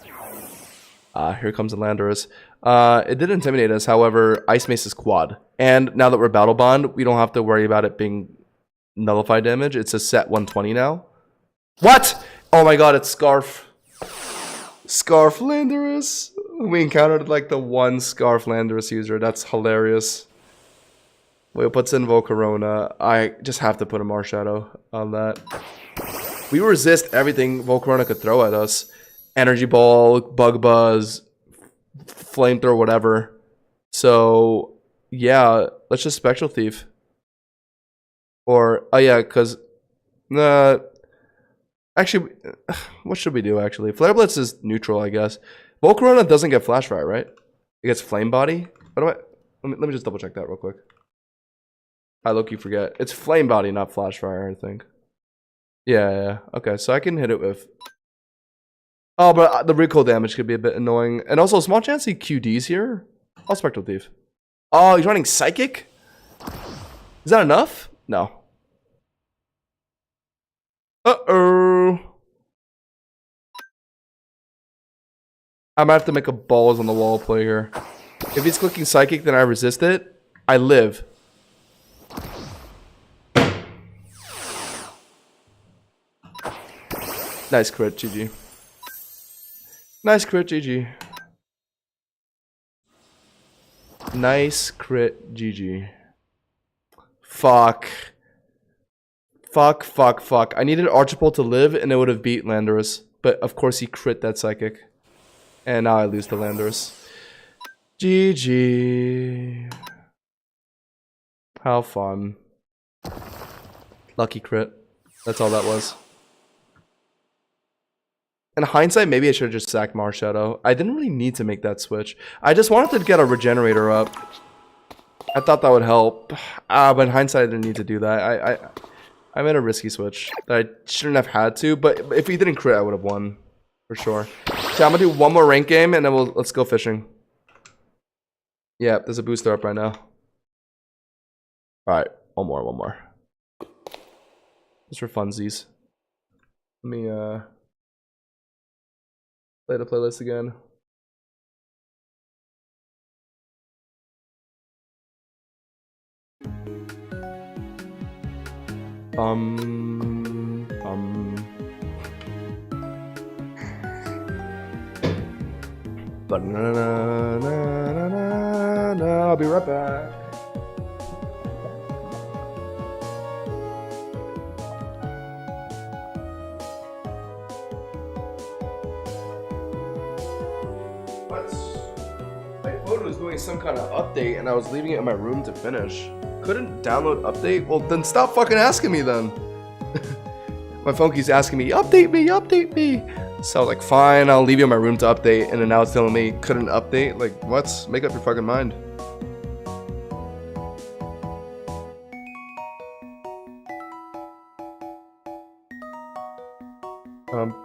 Here comes the Landorus. It did intimidate us, however, Ice Mace is quad. And now that we're Battle Bond, we don't have to worry about it being nullified damage. It's a set 120 now. What? Oh my god, it's Scarf. Scarf Landorus. We encountered like the one Scarf Landorus user. That's hilarious. Whale puts in Volcarona. I just have to put a Marshadow on that. We resist everything Volcarona could throw at us. Energy Ball, Bug Buzz, Flamethrower, whatever. So, yeah, let's just Spectral Thief. Or, oh yeah, because... actually, what should we do, actually? Flare Blitz is neutral, I guess. Volcarona doesn't get Flash Fire, right? It gets Flame Body? What do I... Let me just double check that real quick. I low-key forget. It's Flame Body, not Flash Fire, I think. Yeah. Okay, so I can hit it with... Oh, but the recoil damage could be a bit annoying. And also, small chance he QDs here. I'll Spectral Thief. Oh, he's running Psychic? Is that enough? No. Uh-oh. I might have to make a balls on the wall play here. If he's clicking Psychic, then I resist it. I live. Nice crit, GG. Nice crit, GG. Nice crit, GG. Fuck. Fuck. I needed Archipel to live and it would have beat Landorus. But of course he crit that psychic. And now I lose to Landorus. GG. How fun. Lucky crit. That's all that was. In hindsight, maybe I should have just sacked Marshadow. I didn't really need to make that switch. I just wanted to get a regenerator up. I thought that would help. But in hindsight, I didn't need to do that. I made a risky switch that I shouldn't have had to. But if he didn't crit, I would have won. For sure. So I'm going to do one more rank game and then let's go fishing. Yeah, there's a booster up right now. Alright, one more. Just for funsies. Let me play the playlist again. But I'll be right back. My phone was doing some kind of update and I was leaving it in my room to finish. Couldn't download update? Well, then stop fucking asking me then. My phone keeps asking me, update me. So I was like, fine, I'll leave you in my room to update. And then now it's telling me couldn't update. Like, what? Make up your fucking mind.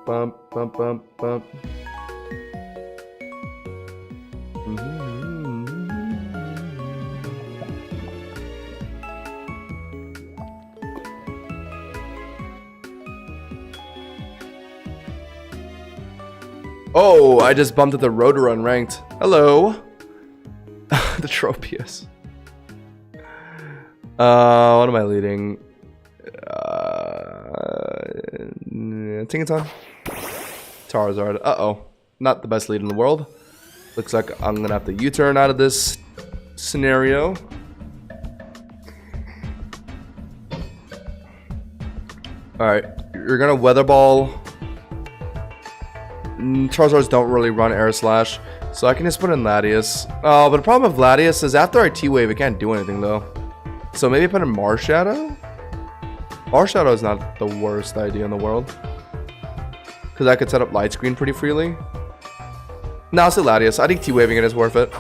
Bump. Oh, I just bumped at the road run ranked. Hello. The Tropius. What am I leading? I think it's on Charizard. Uh-oh. Not the best lead in the world. Looks like I'm gonna have to U-turn out of this scenario. Alright, you're gonna Weather Ball. Charizards don't really run Air Slash, so I can just put in Latias. Oh, but the problem with Latias is after I T-Wave, it can't do anything though. So maybe put in Marshadow? Marshadow is not the worst idea in the world. Because I could set up Light Screen pretty freely. No, I'll say Latias. I think T-Waving it is worth it.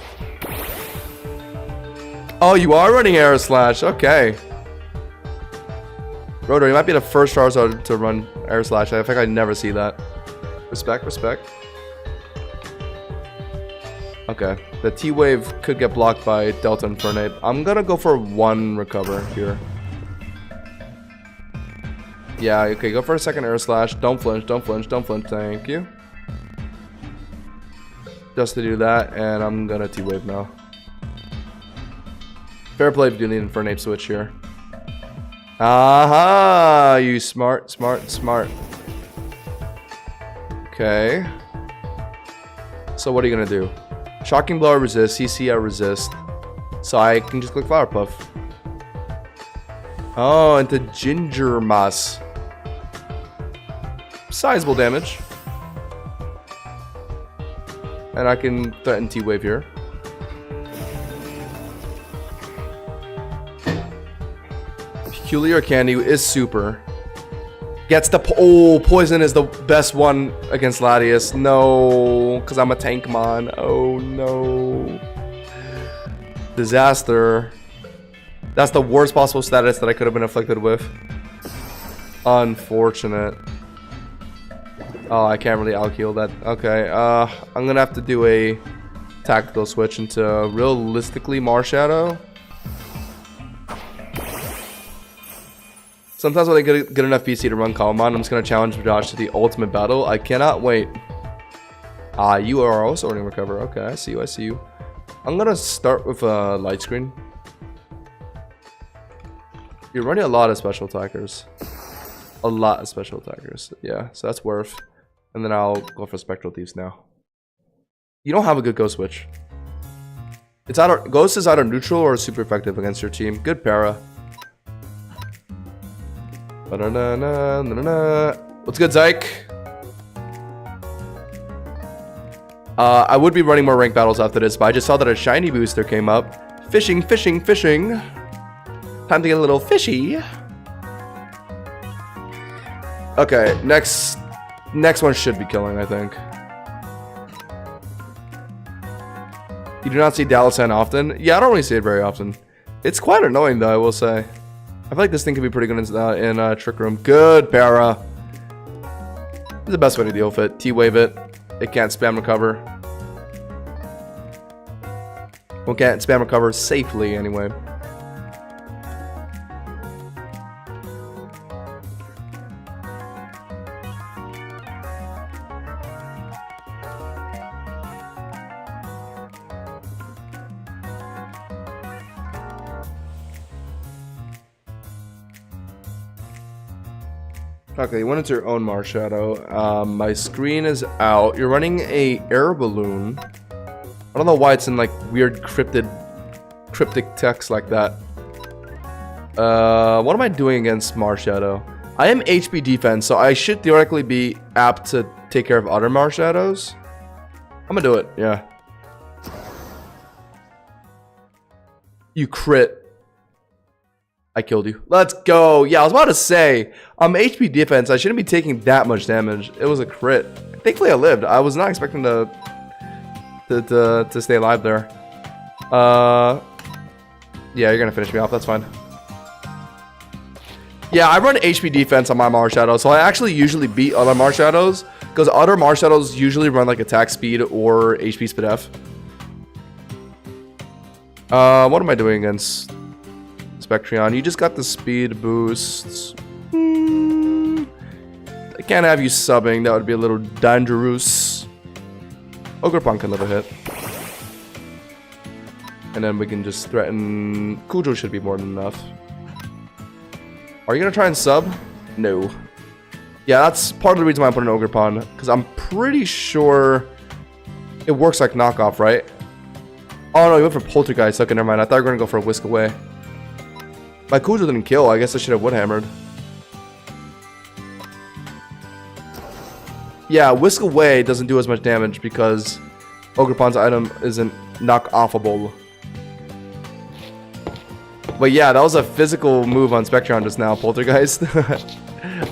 Oh, you are running Air Slash. Okay. Rotor, you might be the first Charizard to run Air Slash. I think I never see that. Respect. Okay. The T-Wave could get blocked by Delta Infernape. I'm gonna go for one recover here. Yeah, okay, go for a second Air Slash. Don't flinch. Thank you. Just to do that, and I'm gonna T-Wave now. Fair play if you do need an Infernape switch here. Aha! You smart. Okay. So what are you gonna do? Shocking Blow I resist, CC I resist. So I can just click Flower Puff. Oh, into Ginger Moss. Sizable damage. And I can threaten T-Wave here. Peculiar Candy is super. Gets the Poison is the best one against Latias. No, because I'm a Tankmon. Oh no. Disaster. That's the worst possible status that I could have been afflicted with. Unfortunate. Oh, I can't really out-heal that. Okay, I'm gonna have to do a tactical switch into realistically Marshadow. Sometimes when I get good enough PC to run Cobblemon, I'm just gonna challenge Josh to the ultimate battle. I cannot wait. Ah, you are also running Recover. Okay, I see you. I'm gonna start with a Light Screen. You're running a lot of special attackers. Yeah, so that's worth. And then I'll go for Spectral Thieves now. You don't have a good Ghost Switch. It's either Ghost is either neutral or super effective against your team. Good para. What's good, Zyke? I would be running more ranked battles after this, but I just saw that a shiny booster came up. Fishing, fishing, fishing. Time to get a little fishy. Okay, next one should be killing, I think. You do not see Dalasan often? Yeah, I don't really see it very often. It's quite annoying, though, I will say. I feel like this thing could be pretty good in Trick Room. Good, para. This is the best way to deal with it. T-wave it. It can't spam recover. Well, can't spam recover safely, anyway. Okay, you went into your own Marshadow. My screen is out. You're running a air balloon. I don't know why it's in like weird cryptic text like that. What am I doing against Marshadow? I am HP defense, so I should theoretically be apt to take care of other Marshadows. I'm gonna do it, yeah. You crit. I killed you. Let's go. Yeah, I was about to say, HP defense, I shouldn't be taking that much damage. It was a crit. Thankfully, I lived. I was not expecting to stay alive there. Yeah, you're gonna finish me off. That's fine. Yeah, I run HP defense on my Marshadow, so I actually usually beat other Marshadows because other Marshadows usually run like attack speed or HP speed F. What am I doing against Spectreon? You just got the speed boosts. I can't have you subbing. That would be a little dangerous. Ogerpon can live a hit. And then we can just threaten... Cujo should be more than enough. Are you going to try and sub? No. Yeah, that's part of the reason why I put an Ogerpon. Because I'm pretty sure it works like knockoff, right? Oh no, you went for Poltergeist. Okay, never mind. I thought you were going to go for a Whisk Away. My Cujo didn't kill. I guess I should have Wood Hammered. Yeah, Whisk Away doesn't do as much damage because Ogerpon's item isn't knock-offable. But yeah, that was a physical move on Spectreon just now, Poltergeist.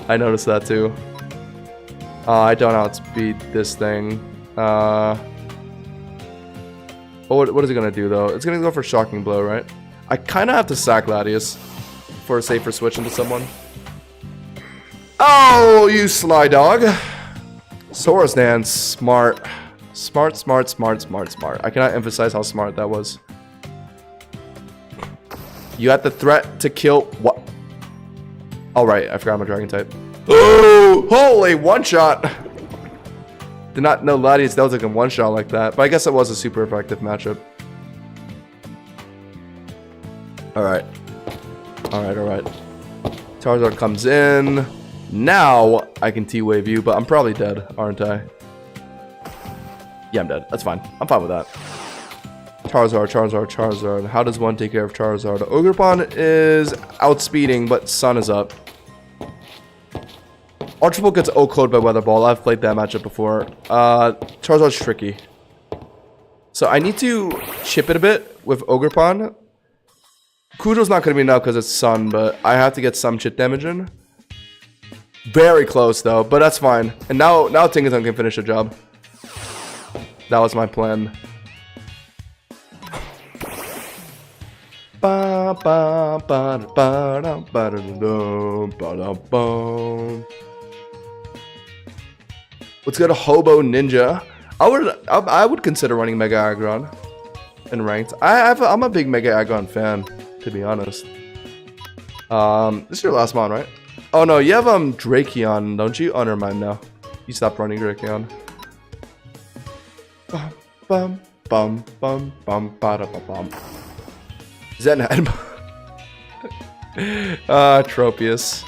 I noticed that too. I don't outspeed this thing. What is it going to do though? It's going to go for Shocking Blow, right? I kind of have to sack Latias for a safer switch into someone. Oh, you sly dog. Saurus Dance, smart. Smart, smart, smart, smart, smart. I cannot emphasize how smart that was. You had the threat to kill what? Alright, I forgot I'm a dragon type. Oh, holy one shot. Did not know Latias dealt like a one shot like that, but I guess it was a super effective matchup. Alright. Alright, alright. Charizard comes in. Now I can T-Wave you, but I'm probably dead, aren't I? Yeah, I'm dead. That's fine. I'm fine with that. Charizard, Charizard, Charizard. How does one take care of Charizard? Ogerpon is outspeeding, but Sun is up. Ultra Ball gets O-Code by Weather Ball. I've played that matchup before. Charizard's tricky. So I need to chip it a bit with Ogerpon. Kudo's not going to be enough because it's Sun, but I have to get some chip damage in. Very close though, but that's fine. And now Tinkaton can finish the job. That was my plan. Let's go to Hobo Ninja. I would consider running Mega Aggron in ranked. I'm a big Mega Aggron fan, to be honest. This is your last mon, right? Oh no, you have Drakeon, don't you? Oh, never mind now. You stopped running Drakeon. Bum bum bum bum bada bum bum. Is that an ad? Tropius.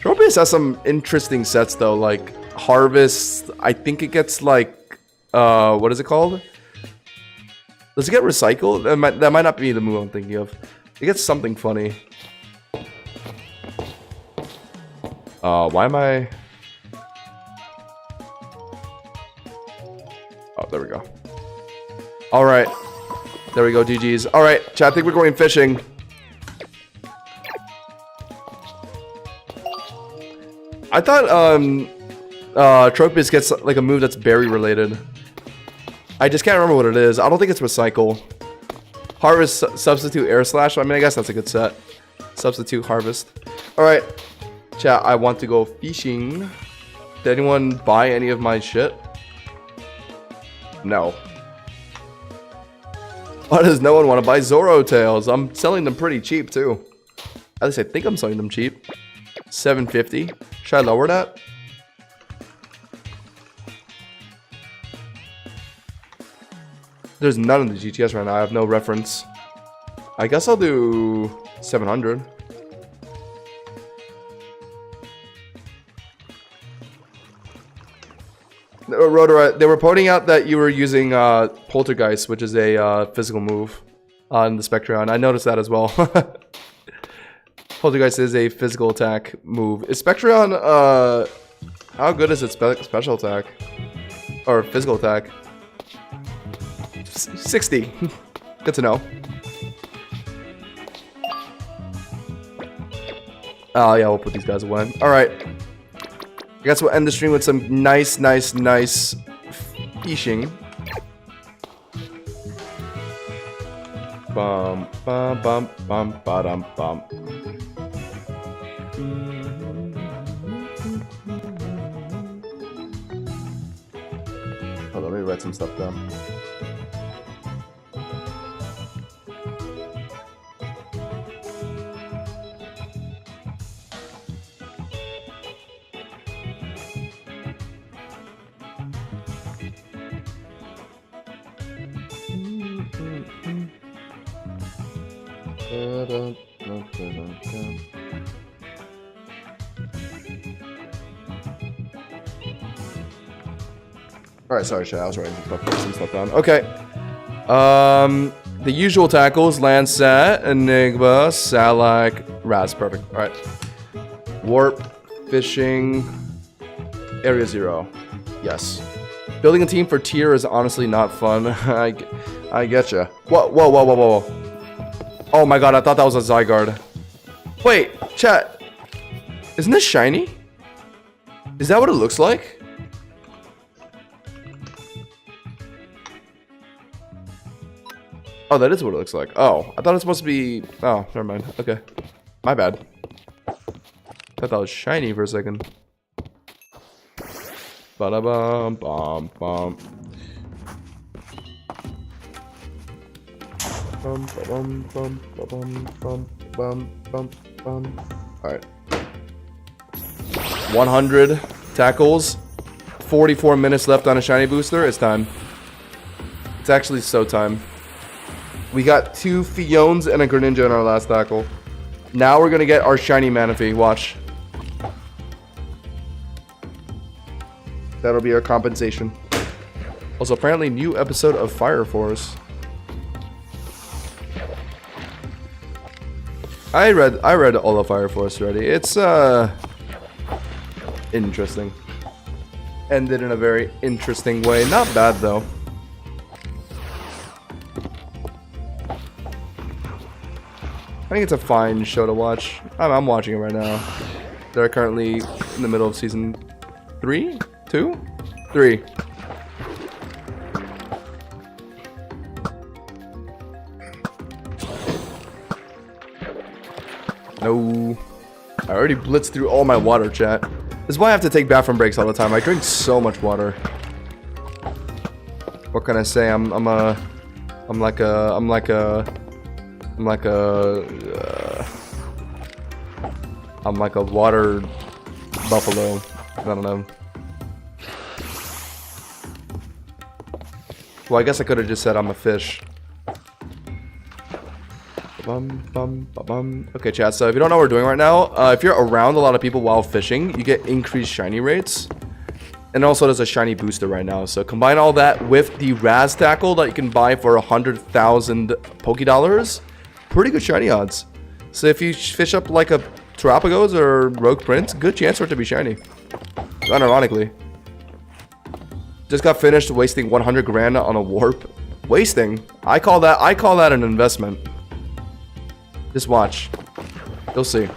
Tropius has some interesting sets though, like Harvest. I think it gets like what is it called? Does it get recycled? That might not be the move I'm thinking of. It gets something funny. Why am I... Oh, there we go. Alright. There we go, GG's. Alright, chat, I think we're going fishing. I thought, Tropius gets, like, a move that's berry related. I just can't remember what it is. I don't think it's Recycle. Harvest, Substitute, Air Slash. I mean, I guess that's a good set. Substitute, Harvest. Alright. Chat, I want to go fishing. Did anyone buy any of my shit? No. Why does no one want to buy Zoro tails? I'm selling them pretty cheap, too. At least I think I'm selling them cheap. $7.50. Should I lower that? There's none in the GTS right now. I have no reference. I guess I'll do 700. Rotor, they were pointing out that you were using Poltergeist, which is a physical move on the Spectreon. I noticed that as well. Poltergeist is a physical attack move. Is Spectreon, how good is its special attack? Or physical attack? 60. Good to know. Oh, yeah, we'll put these guys away. Alright. I guess we'll end the stream with some nice fishing. Bum, bum, bum, bum, ba-dum, bum. Hold on, let me write some stuff down. Alright, sorry, chat. I was writing some stuff down. Okay. The usual tackles: Landsat, Enigma, Salak, Raz. Perfect. Alright. Warp, Fishing, Area 0. Yes. Building a team for tier is honestly not fun. I getcha. Whoa. Oh my god, I thought that was a Zygarde. Wait, chat. Isn't this shiny? Is that what it looks like? Oh, that is what it looks like. Oh, I thought it was supposed to be... Oh, never mind. Okay. My bad. I thought that was shiny for a second. Ba-da-bum, bum, bum. Bum, bum, bum, bum, bum, bum, bum, bum. Alright. 100 tackles. 44 minutes left on a shiny booster. It's time. It's actually so time. We got 2 Fiones and a Greninja in our last tackle. Now we're gonna get our shiny Manaphy. Watch. That'll be our compensation. Also, apparently, new episode of Fire Force. I read all of Fire Force already. It's interesting. Ended in a very interesting way. Not bad though. I think it's a fine show to watch. I'm watching it right now. They're currently in the middle of season 3? 2? 3. No. I already blitzed through all my water, chat. This is why I have to take bathroom breaks all the time. I drink so much water. What can I say? I'm like a water buffalo. I don't know. Well, I guess I could have just said I'm a fish. Okay, chat, so if you don't know what we're doing right now, if you're around a lot of people while fishing, you get increased shiny rates. And also there's a shiny booster right now. So combine all that with the Raz Tackle that you can buy for 100,000 Poké-Dollars. Pretty good shiny odds. So if you fish up like a Terapagos or Rogue Prince, good chance for it to be shiny. Unironically. Just got finished wasting 100 grand on a warp. Wasting? I call that an investment. Just watch. You'll see.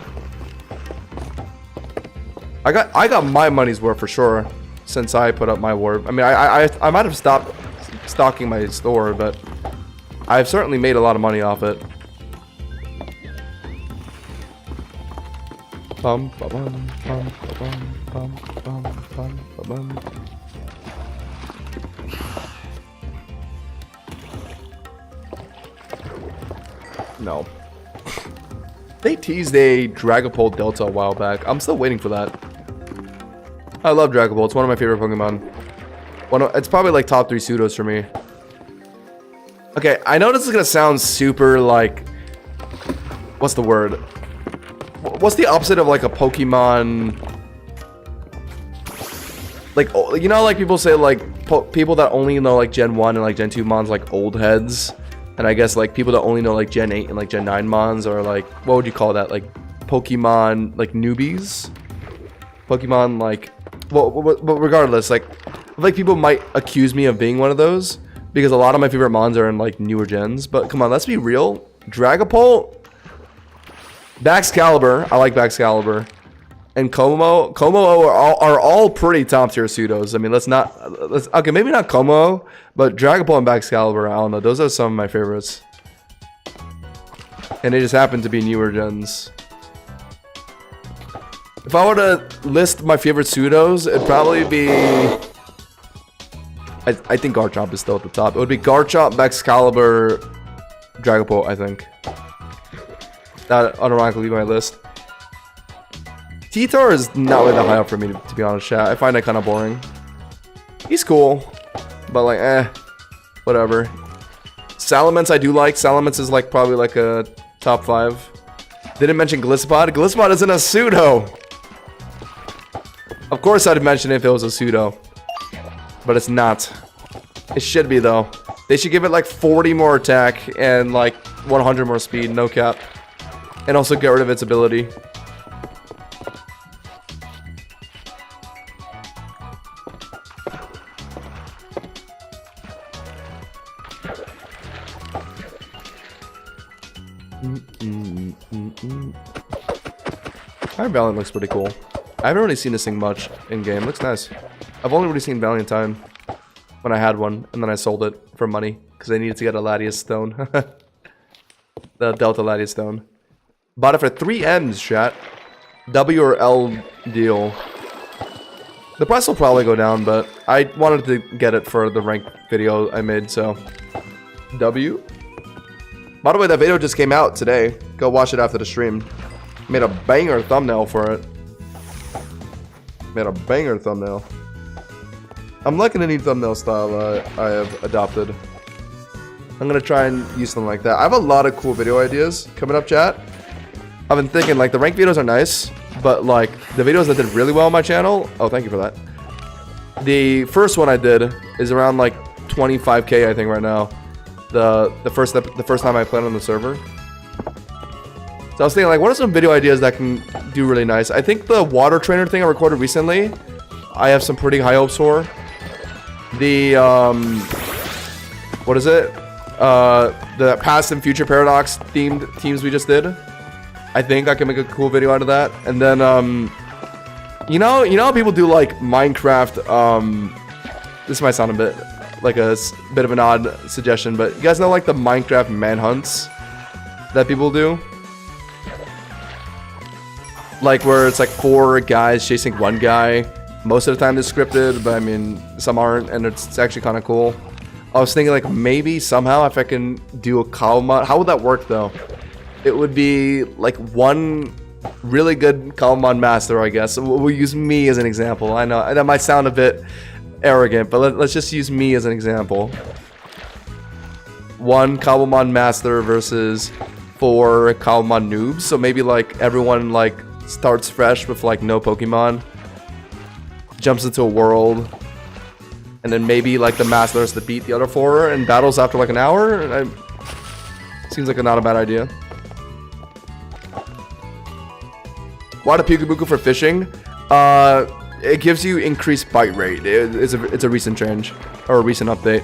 I got my money's worth for sure since I put up my warp. I mean, I might have stopped stocking my store, but I've certainly made a lot of money off it. Bum ba bum bum ba bum bum bum bum ba bum. No. They teased a Dragapult Delta a while back. I'm still waiting for that. I love Dragapult. It's one of my favorite Pokemon. It's probably like top 3 pseudos for me. Okay, I know this is gonna sound super like... What's the word? What's the opposite of like a Pokemon? Like, you know, like people say like people that only know like Gen 1 and like Gen 2 Mons like old heads. And I guess like people that only know like Gen 8 and like Gen 9 Mons are like, what would you call that? Like Pokemon like newbies? Pokemon like, well, regardless, like people might accuse me of being one of those because a lot of my favorite Mons are in like newer gens. But come on, let's be real. Dragapult, Baxcalibur, I like Baxcalibur, and Como are all pretty top tier pseudos. I mean, okay, maybe not Como, but Dragapult and Baxcalibur, I don't know. Those are some of my favorites. And they just happen to be newer gens. If I were to list my favorite pseudos, it'd probably be... I think Garchomp is still at the top. It would be Garchomp, Baxcalibur, Dragapult, I think. That unironically my list. T-Tar is not really that high up for me, to be honest, chat. I find that kind of boring. He's cool, but like, whatever. Salamence I do like. Salamence is like probably like a top 5. Didn't mention Gliscod. Gliscod isn't a pseudo. Of course I'd mention it if it was a pseudo, but it's not. It should be though. They should give it like 40 more attack and like 100 more speed, no cap. And also get rid of its ability. Iron Valiant looks pretty cool. I haven't really seen this thing much in game. Looks nice. I've only really seen Valentine when I had one, and then I sold it for money because I needed to get a Latias Stone. The Delta Latias Stone. Bought it for 3 M's, chat. W or L deal. The price will probably go down, but I wanted to get it for the rank video I made, so... W. By the way, that video just came out today. Go watch it after the stream. Made a banger thumbnail for it. Made a banger thumbnail. I'm liking the new thumbnail style I have adopted. I'm gonna try and use something like that. I have a lot of cool video ideas coming up, chat. I've been thinking, like, the ranked videos are nice, but, like, the videos that did really well on my channel... Oh, thank you for that. The first one I did is around, like, 25K, I think, right now. The first time I played on the server. So I was thinking, like, what are some video ideas that can do really nice? I think the water trainer thing I recorded recently, I have some pretty high hopes for. The, what is it? The past and future paradox themed teams we just did. I think I can make a cool video out of that. And then, you know how people do like Minecraft, this might sound a bit like a bit of an odd suggestion, but you guys know like the Minecraft manhunts that people do? Like where it's like 4 guys chasing 1 guy. Most of the time it's scripted, but I mean, some aren't, and it's actually kind of cool. I was thinking like maybe somehow if I can do a Cobblemon, how would that work though? It would be like 1 really good Cobblemon master, I guess. We'll use me as an example. I know that might sound a bit arrogant, but let's just use me as an example. 1 Cobblemon master versus 4 Cobblemon noobs. So maybe like everyone like starts fresh with like no Pokemon. jumps into a world, and then maybe like the master has to beat the other 4 and battles after like an hour. Seems like not a bad idea. Why the Pukabuku for fishing? It gives you increased bite rate. It's a recent change or a recent update.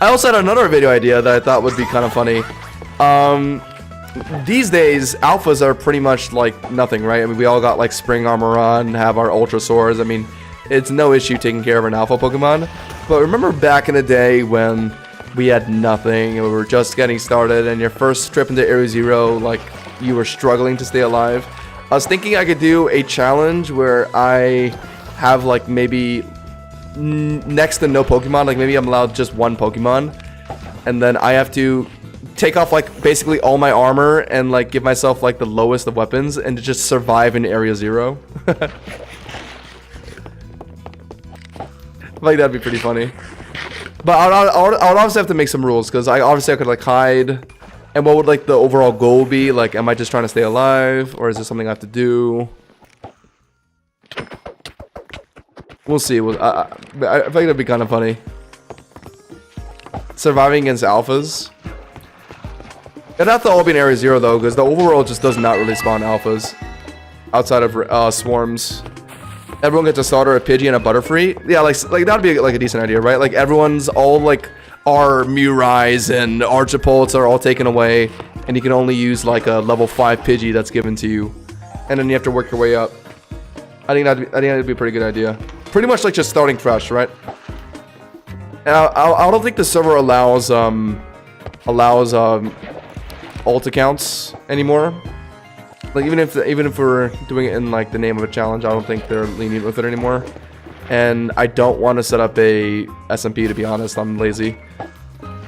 I also had another video idea that I thought would be kind of funny. These days, alphas are pretty much like nothing, right? I mean, we all got like spring armor on, have our ultra swords. I mean, it's no issue taking care of an alpha Pokemon. But remember back in the day when we had nothing and we were just getting started, and your first trip into Area Zero, like you were struggling to stay alive. I was thinking I could do a challenge where I have like maybe next to no Pokemon, like maybe I'm allowed just 1 Pokemon, and then I have to take off like basically all my armor and like give myself like the lowest of weapons and to just survive in Area Zero. Like that'd be pretty funny. But I would obviously have to make some rules, because I could like hide. And what would like the overall goal be? Like, am I just trying to stay alive, or is there something I have to do? We'll see. I think that'd be kind of funny. Surviving against alphas. It'd have to all be in Area Zero though, because the overworld just does not really spawn alphas outside of swarms. Everyone gets a starter, a Pidgey, and a Butterfree. Yeah, like that'd be like a decent idea, right? Like everyone's all like our Murais and Archipults are all taken away, and you can only use like a level 5 Pidgey that's given to you, and then you have to work your way up. I think that'd be a pretty good idea. Pretty much like just starting fresh, right? And I don't think the server allows alt accounts anymore. Like even if we're doing it in like the name of a challenge, I don't think they're lenient with it anymore. And I don't want to set up a SMP, to be honest. I'm lazy.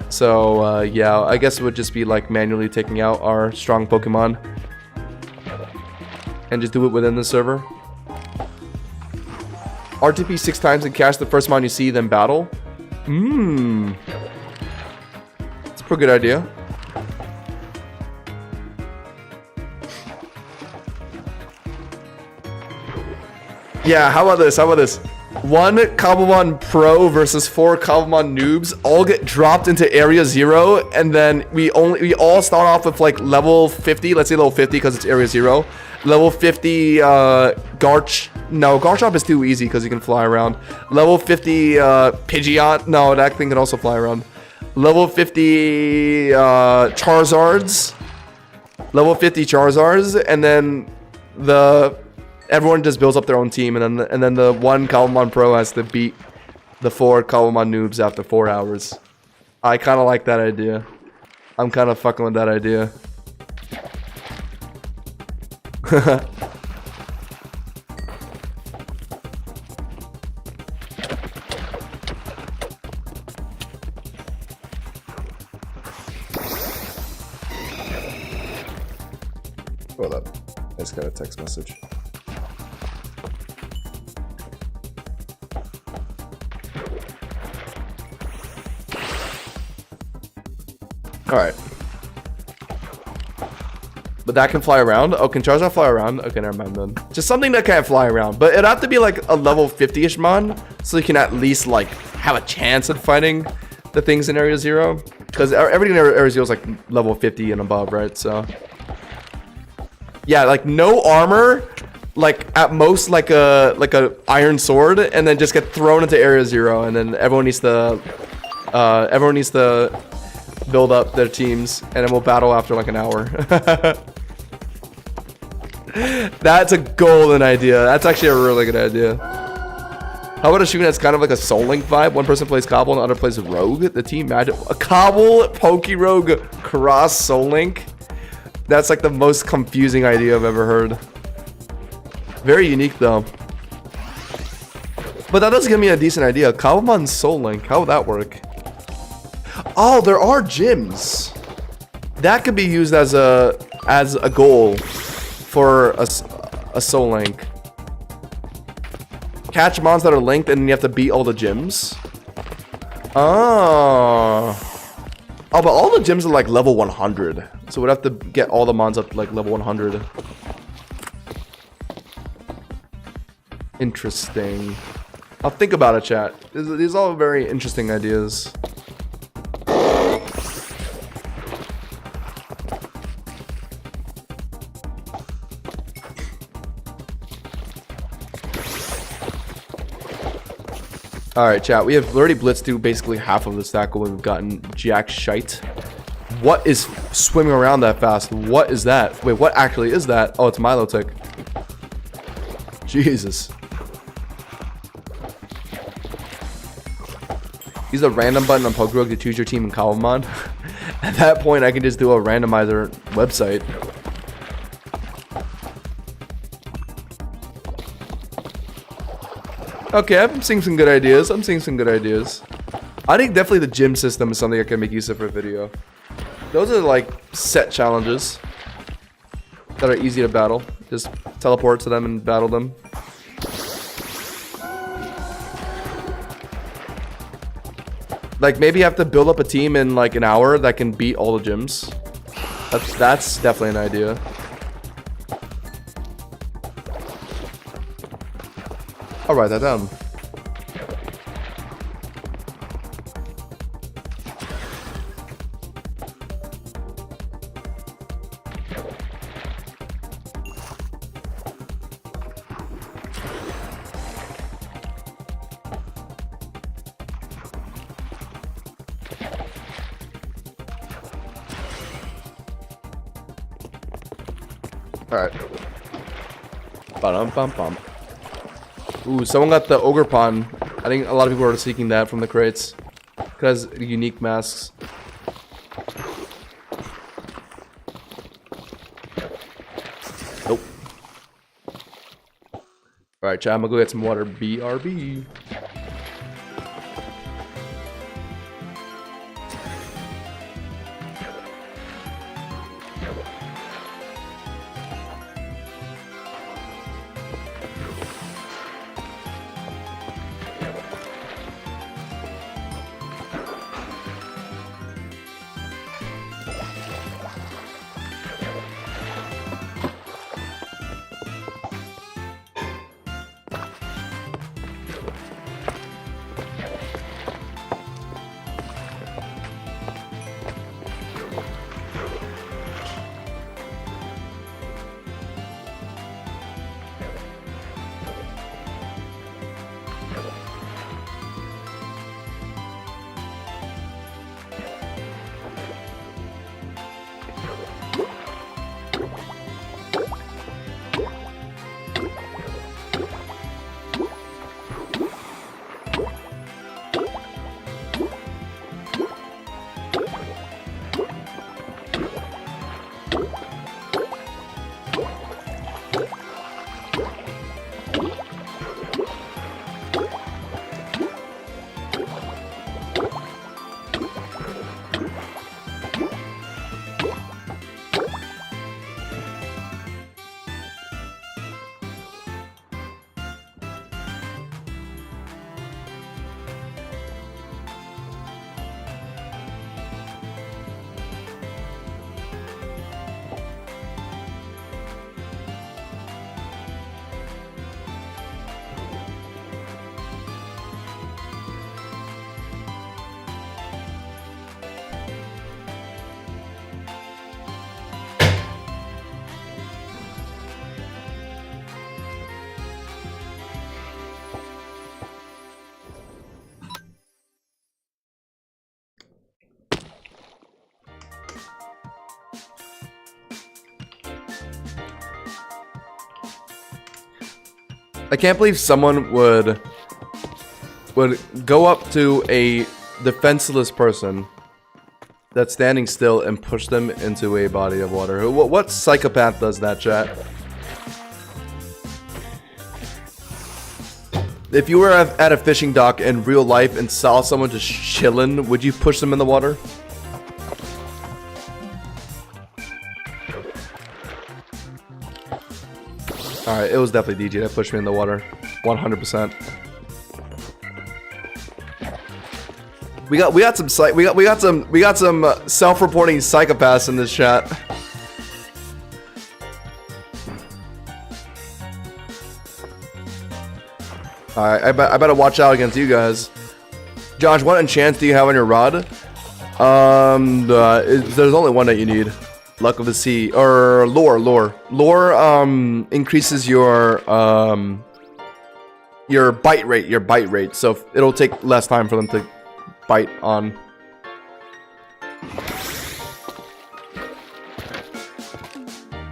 So yeah, I guess it would just be like manually taking out our strong Pokemon and just do it within the server. RTP 6 times and catch the first mon you see, then battle. It's a pretty good idea. Yeah, how about this? 1 Cobblemon Pro versus 4 Cobblemon noobs all get dropped into Area Zero, and then we all start off with like level 50. Let's say level 50 because it's Area Zero. Level 50 Garchomp is too easy because you can fly around. Level 50 Pidgeot. No, that thing can also fly around. Level 50 Charizards. Level 50 Charizards, and then everyone just builds up their own team, and then the 1 Cobblemon Pro has to beat the 4 Cobblemon noobs after 4 hours. I kind of like that idea. I'm kind of fucking with that idea. Hold up. I just got a text message. Alright. But that can fly around? Oh, can Charizard fly around? Okay, never mind then. Just something that can't fly around. But it'd have to be like a level 50-ish mon, so you can at least like have a chance at fighting the things in Area Zero. Because everything in Area Zero is like level 50 and above, right? So yeah, like no armor, like at most like a iron sword, and then just get thrown into Area Zero, and then everyone needs to build up their teams, and then we'll battle after like an hour. That's a golden idea. That's actually a really good idea. How about a shooting that's kind of like a Soul Link vibe? One person plays Cobble and the other plays Rogue. The team magic. A Cobble Pokerogue cross Soul Link. That's like the most confusing idea I've ever heard. Very unique though. But that does give me a decent idea. Cobblemon Soul Link. How would that work? Oh, there are gyms. That could be used as a goal for a Soul Link. Catch mons that are linked, and then you have to beat all the gyms. Oh, but all the gyms are like level 100, so we'd have to get all the mons up to like level 100. Interesting. I'll think about it, chat. These are all very interesting ideas. Alright, chat. We have already blitzed through basically half of the stack when we've gotten jack shite. What is swimming around that fast? What is that? Wait, what actually is that? Oh, it's Milotic. Jesus. Use a random button on Pogrug to choose your team in Cobblemon. At that point, I can just do a randomizer website. Okay, I'm seeing some good ideas. I think definitely the gym system is something I can make use of for a video. Those are like set challenges that are easy to battle. Just teleport to them and battle them. Like maybe you have to build up a team in like an hour that can beat all the gyms. That's definitely an idea. I'll write that down. Alright. Ba-dum-bum-bum. Ooh, someone got the Ogre Pawn. I think a lot of people are seeking that from the crates. Because unique masks. Nope. Alright, chat, I'm gonna go get some water. BRB. I can't believe someone would go up to a defenseless person that's standing still and push them into a body of water. What psychopath does that, chat? If you were at a fishing dock in real life and saw someone just chilling, would you push them in the water? Alright, it was definitely DJ that pushed me in the water. 100%. We got some self-reporting psychopaths in this chat. I better watch out against you guys. Josh, what enchants do you have on your rod? There's only one that you need. Luck of the Sea or lore. Lore increases your bite rate. So it'll take less time for them to bite on.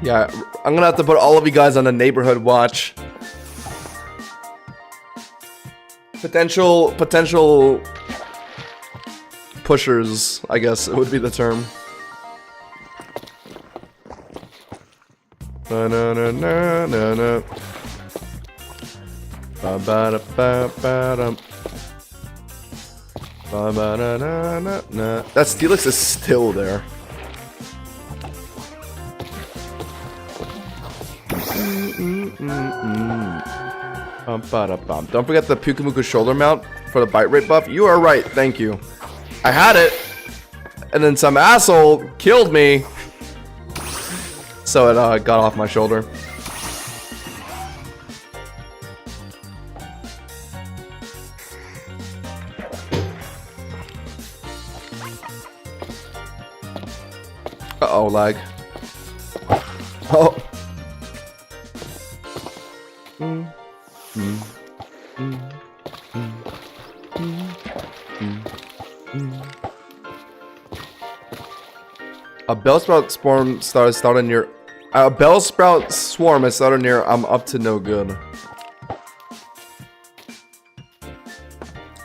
Yeah, I'm gonna have to put all of you guys on a neighborhood watch. Potential pushers, I guess it would be the term. Na na na na na na. Ba ba da ba ba dum. Ba ba da na na na. That Steelix is still there. Don't forget the Pukumuku shoulder mount for the bite rate buff. You are right, thank you. I had it, and then some asshole killed me, so it got off my shoulder. Uh-oh, lag. Oh. A Bellsprout swarm started near. A Bellsprout swarm is started near. I'm up to no good.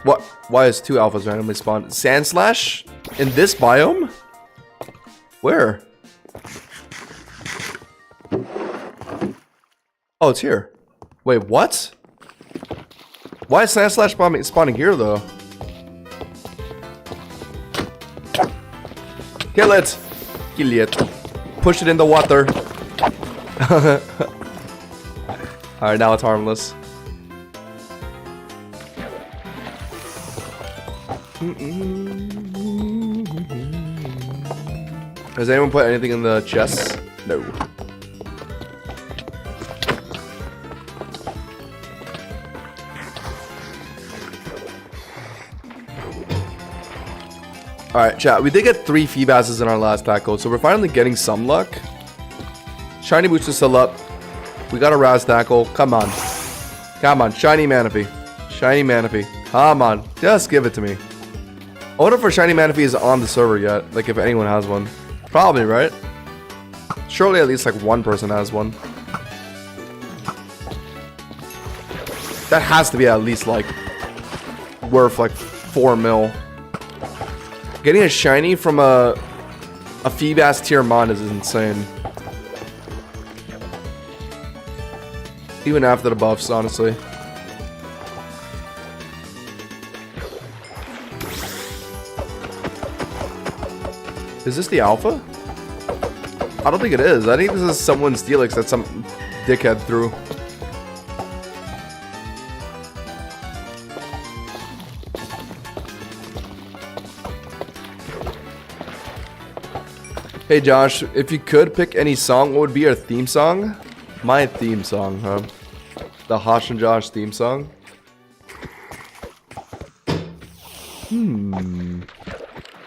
What? Why is 2 alphas randomly spawned? Sandslash in this biome? Where? Oh, it's here. Wait, what? Why is Sandslash spawning here though? Kill it! Kill it. Push it in the water. Alright, now it's harmless. Has anyone put anything in the chest? No. Alright, chat. We did get 3 Feebasses in our last tackle, so we're finally getting some luck. Shiny Boots is still up. We got a Raz tackle. Come on. Come on. Shiny Manaphy. Shiny Manaphy. Come on. Just give it to me. I wonder if our Shiny Manaphy is on the server yet. Like, if anyone has one. Probably, right? Surely at least, like, one person has one. That has to be at least, like, worth, like, 4 mil. Getting a shiny from a Feebas tier mon is insane. Even after the buffs, honestly. Is this the alpha? I don't think it is. I think this is someone's Steelix that some dickhead threw. Hey Josh, if you could pick any song, what would be your theme song? My theme song, huh? The Hosh and Josh theme song?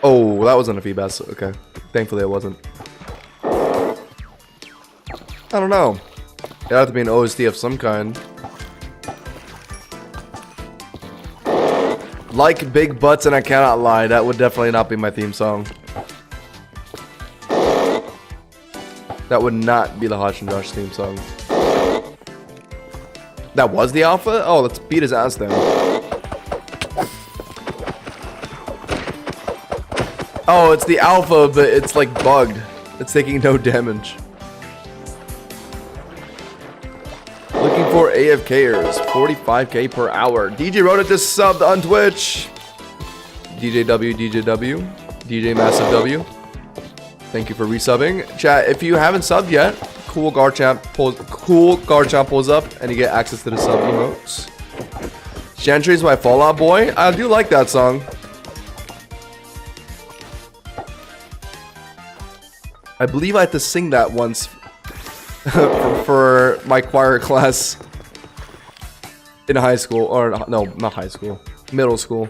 Oh, that wasn't a Feebas. Okay. Thankfully it wasn't. I don't know. It'd have to be an OST of some kind. Like big butts and I cannot lie. That would definitely not be my theme song. That would not be the Hosh and Josh theme song. That was the alpha? Oh, let's beat his ass then. Oh, it's the alpha, but it's like bugged. It's taking no damage. Looking for AFKers. 45k per hour. DJ Rhoda just subbed on Twitch. DJW, DJ Massive W. Thank you for resubbing. Chat, if you haven't subbed yet, cool Garchomp pulls up and you get access to the sub emotes. Chantry's my Fallout Boy. I do like that song. I believe I had to sing that once for my choir class. in high school, or no, not high school, middle school.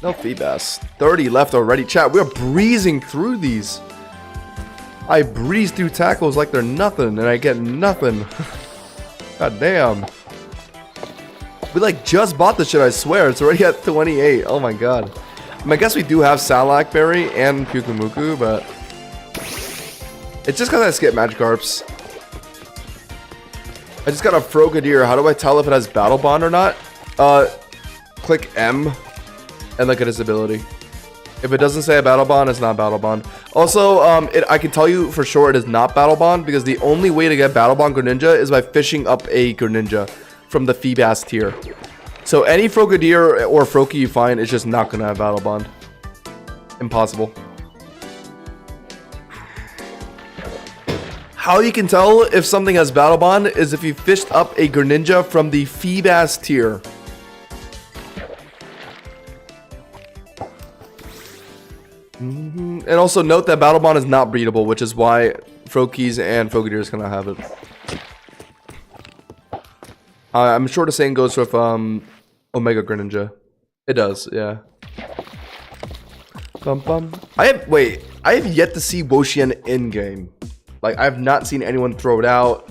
No feedbass. 30 left already. Chat, we're breezing through these. I breeze through tackles like they're nothing, and I get nothing. God damn. We like just bought this shit, I swear. It's already at 28. Oh my god. I guess we do have Salak Berry and Pukumuku, but it's just because I skip Magikarps. I just got a Frogadier. How do I tell if it has Battle Bond or not? Click M and look at its ability. If it doesn't say a Battle Bond, it's not Battle Bond. Also, I can tell you for sure it is not Battle Bond because the only way to get Battle Bond Greninja is by fishing up a Greninja from the Feebas tier. So any Frogadier or Froakie you find is just not gonna have Battle Bond. Impossible. How you can tell if something has Battle Bond is if you fished up a Greninja from the Feebas tier. And also note that Battle Bond is not breedable, which is why Froakies and Frogadiers cannot have it. I'm sure the same goes with Omega Greninja. It does, yeah. I have yet to see Woshien in game. Like, I have not seen anyone throw it out.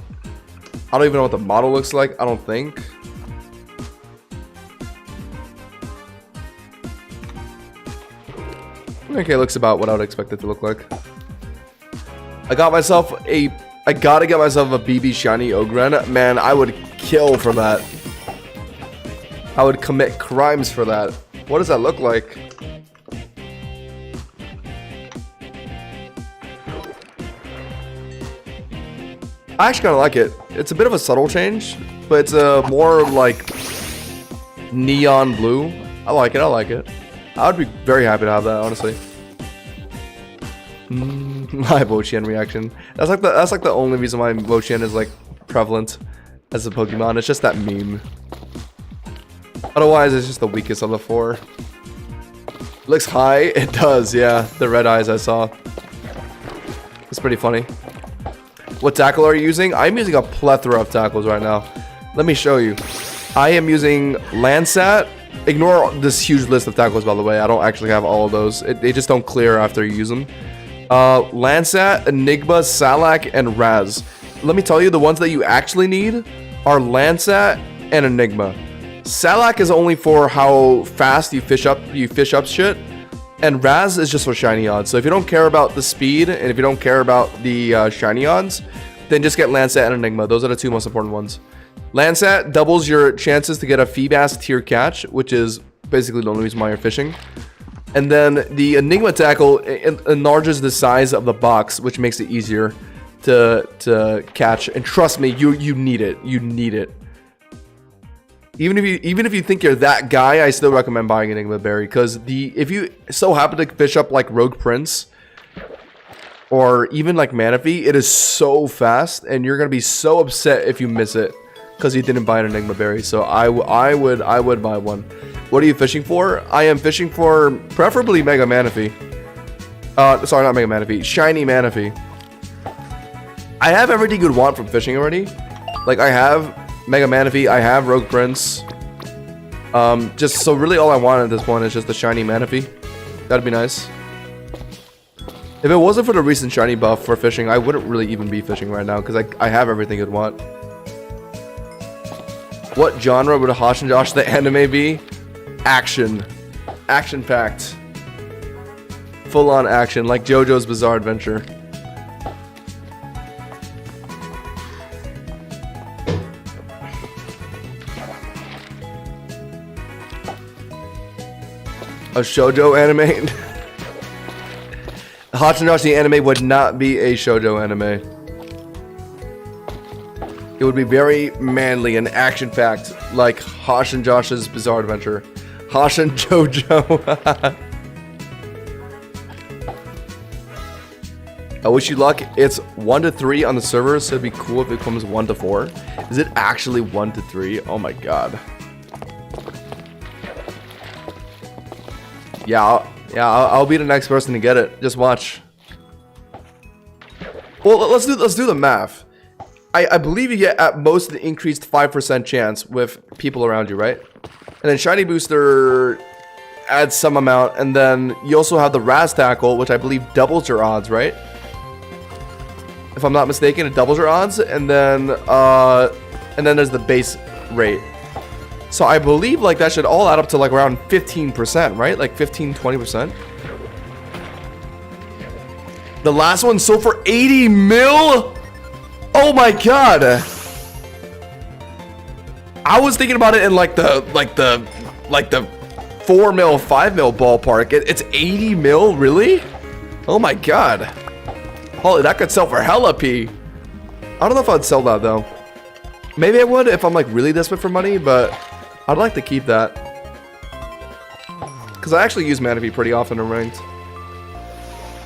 I don't even know what the model looks like. I don't think. Okay, it looks about what I would expect it to look like. I gotta get myself a BB Shiny Ogren. Man, I would kill for that. I would commit crimes for that. What does that look like? I actually kind of like it. It's a bit of a subtle change, but it's a more like neon blue. I like it. I like it. I would be very happy to have that, honestly. My Woshien reaction. That's like the only reason why Woshien is like prevalent as a Pokemon. It's just that meme. Otherwise, it's just the weakest of the four. Looks high. It does, yeah. The red eyes I saw. It's pretty funny. What tackle are you using? I'm using a plethora of tackles right now. Let me show you. I am using Landsat. Ignore this huge list of tackles, by the way. I don't actually have all of those. They just don't clear after you use them. Landsat, Enigma, Salak, and Raz. Let me tell you, the ones that you actually need are Landsat and Enigma. Salak is only for how fast you fish up shit. And Raz is just for shiny odds. So if you don't care about the speed, and if you don't care about the shiny odds, then just get Landsat and Enigma. Those are the two most important ones. Landsat doubles your chances to get a Feebas tier catch, which is basically the only reason why you're fishing. And then the Enigma tackle enlarges the size of the box, which makes it easier to catch. And trust me, you need it. You need it. Even if you think you're that guy, I still recommend buying Enigma Berry, because if you so happen to fish up like Rogue Prince or even like Manaphy, it is so fast, and you're gonna be so upset if you miss it because you didn't buy an Enigma Berry. So I would buy one. What are you fishing for? I am fishing for preferably Mega Manaphy. Sorry, not Mega Manaphy. Shiny Manaphy. I have everything you'd want from fishing already. Like, I have Mega Manaphy, I have Rogue Prince. So really all I want at this point is just the shiny Manaphy. That'd be nice. If it wasn't for the recent shiny buff for fishing, I wouldn't really even be fishing right now, because I have everything you'd want. What genre would a Hosh and Josh the anime be? Action. Action-packed. Full-on action, like JoJo's Bizarre Adventure. A shoujo anime? Hosh and Josh the anime would not be a shoujo anime. It would be very manly and action-packed, like Hosh and Josh's Bizarre Adventure. Hosh and JoJo. I wish you luck. It's 1 to 3 on the server, so it'd be cool if it comes 1 to 4. Is it actually 1 to 3? Oh my god. Yeah, I'll be the next person to get it. Just watch. Well, let's do the math. I believe you get at most an increased 5% chance with people around you, right? And then shiny booster adds some amount, and then you also have the Raz tackle, which I believe doubles your odds, right? If I'm not mistaken, it doubles your odds, and then there's the base rate. So I believe like that should all add up to like around 15%, right? Like 15-20%. The last one sold for 80 mil. Oh my god. I was thinking about it in like the 4 mil, 5 mil ballpark. It's 80 mil, really? Oh my god. Holy, that could sell for hella P. I don't know if I'd sell that though. Maybe I would if I'm like really desperate for money, but I'd like to keep that. Because I actually use Mana P pretty often in ranked.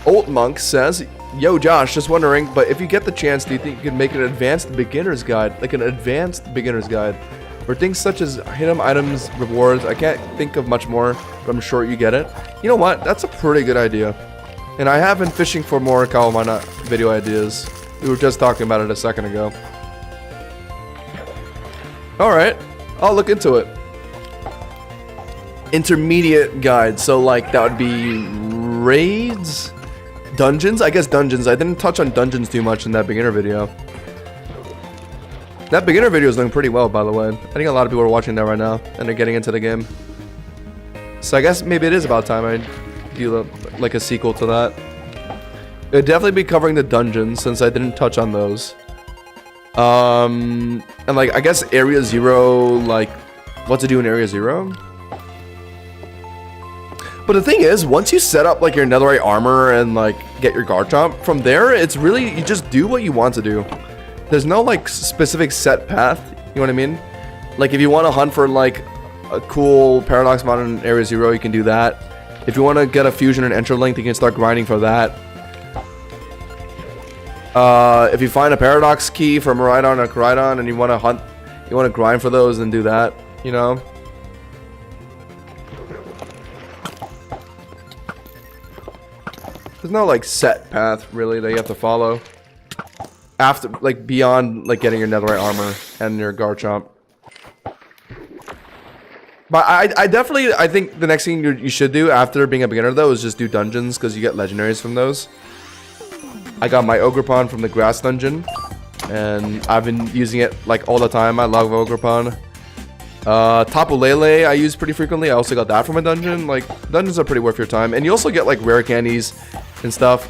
Old Monk says, yo Josh, just wondering, but if you get the chance, do you think you can make an advanced beginner's guide? Like an advanced beginner's guide? For things such as hidden items, rewards, I can't think of much more, but I'm sure you get it. You know what? That's a pretty good idea. And I have been fishing for more Cobblemon video ideas. We were just talking about it a second ago. Alright, I'll look into it. Intermediate guide, so like that would be raids? Dungeons? I guess dungeons. I didn't touch on dungeons too much in that beginner video. That beginner video is doing pretty well, by the way. I think a lot of people are watching that right now, and they're getting into the game. So I guess maybe it is about time I do like a sequel to that. It'd definitely be covering the dungeons, since I didn't touch on those. And like, I guess Area 0, like, what to do in Area 0? But the thing is, once you set up like your netherite armor and like get your guard chomp, from there, it's really, you just do what you want to do. There's no like specific set path, you know what I mean? Like if you want to hunt for like a cool paradox mod in Area 0, you can do that. If you want to get a fusion and Enterlink, you can start grinding for that. If you find a paradox key from a Rhydon or a Rhydon and you want to hunt, you want to grind for those, and do that, you know? There's no like set path really that you have to follow. After, like, beyond like getting your netherite armor and your Garchomp. But I definitely, I think the next thing you should do after being a beginner though is just do dungeons, because you get legendaries from those. I got my Ogrepon from the grass dungeon, and I've been using it like all the time. I love Ogrepon. Tapu Lele I use pretty frequently. I also got that from a dungeon. Like, dungeons are pretty worth your time, and you also get like rare candies and stuff.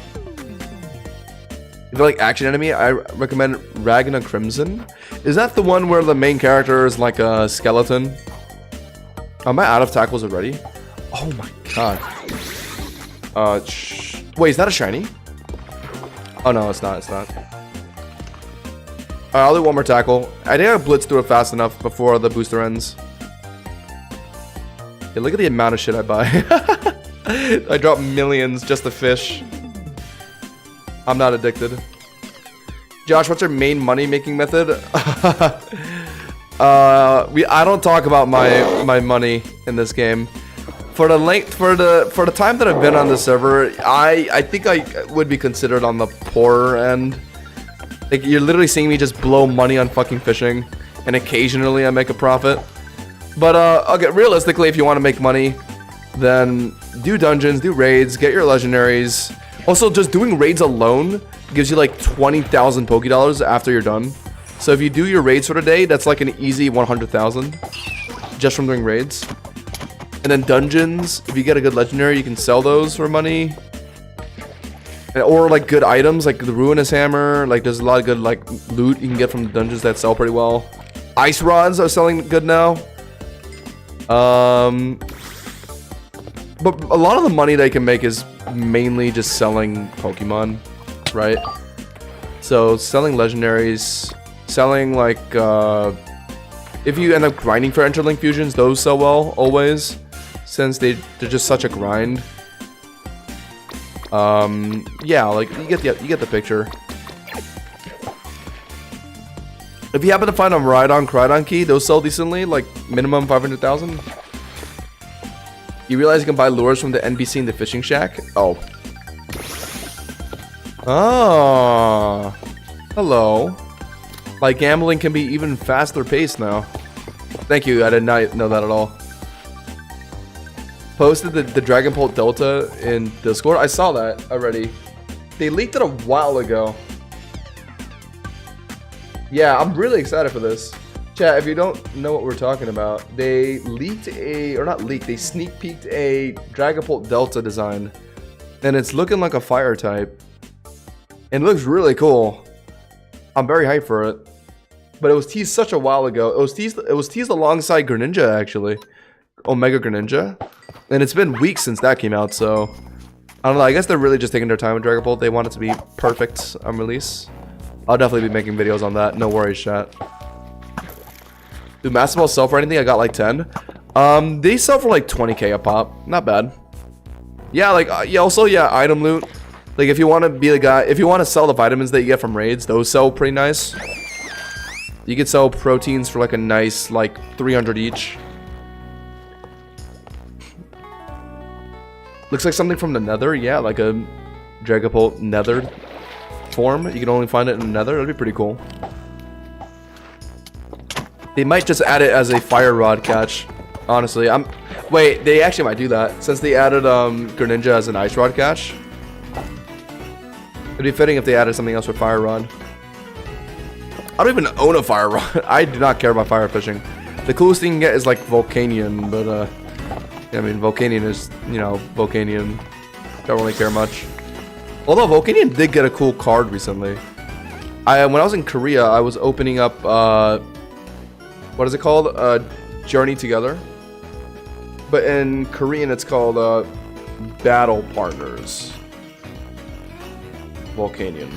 If you like action enemy, I recommend Ragna Crimson. Is that the one where the main character is like a skeleton? Am I out of tackles already? Oh my god. Wait, is that a shiny? Oh no, it's not, it's not. Alright, I'll do one more tackle. I think I blitzed through it fast enough before the booster ends. Yeah, look at the amount of shit I buy. I drop millions just to fish. I'm not addicted. Josh, what's your main money-making method? I don't talk about my money in this game. For the time that I've been on the server, I think I would be considered on the poorer end. Like, you're literally seeing me just blow money on fucking fishing, and occasionally I make a profit. But okay, realistically, if you want to make money, then do dungeons, do raids, get your legendaries. Also, just doing raids alone gives you like 20,000 Pokédollars after you're done. So if you do your raids for the day, that's like an easy 100,000 just from doing raids. And then dungeons, if you get a good legendary, you can sell those for money. Or like good items, like the Ruinous Hammer. Like there's a lot of good like loot you can get from the dungeons that sell pretty well. Ice rods are selling good now. But a lot of the money they can make is mainly just selling Pokemon, right? So selling legendaries, selling like if you end up grinding for Enterlink fusions, those sell well always, since they're just such a grind. Yeah, like you get the picture. If you happen to find a Rhydon Crydon key, those sell decently, like minimum 500,000. You realize you can buy lures from the NPC in the fishing shack? Oh. Oh. Hello. Like gambling can be even faster paced now. Thank you, I did not know that at all. Posted the Dragon Bolt Delta in Discord. I saw that already. They leaked it a while ago. Yeah, I'm really excited for this. Chat, if you don't know what we're talking about, they leaked they sneak peeked a Dragon Bolt Delta design. And it's looking like a fire type. And it looks really cool. I'm very hyped for it. But it was teased such a while ago. It was teased alongside Greninja, actually. Omega Greninja. And it's been weeks since that came out, so I don't know, I guess they're really just taking their time with Dragon Bolt. They want it to be perfect on release. I'll definitely be making videos on that. No worries, chat. Do Master Balls sell for anything? I got like 10. They sell for like 20k a pop. Not bad. Yeah, like, yeah, also, yeah, item loot. Like, if you want to be the guy, if you want to sell the vitamins that you get from raids, those sell pretty nice. You could sell proteins for like a nice, like, 300 each. Looks like something from the Nether. Yeah, like a Dragon Bolt Nether form. You can only find it in the Nether. That'd be pretty cool. They might just add it as a fire rod catch. Honestly, wait, they actually might do that since they added Greninja as an ice rod catch. It'd be fitting if they added something else with fire rod. I don't even own a fire rod. I do not care about fire fishing. The coolest thing you can get is like Volcanion, but I mean, Volcanion is, you know, Volcanion. Don't really care much. Although Volcanion did get a cool card recently. When I was in Korea, I was opening up, what is it called? Journey Together. But in Korean, it's called Battle Partners. Volcanion.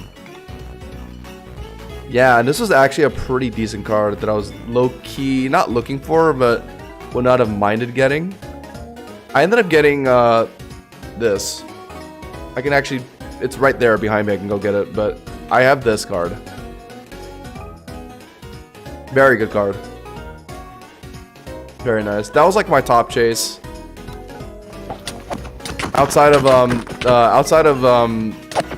Yeah, and this was actually a pretty decent card that I was low-key not looking for, but would not have minded getting. I ended up getting this. I can actually, it's right there behind me, I can go get it, but I have this card. Very good card. Very nice. That was like my top chase. Outside of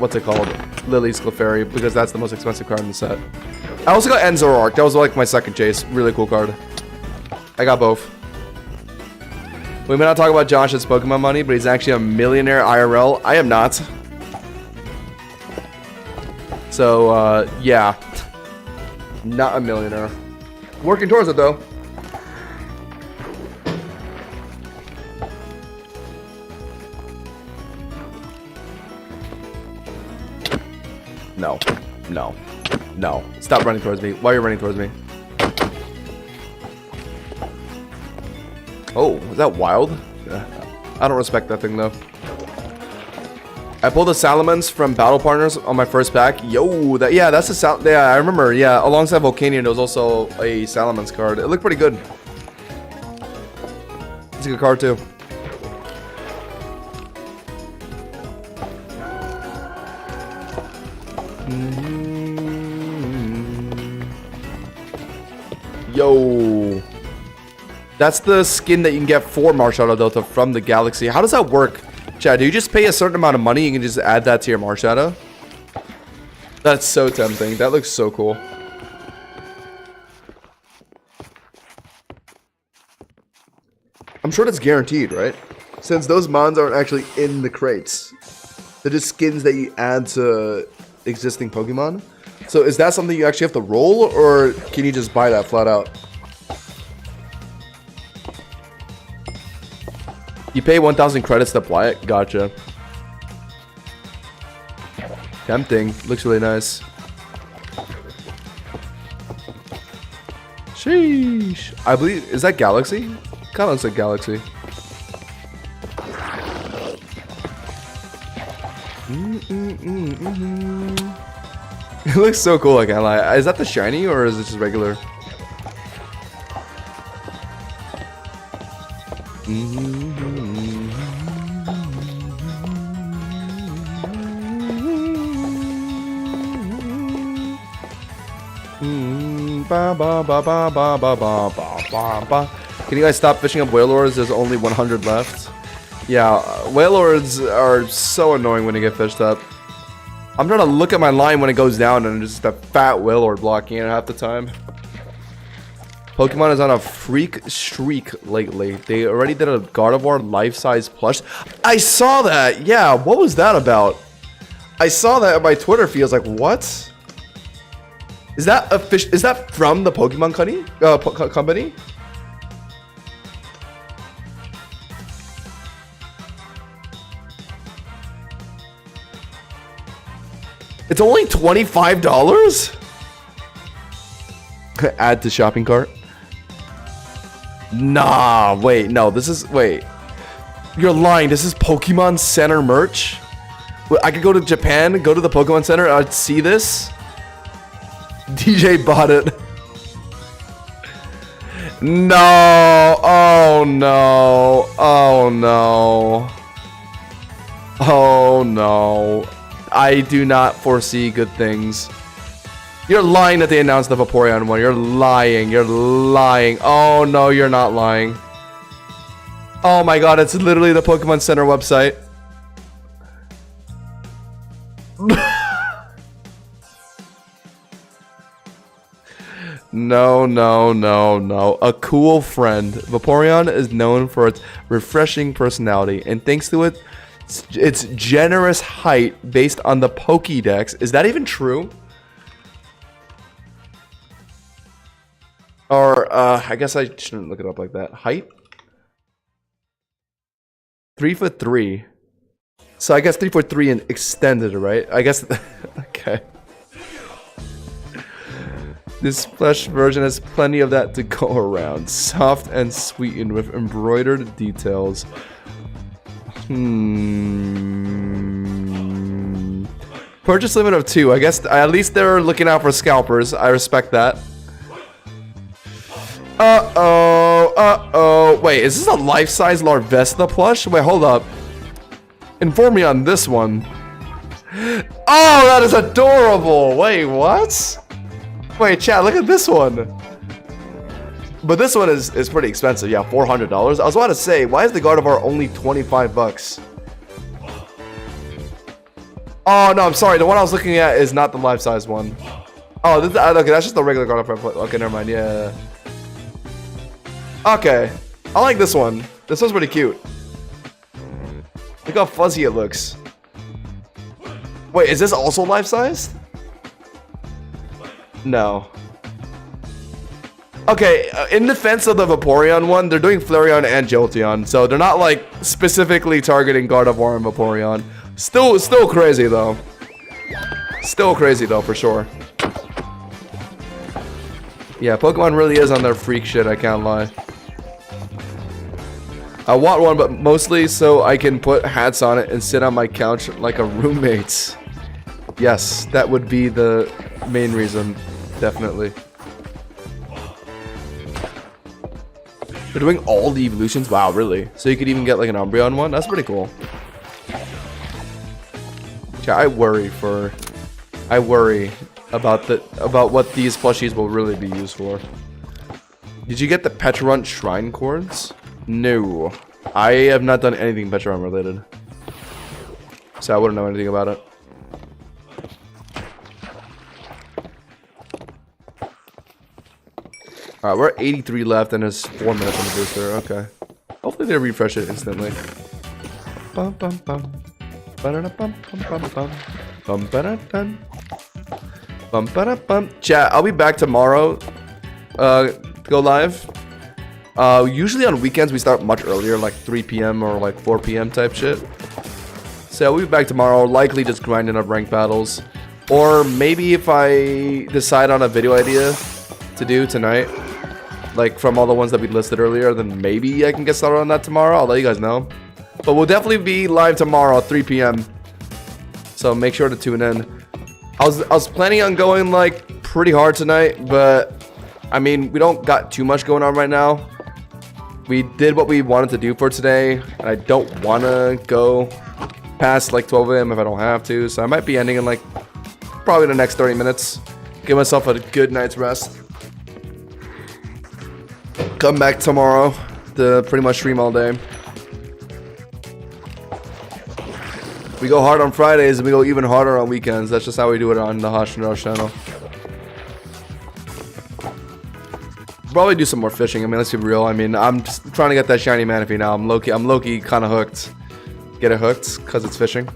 what's it called? Lily's Clefairy, because that's the most expensive card in the set. I also got Enzoroark. That was like my second chase. Really cool card. I got both. We may not talk about Josh's Pokemon money, but he's actually a millionaire IRL. I am not. So, yeah. Not a millionaire. Working towards it, though. No. No. No. Stop running towards me. Why are you running towards me? Oh, is that wild? Yeah. I don't respect that thing, though. I pulled the Salamence from Battle Partners on my first pack. Yo, that's a yeah, I remember. Yeah, alongside Volcanion, there was also a Salamence card. It looked pretty good. It's a good card, too. Yo. That's the skin that you can get for Marshadow Delta from the Galaxy. How does that work? Chad, do you just pay a certain amount of money and you can just add that to your Marshadow? That's so tempting. That looks so cool. I'm sure that's guaranteed, right? Since those mons aren't actually in the crates. They're just skins that you add to existing Pokemon. So is that something you actually have to roll, or can you just buy that flat out? You pay 1,000 credits to apply it? Gotcha. Tempting. Looks really nice. Sheesh. I believe... Is that Galaxy? Kind of looks like Galaxy. It looks so cool, I can't lie. Is that the shiny, or is it just regular? Ba, ba, ba, ba, ba, ba, ba, ba, ba. Can you guys stop fishing up whalelords? There's only 100 left. Yeah, whalelords are so annoying when you get fished up. I'm trying to look at my line when it goes down and just a fat whalelord blocking it half the time. Pokemon is on a freak streak lately. They already did a Gardevoir life-size plush. I saw that. Yeah, what was that about? I saw that on my Twitter feed. I was like, what? Is that a fish? Is that from the Pokemon company? It's only $25? Add to shopping cart. Nah, wait, no, this is, wait. You're lying, this is Pokemon Center merch? I could go to Japan, go to the Pokemon Center, I'd see this? DJ bought it. No, oh no, oh no. Oh no. I do not foresee good things. You're lying that they announced the Vaporeon one. You're lying. You're lying. Oh, no, you're not lying. Oh, my God. It's literally the Pokemon Center website. No, no, no, no. A cool friend. Vaporeon is known for its refreshing personality. And thanks to its generous height based on the Pokédex. Is that even true? Or, I guess I shouldn't look it up like that. Height? 3'3". So I guess 3'3" and extended, right? I guess, okay. This plush version has plenty of that to go around. Soft and sweetened with embroidered details. Purchase limit of 2. I guess at least they're looking out for scalpers. I respect that. Wait, is this a life-size Larvesta plush? Wait, hold up. Inform me on this one. Oh, that is adorable. Wait, what? Wait, chat, look at this one. But this one is pretty expensive. Yeah, $400. I was about to say, why is the Gardevoir only 25 bucks? Oh, no, I'm sorry. The one I was looking at is not the life-size one. Oh, this, okay, that's just the regular Gardevoir. Okay, never mind. Yeah. Okay. I like this one. This one's pretty cute. Look how fuzzy it looks. Wait, is this also life-sized? No. Okay, in defense of the Vaporeon one, they're doing Flareon and Jolteon, so they're not like specifically targeting Gardevoir and Vaporeon. Still crazy though. Still crazy though, for sure. Yeah, Pokemon really is on their freak shit, I can't lie. I want one, but mostly so I can put hats on it and sit on my couch like a roommate. Yes, that would be the main reason, definitely. They're doing all the evolutions? Wow, really? So you could even get like an Umbreon one? That's pretty cool. Yeah, I worry about what these plushies will really be used for. Did you get the Pecharunt Shrine Cords? No. I have not done anything Pecharunt related. So I wouldn't know anything about it. Alright, we're at 83 left and there's 4 minutes on the booster. Okay. Hopefully they refresh it instantly. Bum bum bum. Ba-da-da-bum bum bum bum. Bum ba-da-dun. Bum ba-da-bum. Chat, I'll be back tomorrow. Go live. Usually on weekends we start much earlier, like 3 p.m. or like 4 p.m. type shit. So I'll be back tomorrow, likely just grinding up ranked battles. Or maybe if I decide on a video idea to do tonight, like from all the ones that we listed earlier, then maybe I can get started on that tomorrow. I'll let you guys know. But we'll definitely be live tomorrow at 3 p.m. So make sure to tune in. I was planning on going like pretty hard tonight, but I mean, we don't got too much going on right now. We did what we wanted to do for today, and I don't want to go past like 12 a.m. if I don't have to. So I might be ending in like probably the next 30 minutes. Give myself a good night's rest. Come back tomorrow to pretty much stream all day. We go hard on Fridays and we go even harder on weekends. That's just how we do it on the Hosh and Rush channel. Probably do some more fishing. I mean, let's be real. I mean, I'm just trying to get that shiny manaphy now. I'm low-key kind of hooked. Get it hooked because it's fishing.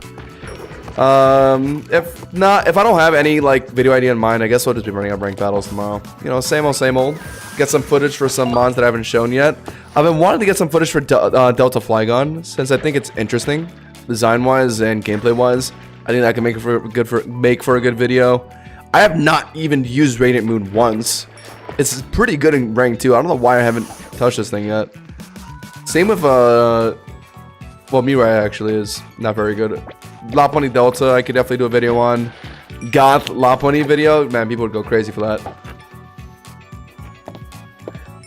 If not, if I don't have any like video idea in mind, I guess I'll just be running up ranked battles tomorrow. You know, same old, same old. Get some footage for some mods that I haven't shown yet. I've been wanting to get some footage for Delta Flygon since I think it's interesting, design-wise and gameplay-wise. I think that can make for a good video. I have not even used Radiant Moon once. It's pretty good in rank 2. I don't know why I haven't touched this thing yet. Same with well, Mirai actually is not very good. Laponi Delta, I could definitely do a video on. Goth Laponi video, man, people would go crazy for that.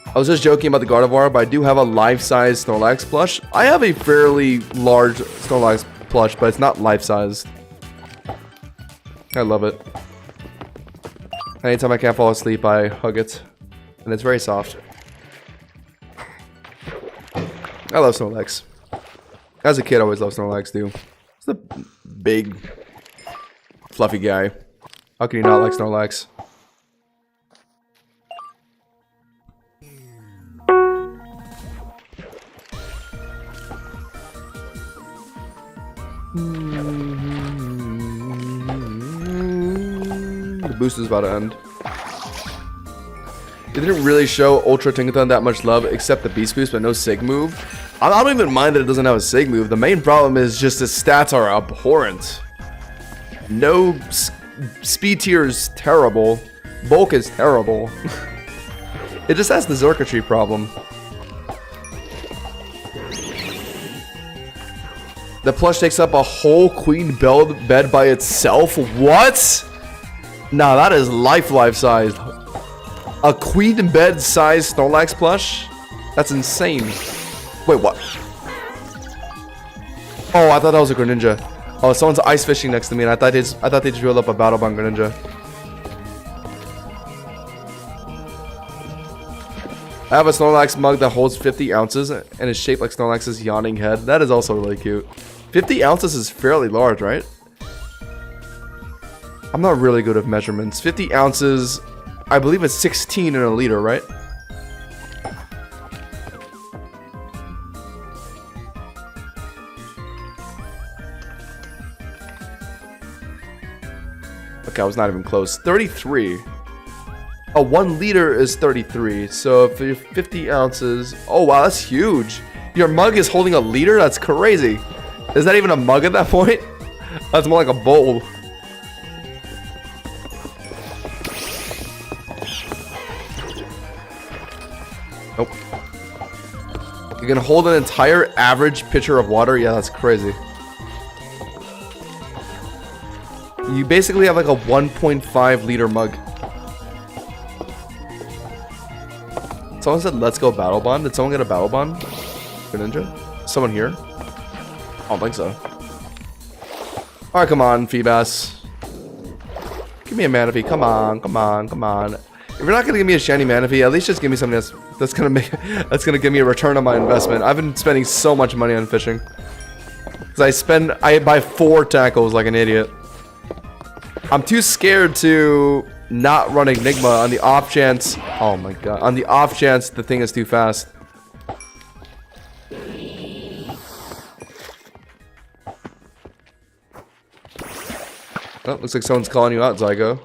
I was just joking about the Gardevoir, but I do have a life-size Snorlax plush. I have a fairly large Snorlax plush, but it's not life-sized. I love it. Anytime I can't fall asleep, I hug it. And it's very soft. I love Snorlax. As a kid, I always loved Snorlax, too. It's a big, fluffy guy. How can you not like Snorlax? The boost is about to end. They didn't really show Ultra Tinkaton that much love except the Beast Boost, but no Sig move. I don't even mind that it doesn't have a Sig move. The main problem is just its stats are abhorrent. No speed tier is terrible. Bulk is terrible. It just has the Circuitry problem. The plush takes up a whole queen bed by itself? What? Nah, that is life-sized. A queen bed size Snorlax plush? That's insane. Wait, what? Oh, I thought that was a Greninja. Oh, someone's ice fishing next to me, and I thought they just rolled up a Battle Bond Greninja. I have a Snorlax mug that holds 50 ounces and is shaped like Snorlax's yawning head. That is also really cute. 50 ounces is fairly large, right? I'm not really good at measurements. 50 ounces, I believe it's 16 in a liter, right? Okay, I was not even close. 33. Oh, 1 liter is 33. So if you're 50 ounces... Oh, wow, that's huge. Your mug is holding a liter? That's crazy. Is that even a mug at that point? That's more like a bowl. Nope. You're gonna hold an entire average pitcher of water? Yeah, that's crazy. You basically have like a 1.5 liter mug. Someone said, let's go Battle Bond. Did someone get a Battle Bond? Greninja? Someone here? I don't think so. Alright, come on, Feebas. Give me a Manaphy. Come on, come on, come on. If you're not gonna give me a shiny Manaphy, at least just give me something that's gonna give me a return on my investment. I've been spending so much money on fishing. Cause I buy 4 tackles like an idiot. I'm too scared to not run Enigma on the off chance. Oh my god. On the off chance the thing is too fast. Oh, looks like someone's calling you out, Zygo.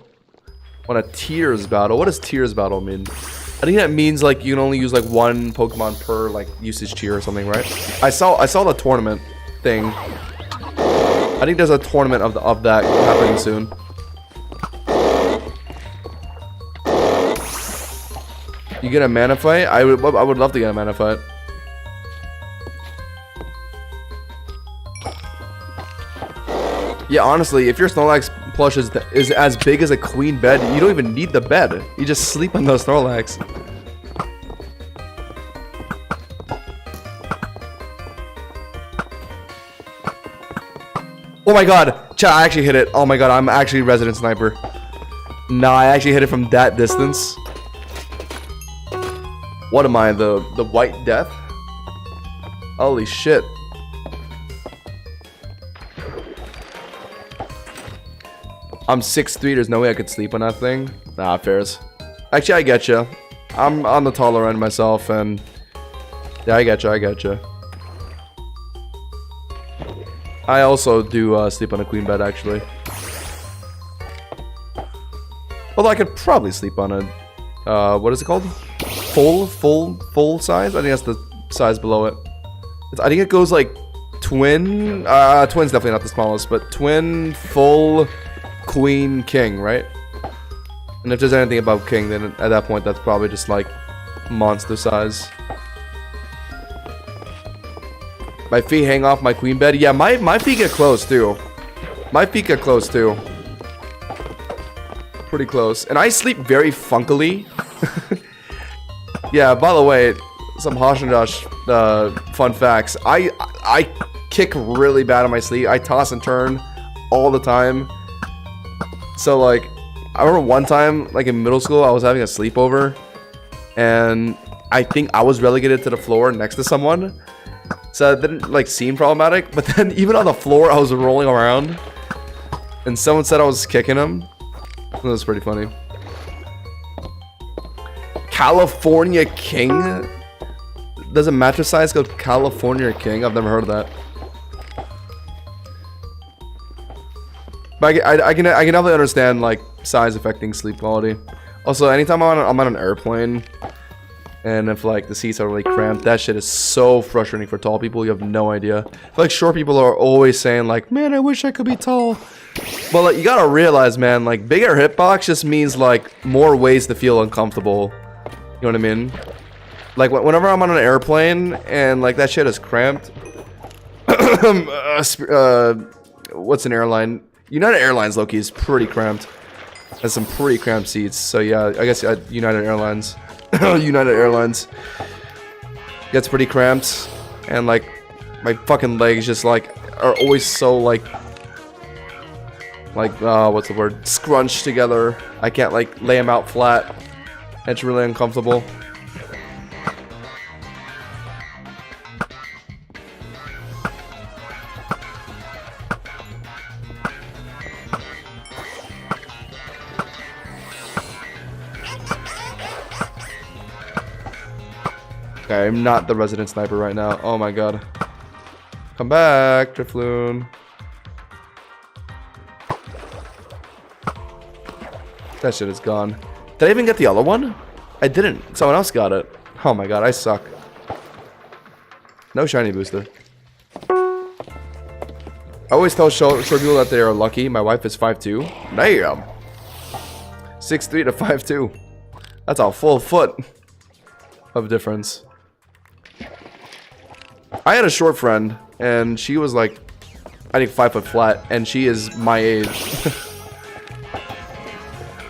On a Tears battle. What does Tears battle mean? I think that means like you can only use like 1 Pokemon per like usage tier or something, right? I saw the tournament thing. I think there's a tournament of that happening soon. You get a Mana Fight? I would love to get a Mana Fight. Yeah, honestly, if your Snorlax plush is as big as a queen bed, you don't even need the bed. You just sleep on those Snorlax. Oh my god, chat, I actually hit it. Oh my god, I'm actually Resident Sniper. Nah, I actually hit it from that distance. What am I, the White Death? Holy shit. I'm 6'3", there's no way I could sleep on that thing. Nah, fairs. Actually, I get you. I'm on the taller end myself, and... Yeah, I get you. I also do sleep on a queen bed, actually. Although I could probably sleep on a... what is it called? Full size? I think that's the size below it. I think it goes like twin. Twin's definitely not the smallest, but twin, full, queen, king, right? And if there's anything about king, then at that point, that's probably just like monster size. My feet hang off my queen bed. Yeah, my feet get close too. Pretty close. And I sleep very funkily. Yeah, by the way, some Hoshendosh fun facts. I kick really bad on my sleep. I toss and turn all the time. So like, I remember one time, like in middle school, I was having a sleepover, and I think I was relegated to the floor next to someone. So it didn't like seem problematic, but then even on the floor, I was rolling around, and someone said I was kicking him. That was pretty funny. California King? Does a mattress size go California King? I've never heard of that. But I can definitely understand like size affecting sleep quality. Also, anytime I'm on an airplane, and if like the seats are really cramped, that shit is so frustrating for tall people. You have no idea. Like short people are always saying like, man, I wish I could be tall. But like, you gotta realize, man, like bigger hitbox just means like more ways to feel uncomfortable. You know what I mean? Like whenever I'm on an airplane and like that shit is cramped. What's an airline? United Airlines, low-key, is pretty cramped. Has some pretty cramped seats. So yeah, I guess United Airlines. United Airlines gets pretty cramped, and like my fucking legs just like are always so like what's the word? Scrunched together. I can't like lay them out flat. It's really uncomfortable. Okay, I'm not the resident sniper right now. Oh my god. Come back, Drifloon. That shit is gone. Did I even get the other one? I didn't. Someone else got it. Oh my god, I suck. No shiny booster. I always tell short people that they are lucky. My wife is 5'2". Damn. 6'3" to 5'2". That's a full foot of difference. I had a short friend, and she was like, I think 5 foot flat, and she is my age.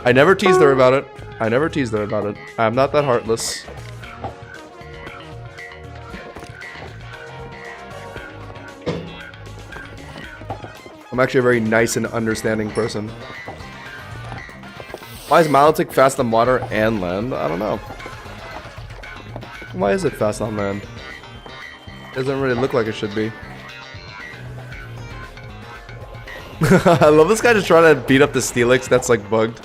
I never teased her about it. I'm not that heartless. I'm actually a very nice and understanding person. Why is Milotic fast on water and land? I don't know. Why is it fast on land? Doesn't really look like it should be. I love this guy just trying to beat up the Steelix that's like bugged.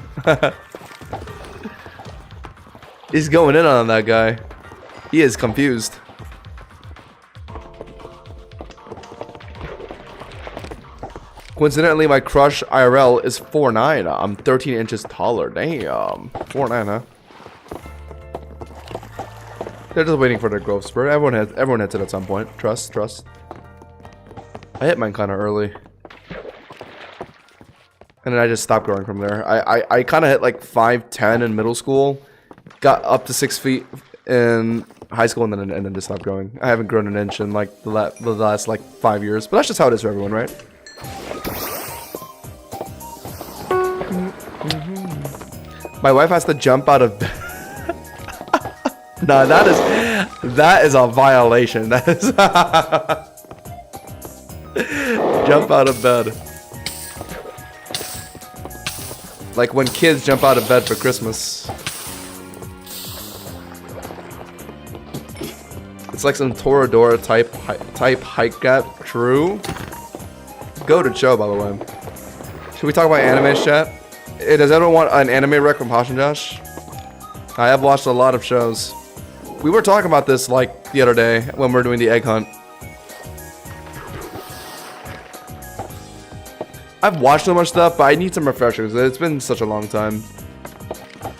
He's going in on that guy. He is confused. Coincidentally, my crush IRL is 4'9". I'm 13 inches taller. Damn. 4'9", huh? They're just waiting for their growth spurt. Everyone hits it at some point. Trust. I hit mine kind of early. And then I just stopped growing from there. I kind of hit like 5'10" in middle school. Got up to 6 feet in high school and then just stopped growing. I haven't grown an inch in like the last like 5 years. But that's just how it is for everyone, right? My wife has to jump out of bed. Nah, that is a violation. That is jump out of bed. Like when kids jump out of bed for Christmas. It's like some Toradora type hike gap. True. Goated show, by the way. Should we talk about anime, chat? Hey, does everyone want an anime rec from Hosh and Josh? I have watched a lot of shows. We were talking about this like the other day when we were doing the egg hunt. I've watched so much stuff, but I need some refreshers. It's been such a long time.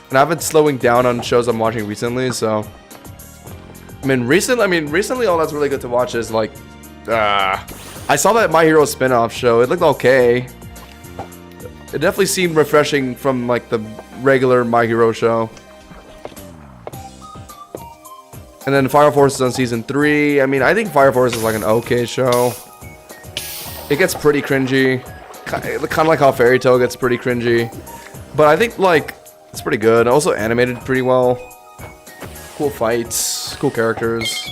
And I've been slowing down on shows I'm watching recently, so... I mean, recently all that's really good to watch is like... I saw that My Hero spin-off show. It looked okay. It definitely seemed refreshing from like the regular My Hero show. And then Fire Force is on season 3. I mean, I think Fire Force is like an okay show. It gets pretty cringy. Kind of like how Fairy Tail gets pretty cringy. But I think like it's pretty good. Also animated pretty well. Cool fights. Cool characters.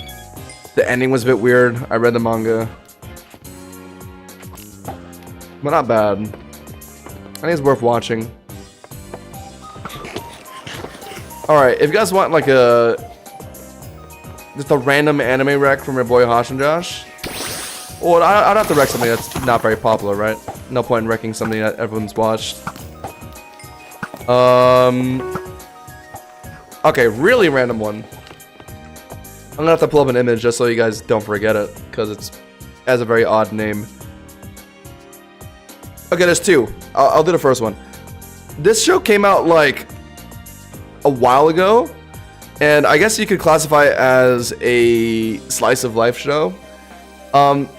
The ending was a bit weird. I read the manga. But not bad. I think it's worth watching. Alright, if you guys want like just a random anime rec from your boy Hosh and Josh. Well, I'd have to rec something that's not very popular, right? No point in wrecking something that everyone's watched. Okay, really random one. I'm gonna have to pull up an image just so you guys don't forget it, because it has a very odd name. Okay, there's two. I'll do the first one. This show came out like a while ago, and I guess you could classify it as a slice of life show.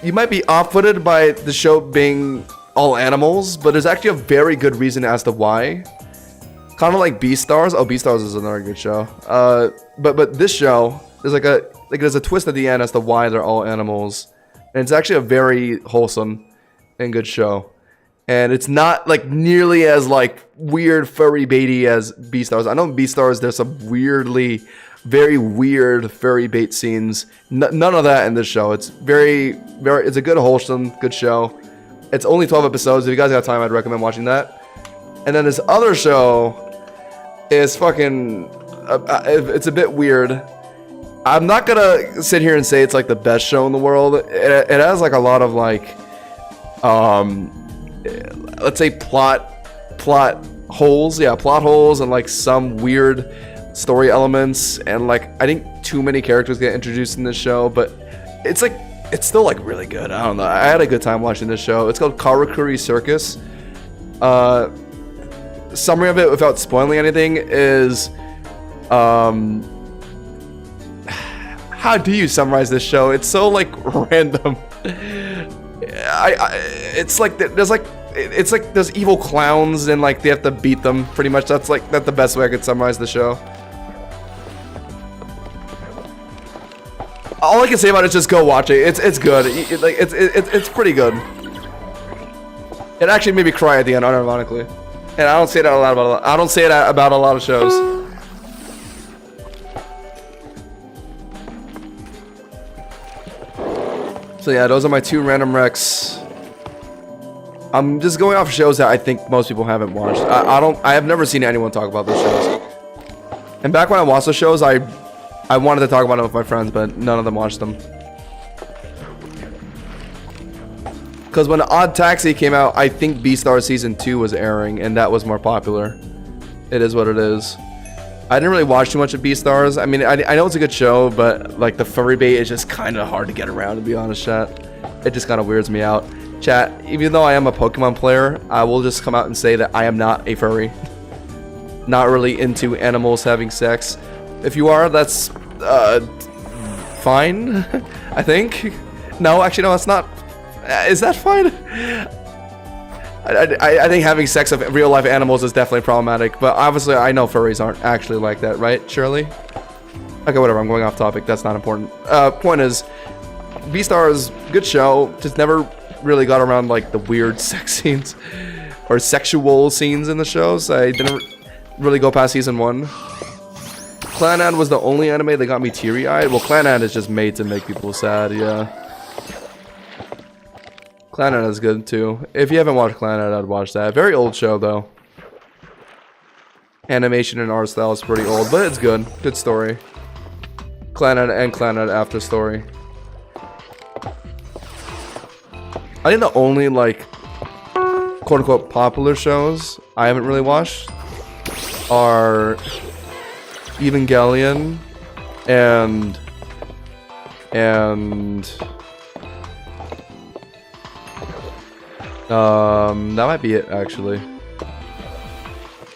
You might be off-putted by the show being all animals, but there's actually a very good reason as to why. Kind of like Beastars. Oh, Beastars is another good show. But this show, there's a twist at the end as to why they're all animals, and it's actually a very wholesome and good show. And it's not like nearly as like weird furry baity as Beastars. I know Beastars, there's some very weird furry bait scenes. None of that in this show. It's it's a good wholesome, good show. It's only 12 episodes. If you guys got time, I'd recommend watching that. And then this other show is fucking, it's a bit weird. I'm not gonna sit here and say it's like the best show in the world. It has like a lot of like, let's say plot holes. Yeah, plot holes and like some weird story elements, and like I think too many characters get introduced in this show, but it's still like really good. I don't know. I had a good time watching this show. It's called Karakuri Circus. Summary of it without spoiling anything is, how do you summarize this show? It's so like random. It's like there's evil clowns and like they have to beat them pretty much. That's the best way I could summarize the show. All I can say about it is just go watch it. It's good. It's pretty good. It actually made me cry at the end, unironically. And I don't say that about a lot of shows. So yeah, those are my two random recs. I'm just going off shows that I think most people haven't watched. I have never seen anyone talk about those shows. And back when I watched those shows, I wanted to talk about them with my friends, but none of them watched them. Because when Odd Taxi came out, I think Beastars Season 2 was airing, and that was more popular. It is what it is. I didn't really watch too much of Beastars. I mean, I know it's a good show, but like the furry bait is just kind of hard to get around, to be honest, chat. It just kind of weirds me out. Chat, even though I am a Pokemon player, I will just come out and say that I am not a furry. Not really into animals having sex. If you are, that's fine, I think. No, actually, no, that's not. Is that fine? I think having sex with real life animals is definitely problematic, but obviously I know furries aren't actually like that, right, Shirley? Okay, whatever, I'm going off topic, that's not important. Point is, Beastars, good show, just never really got around like the weird sex scenes or sexual scenes in the shows. I didn't really go past season 1. Clannad was the only anime that got me teary-eyed. Well, Clannad is just made to make people sad, yeah. Clannad is good too. If you haven't watched Clannad, I'd watch that. Very old show though. Animation and art style is pretty old, but it's good. Good story. Clannad and Clannad After Story. I think the only, like, quote-unquote popular shows I haven't really watched are Evangelion and that might be it, actually.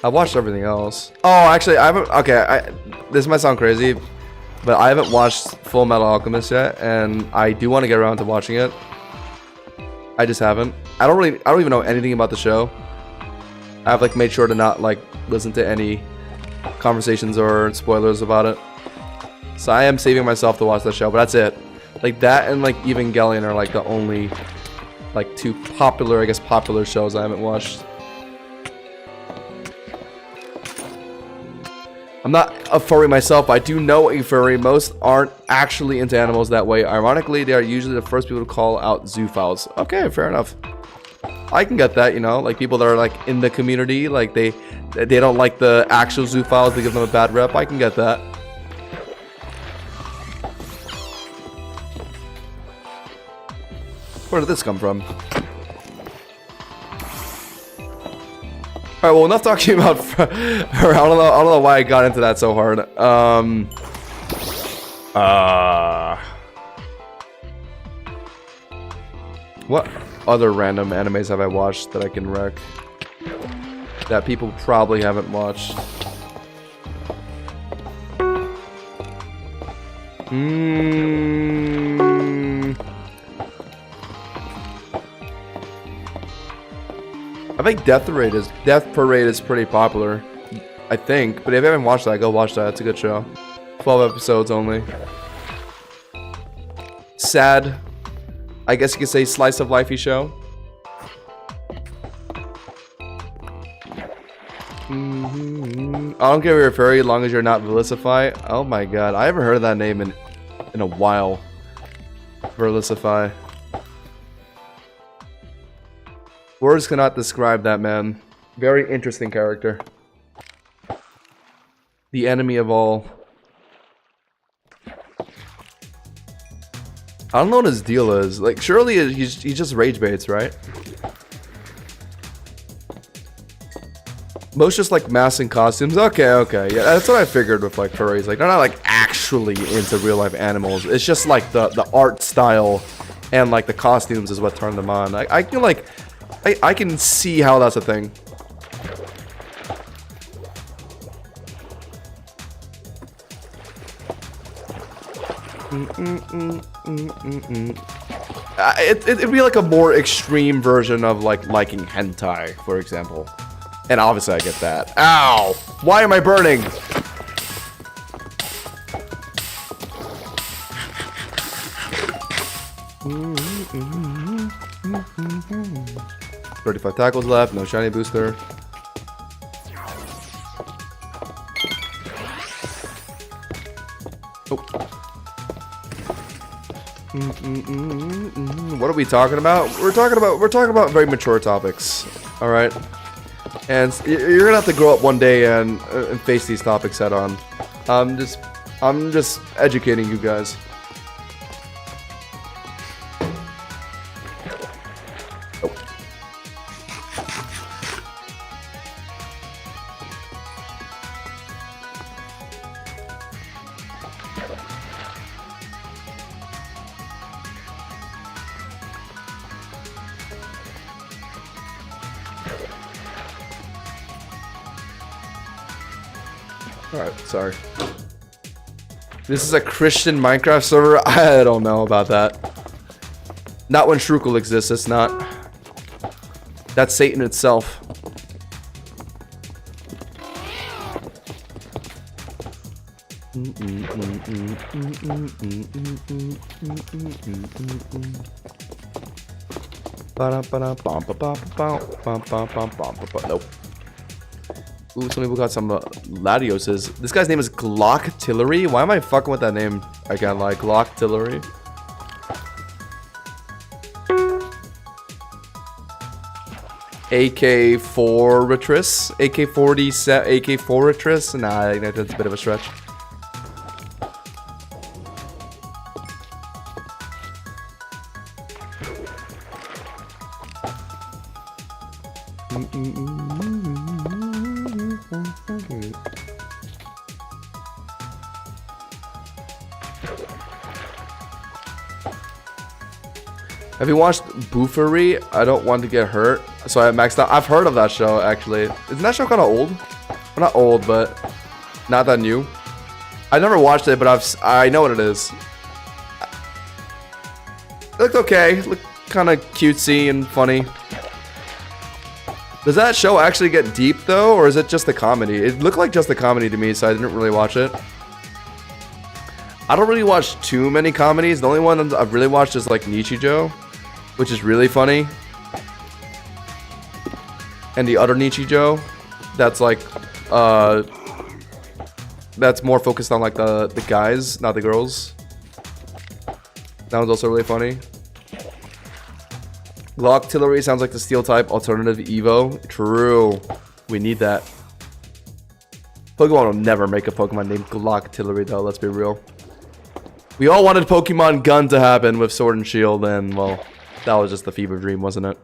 I watched everything else. Oh, actually, I haven't. Okay, this might sound crazy, but I haven't watched Full Metal Alchemist yet, and I do want to get around to watching it. I just haven't. I don't even know anything about the show. I've like made sure to not like listen to any conversations or spoilers about it. So I am saving myself to watch that show, but that's it. Like that and like Evangelion are like the only like two popular, I guess, popular shows I haven't watched. I'm not a furry myself, but I do know a furry. Most aren't actually into animals that way. Ironically, they are usually the first people to call out zoophiles. Okay, fair enough. I can get that, you know, like people that are like in the community, like they don't like the actual zoophiles, they give them a bad rep. I can get that. Where did this come from? Alright, well, enough talking about I don't know why I got into that so hard. What other random animes have I watched that I can rec that people probably haven't watched? I think Death Parade is pretty popular, I think. But if you haven't watched that, go watch that. It's a good show. 12 episodes only. Sad, I guess you could say, slice of lifey show. I don't care if you're a furry, as long as you're not Velicify. Oh my god, I haven't heard of that name in a while. Velicify. Words cannot describe that man. Very interesting character. The enemy of all. I don't know what his deal is. Like, surely he just rage baits, right? Most just like masks and costumes. Okay. Yeah, that's what I figured with like furries. Like, they're not like actually into real life animals. It's just like the art style and like the costumes is what turned them on. I feel like I can see how that's a thing. It'd be like a more extreme version of like liking hentai, for example. And obviously I get that. Ow! Why am I burning? Mm-hmm. 35 tackles left, no shiny booster. Oh. What are we talking about? We're talking about very mature topics. All right, and you're gonna have to grow up one day and face these topics head on. I'm just educating you guys. Alright, sorry. This is a Christian Minecraft server? I don't know about that. Not when Shrukel exists, it's not. That's Satan itself. Nope. Ooh, some people got some Latioses. This guy's name is Glocktillery. Why am I fucking with that name? I can't lie. Glocktillery. AK4 Retris? AK-47, AK4 Retris? Nah, I think that's a bit of a stretch. Have you watched Boofery? I don't want to get hurt, so I maxed out. I've heard of that show, actually. Isn't that show kind of old? Well, not old, but not that new. I never watched it, but I know what it is. It looked okay. It looked kind of cutesy and funny. Does that show actually get deep, though, or is it just a comedy? It looked like just a comedy to me, so I didn't really watch it. I don't really watch too many comedies. The only one I've really watched is like Nichijou, which is really funny. And the other Nichijou, that's like, that's more focused on like the guys, not the girls. That one's also really funny. Glock-tillery sounds like the steel type alternative Evo. True. We need that. Pokemon will never make a Pokemon named Glock-tillery though, let's be real. We all wanted Pokemon Gun to happen with Sword and Shield, and well, that was just the fever dream, wasn't it?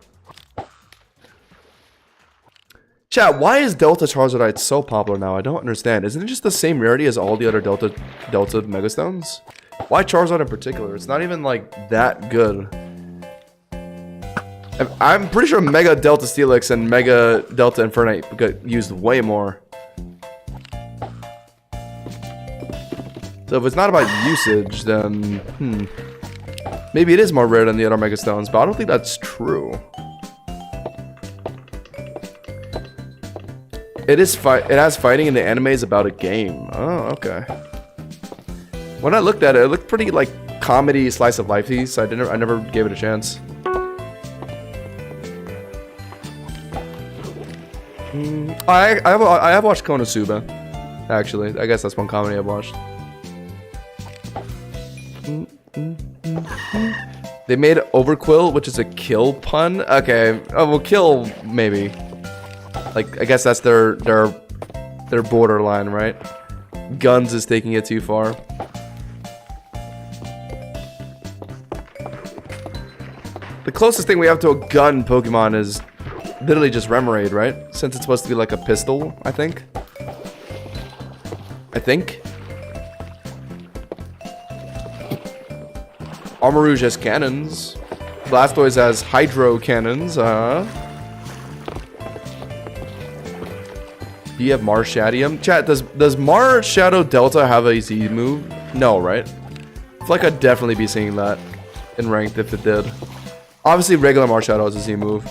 Chat, why is Delta Charizardite so popular now? I don't understand. Isn't it just the same rarity as all the other Delta Megastones? Why Charizard in particular? It's not even like that good. I'm pretty sure Mega Delta Steelix and Mega Delta Infernape got used way more. So if it's not about usage, then maybe it is more rare than the other Megastones, but I don't think that's true. It has fighting in the anime is about a game. Oh, okay. When I looked at it, it looked pretty like comedy slice of lifey, so I never gave it a chance. I have watched Konosuba, actually. I guess that's one comedy I've watched. They made Overquill, which is a kill pun. Okay, oh, well, kill maybe. Like I guess that's their borderline, right? Guns is taking it too far. The closest thing we have to a gun Pokemon is literally just Remoraid, right? Since it's supposed to be like a pistol, I think. Armarouge has cannons. Blastoise has hydro cannons. Do you have Marshadium? Chat, does Marshadow Delta have a Z move? No, right? I feel like I'd definitely be seeing that in ranked if it did. Obviously, regular Marshadow has a Z move.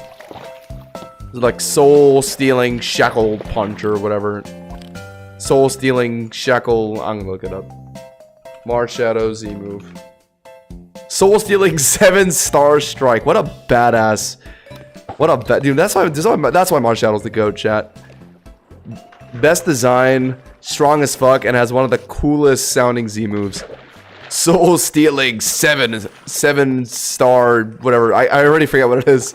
It's like Soul Stealing Shackle Punch or whatever. Soul Stealing Shackle. I'm gonna look it up. Marshadow Z move. Soul Stealing 7-star strike. What a badass. Dude, that's why Marshallow's the GOAT, chat. Best design, strong as fuck, and has one of the coolest sounding Z moves. Soul Stealing 7-star whatever. I already forget what it is.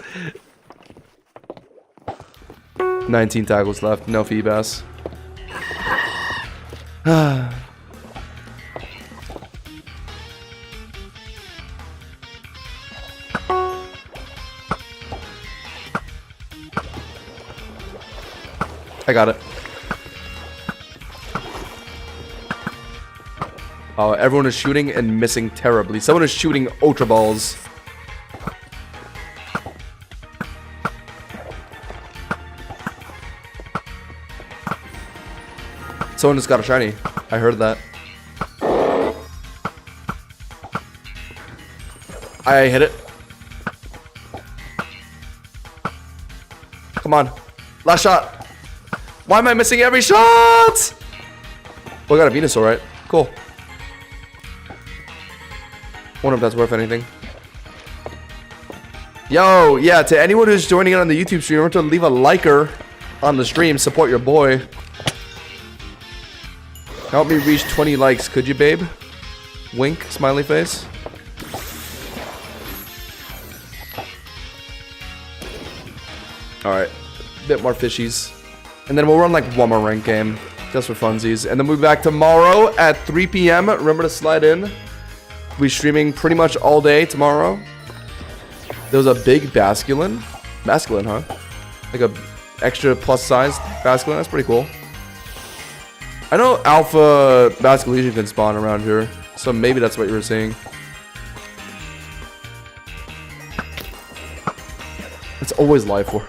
19 tackles left, no Feebas. I got it. Oh, everyone is shooting and missing terribly. Someone is shooting Ultra Balls. Someone just got a shiny. I heard that. I hit it. Come on. Last shot. Why am I missing every shot? Oh, I got a Venusaur, right? Cool. Wonder if that's worth anything. Yo, yeah, to anyone who's joining in on the YouTube stream, remember to leave a liker on the stream. Support your boy. Help me reach 20 likes, could you, babe? Wink, smiley face. Alright. Bit more fishies. And then we'll run like one more ranked game. Just for funsies. And then we'll be back tomorrow at 3 p.m. Remember to slide in. We'll be streaming pretty much all day tomorrow. There's a big basculin. Basculin, huh? Like a extra plus size basculin. That's pretty cool. I know alpha basculation can spawn around here. So maybe that's what you were seeing. It's always live for.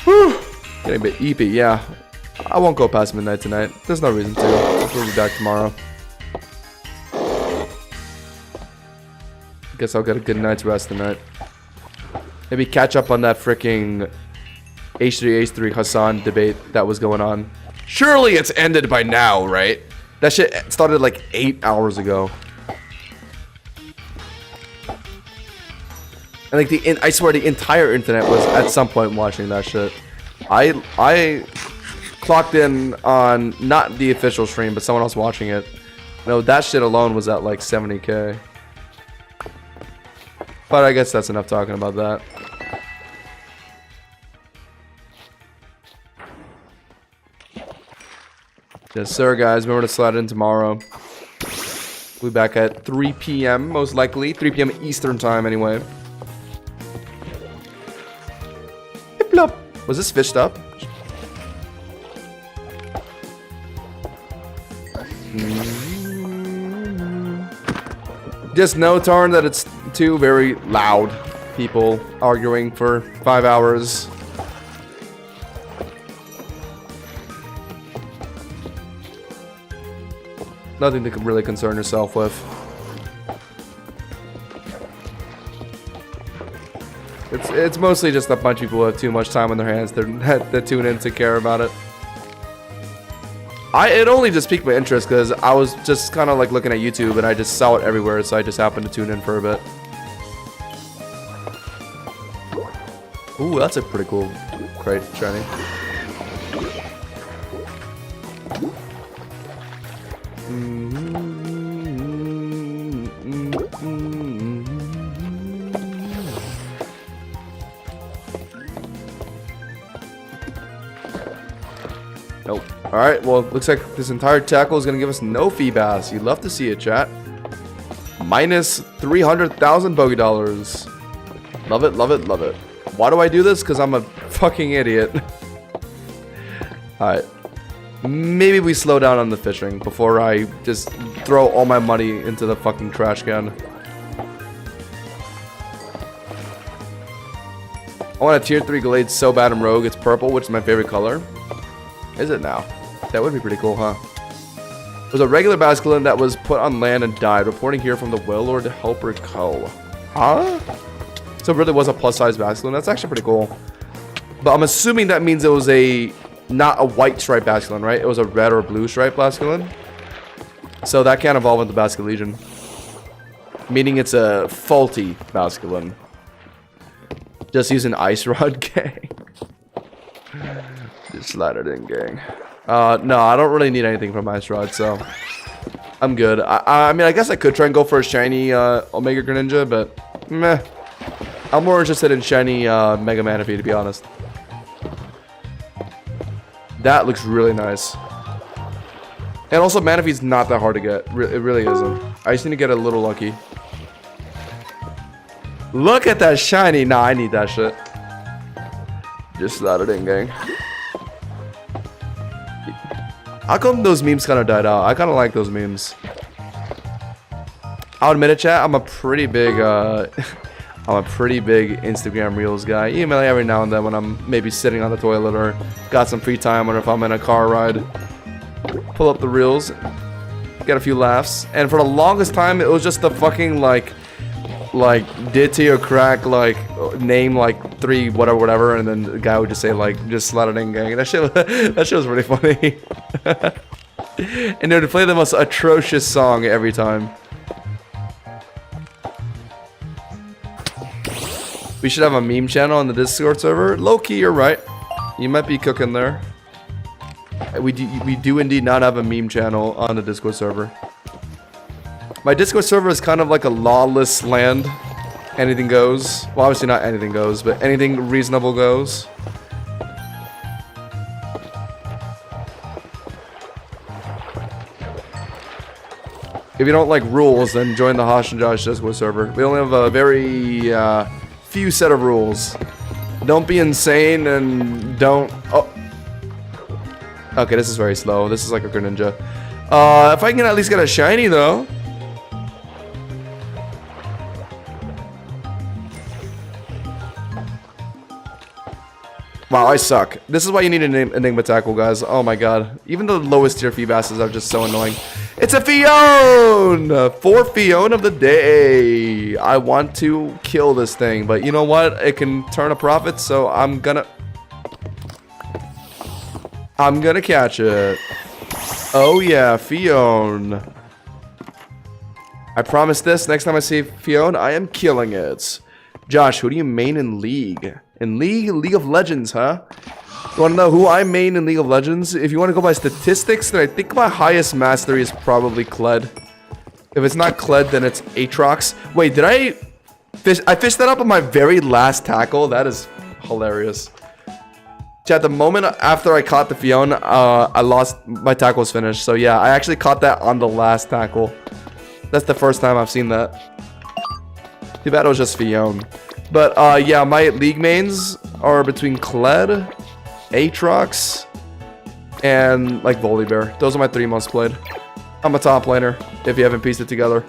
Whew. Getting a bit eepy, yeah. I won't go past midnight tonight. There's no reason to. We'll be back tomorrow. Guess I'll get a good night's rest tonight. Maybe catch up on that freaking H3 Hassan debate that was going on. Surely it's ended by now, right? That shit started like 8 hours ago. And like I swear the entire internet was at some point watching that shit. I clocked in on not the official stream, but someone else watching it. No, that shit alone was at like 70K. But I guess that's enough talking about that. Yes, sir, guys. Remember to slide in tomorrow. We'll be back at 3 p.m. most likely. 3 p.m. Eastern time, anyway. Was this fished up? Just know, Tarn, that it's two very loud people arguing for 5 hours. Nothing to really concern yourself with. It's mostly just a bunch of people who have too much time on their hands that tune in to care about it. It only just piqued my interest because I was just kind of like looking at YouTube and I just saw it everywhere, so I just happened to tune in for a bit. Ooh, that's a pretty cool crate, shiny. Nope. Alright, well, looks like this entire tackle is going to give us no fee bass. You'd love to see it, chat. Minus 300,000 bogey dollars. Love it, love it, love it. Why do I do this? Because I'm a fucking idiot. Alright. Maybe we slow down on the fishing before I just throw all my money into the fucking trash can. I want a tier 3 Glade so bad in Rogue. It's purple, which is my favorite color. Is it now? That would be pretty cool, huh? There's a regular basculin that was put on land and died. Reporting here from the Wellord Helper Co. Huh? So it really was a plus-size basculin. That's actually pretty cool. But I'm assuming that means it was not a white stripe basculin, right? It was a red or blue stripe basculin. So that can't evolve into Basculegion. Meaning it's a faulty basculin. Just using Ice Rod gang. Just slide it in, gang. No, I don't really need anything from Ice Rod, so I'm good. I mean, I guess I could try and go for a shiny Omega Greninja, but meh. I'm more interested in shiny Mega Manaphy, to be honest. That looks really nice. And also, Manaphy's not that hard to get. It really isn't. I just need to get a little lucky. Look at that shiny. Nah, I need that shit. Just slide it in, gang. How come those memes kind of died out? I kind of like those memes. I'll admit it, chat. I'm a pretty big Instagram Reels guy. Email every now and then when I'm maybe sitting on the toilet or got some free time, or if I'm in a car ride. Pull up the Reels, get a few laughs. And for the longest time, it was just the fucking like Ditty or crack name 3 whatever, and then the guy would just say just slide it in, gang. That shit was really funny. And they would play the most atrocious song every time. We should have a meme channel on the Discord server. Low key, you're right. You might be cooking there. We do indeed not have a meme channel on the Discord server. My Discord server is kind of like a lawless land. Anything goes. Well, obviously not anything goes, but anything reasonable goes. If you don't like rules, then join the Hosh and Josh Discord server. We only have a very few set of rules. Don't be insane and don't... Oh. Okay, this is very slow. This is like a Greninja. If I can at least get a shiny, though. Wow, I suck. This is why you need an Enigma tackle, guys. Oh my god. Even the lowest tier Feebasses are just so annoying. It's a Fion! 4 Fion of the day. I want to kill this thing, but you know what? It can turn a profit, so I'm gonna catch it. Oh yeah, Fion. I promise this. Next time I see Fion, I am killing it. Josh, who do you main in League? In League of Legends, huh? You want to know who I main in League of Legends? If you want to go by statistics, then I think my highest mastery is probably Kled. If it's not Kled, then it's Aatrox. Wait, did I fish that up on my very last tackle? That is hilarious. Chat, the moment after I caught the Fion, I lost, my tackle was finished. So yeah, I actually caught that on the last tackle. That's the first time I've seen that. Too bad it was just Fion. But yeah, my League mains are between Kled, Aatrox, and like Volibear. Those are my 3 most played. I'm a top laner, if you haven't pieced it together.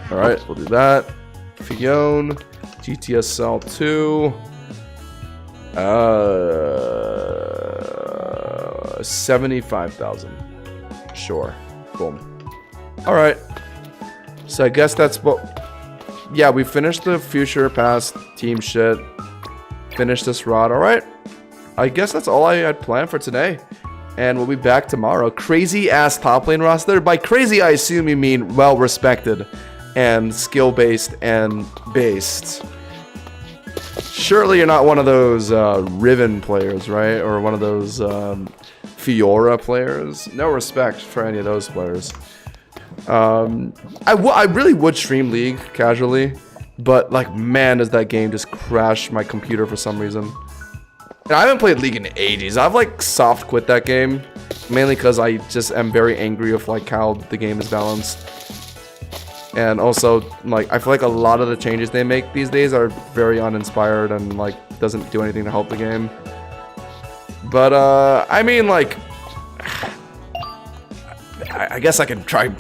Alright, we'll do that. Fion, GTSL 2. 75,000. Sure. Boom. Alright. So I guess that's what... Yeah, we finished the future past team shit. Finished this rod. Alright. I guess that's all I had planned for today. And we'll be back tomorrow. Crazy ass top lane roster. By crazy, I assume you mean well respected. And skill based and based. Surely you're not one of those Riven players, right? Or one of those Fiora players. No respect for any of those players. I really would stream League casually, but like, man, does that game just crash my computer for some reason. And I haven't played League in ages. I've like soft quit that game, mainly because I just am very angry of like how the game is balanced. And also, like, I feel like a lot of the changes they make these days are very uninspired and like doesn't do anything to help the game. But I mean, like, I guess I can try.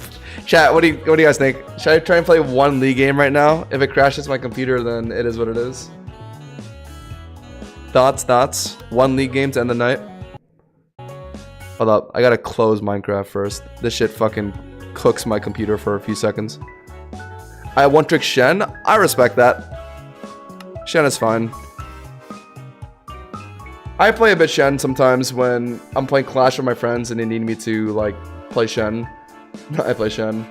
Chat, what do you guys think? Should I try and play one League game right now? If it crashes my computer, then it is what it is. Thoughts? One League game to end the night? Hold up, I gotta close Minecraft first. This shit fucking cooks my computer for a few seconds. I have one trick Shen. I respect that. Shen is fine. I play a bit Shen sometimes when I'm playing Clash with my friends and they need me to like play Shen. I play Shen.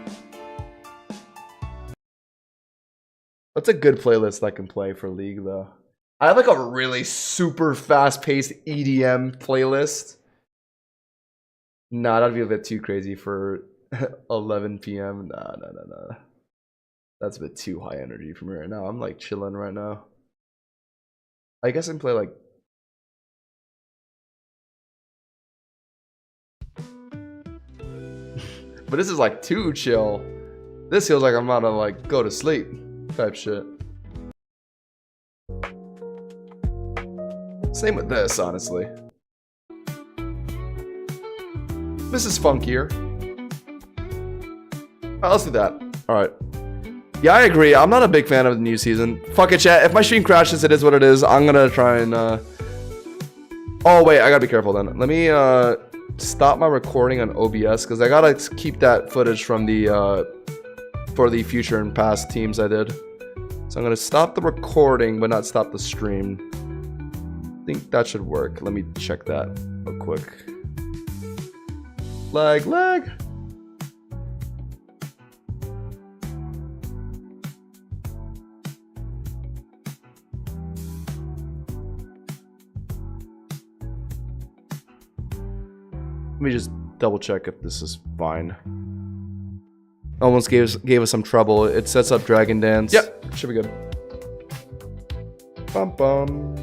What's a good playlist I can play for League though? I have like a really super fast-paced EDM playlist. Nah, that'd be a bit too crazy for 11 p.m. Nah. That's a bit too high energy for me right now. I'm like chilling right now. I guess I can play like... But this is like too chill. This feels like I'm about to like go to sleep type shit. Same with this, honestly. This is funkier. Alright, let's do that. Alright. Yeah, I agree. I'm not a big fan of the new season. Fuck it, chat. If my stream crashes, it is what it is. I'm gonna try and Oh wait, I gotta be careful then. Let me stop my recording on OBS because I gotta keep that footage from the for the future and past teams I did. So I'm gonna stop the recording but not stop the stream. I think that should work. Let me check that real quick. Lag. Let me just double check if this is fine. Almost gave us some trouble. It sets up Dragon Dance. Yep, should be good. Bum bum.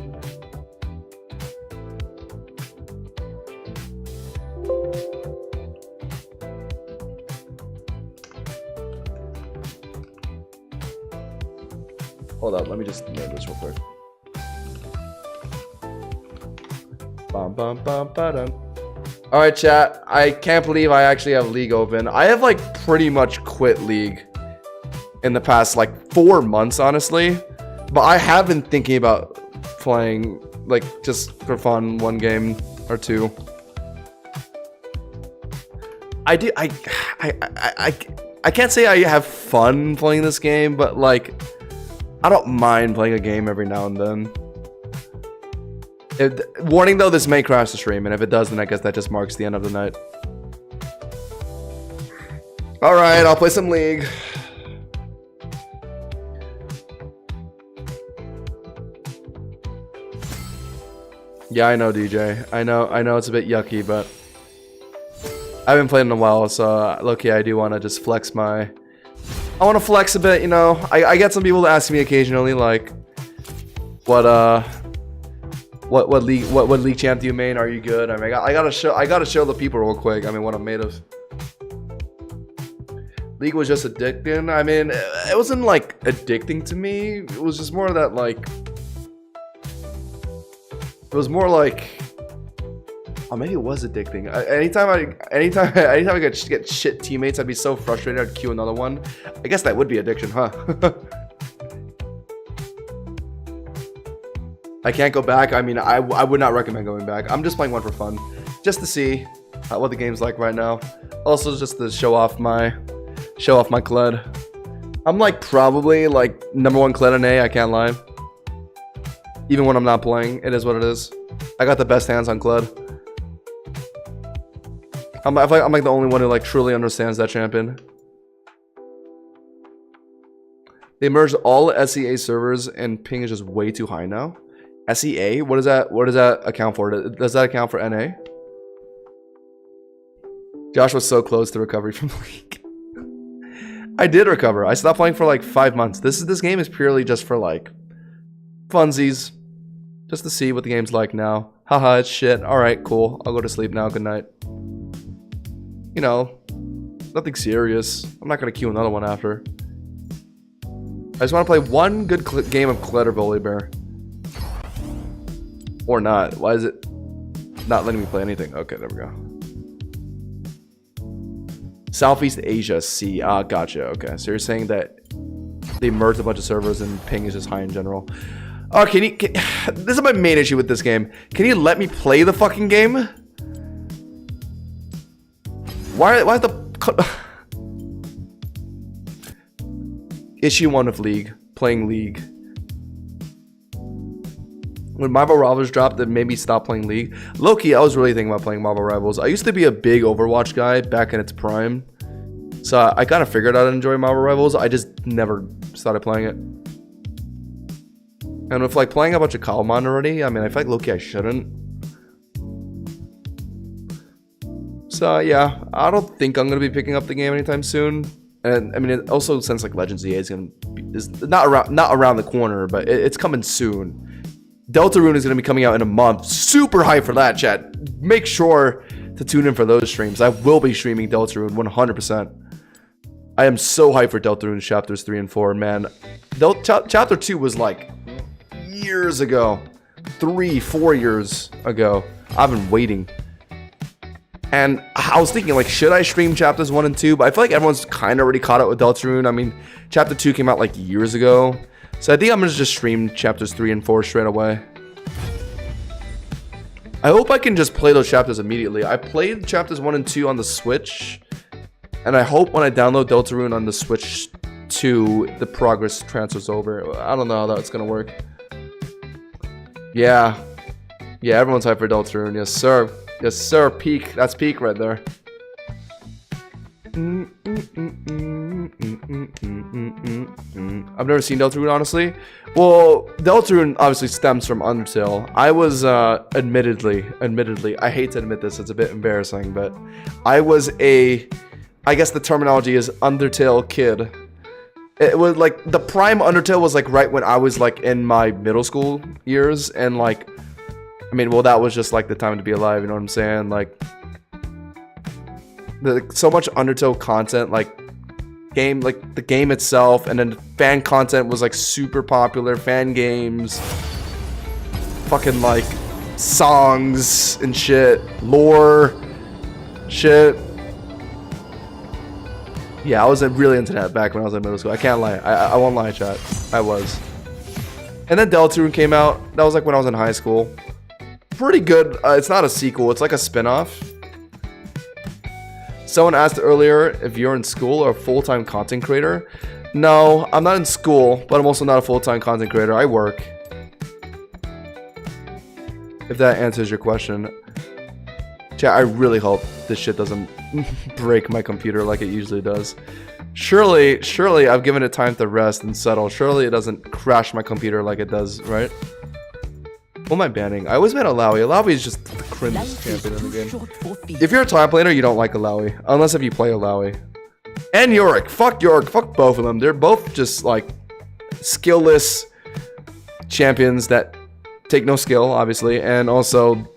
Hold up, let me just name this real quick. Bum bum bum ba-dum. All right, chat. I can't believe I actually have League open. I have like pretty much quit League in the past like 4 months, honestly. But I have been thinking about playing like just for fun, 1 game or 2. I can't say I have fun playing this game, but like I don't mind playing a game every now and then. Warning though, this may crash the stream, and if it does, then I guess that just marks the end of the night. Alright, I'll play some League. Yeah, I know, DJ. I know it's a bit yucky, but I haven't played in a while, so low-key I do want to just flex my... I want to flex a bit, you know. I get some people to ask me occasionally, like, what league champ do you main? Are you good? I mean, I gotta show the people real quick. I mean, what I'm made of. League was just addicting. I mean, it wasn't like addicting to me. It was just more that like. It was more like. Oh, maybe it was addicting. Anytime I get shit teammates, I'd be so frustrated. I'd queue another one. I guess that would be addiction, huh? I can't go back. I mean, I would not recommend going back. I'm just playing one for fun, just to see what the game's like right now. Also, just to show off my Kled. I'm like probably like #1 Kled in A. I can't lie. Even when I'm not playing, it is what it is. I got the best hands on Kled. I'm like the only one who like truly understands that champion. They merged all SEA servers and ping is just way too high now. SEA? What does that account for? Does that account for NA? Josh was so close to recovery from the league. I did recover. I stopped playing for like 5 months. This game is purely just for like funsies. Just to see what the game's like now. Haha, it's shit. Alright, cool. I'll go to sleep now. Good night. You know, nothing serious. I'm not gonna queue another one after. I just want to play one good game of Kled or Volibear. Or not. Why is it not letting me play anything? Okay, there we go. Southeast Asia, C. Ah, gotcha. Okay, so you're saying that they merged a bunch of servers and ping is just high in general. Oh, this is my main issue with this game. Can you let me play the fucking game? Why the... Issue 1 of League. Playing League. When Marvel Rivals dropped, it made me stop playing League. Low-key, I was really thinking about playing Marvel Rivals. I used to be a big Overwatch guy back in its prime. So I kind of figured I'd enjoy Marvel Rivals. I just never started playing it. And with like playing a bunch of Cobblemon already, I mean, I feel like low-key I shouldn't. So yeah, I don't think I'm going to be picking up the game anytime soon. And I mean, it also since like Legends EA is not around the corner, but it's coming soon. Deltarune is going to be coming out in a month. Super hyped for that, chat. Make sure to tune in for those streams. I will be streaming Deltarune 100%. I am so hyped for Deltarune chapters 3 and 4, man. Chapter 2 was like years ago. 3-4 years ago. I've been waiting. And I was thinking, like, should I stream chapters 1 and 2? But I feel like everyone's kind of already caught up with Deltarune. I mean, chapter 2 came out like years ago. So I think I'm going to just stream chapters 3 and 4 straight away. I hope I can just play those chapters immediately. I played chapters 1 and 2 on the Switch. And I hope when I download Deltarune on the Switch 2, the progress transfers over. I don't know how that's going to work. Yeah. Yeah, everyone's hyped for Deltarune. Yes, sir. Yes, sir. Peak. That's peak right there. I've never seen Deltarune, honestly. Well, Deltarune obviously stems from Undertale. I was, admittedly, I hate to admit this, it's a bit embarrassing, but I was I guess the terminology is Undertale kid. It was like, the prime Undertale was like right when I was like in my middle school years, and like, I mean, well, that was just like the time to be alive, you know what I'm saying? Like, so much Undertale content, like the game itself, and then fan content was like super popular, fan games, fucking like songs and shit, lore, shit. Yeah, I was really into that back when I was in middle school. I can't lie. I won't lie, chat. I was. And then Deltarune came out. That was like when I was in high school. Pretty good. It's not a sequel. It's like a spin-off. Someone asked earlier if you're in school or a full-time content creator. No, I'm not in school, but I'm also not a full-time content creator. I work. If that answers your question. Chat, I really hope this shit doesn't break my computer like it usually does. Surely I've given it time to rest and settle. Surely it doesn't crash my computer like it does, right? What am I banning? I always ban Alawi. Alawi is just the cringiest champion in the game. If you're a top laner, you don't like Alawi. Unless if you play Alawi. And Yorick. Fuck Yorick. Fuck both of them. They're both just like skillless champions that take no skill, obviously, and also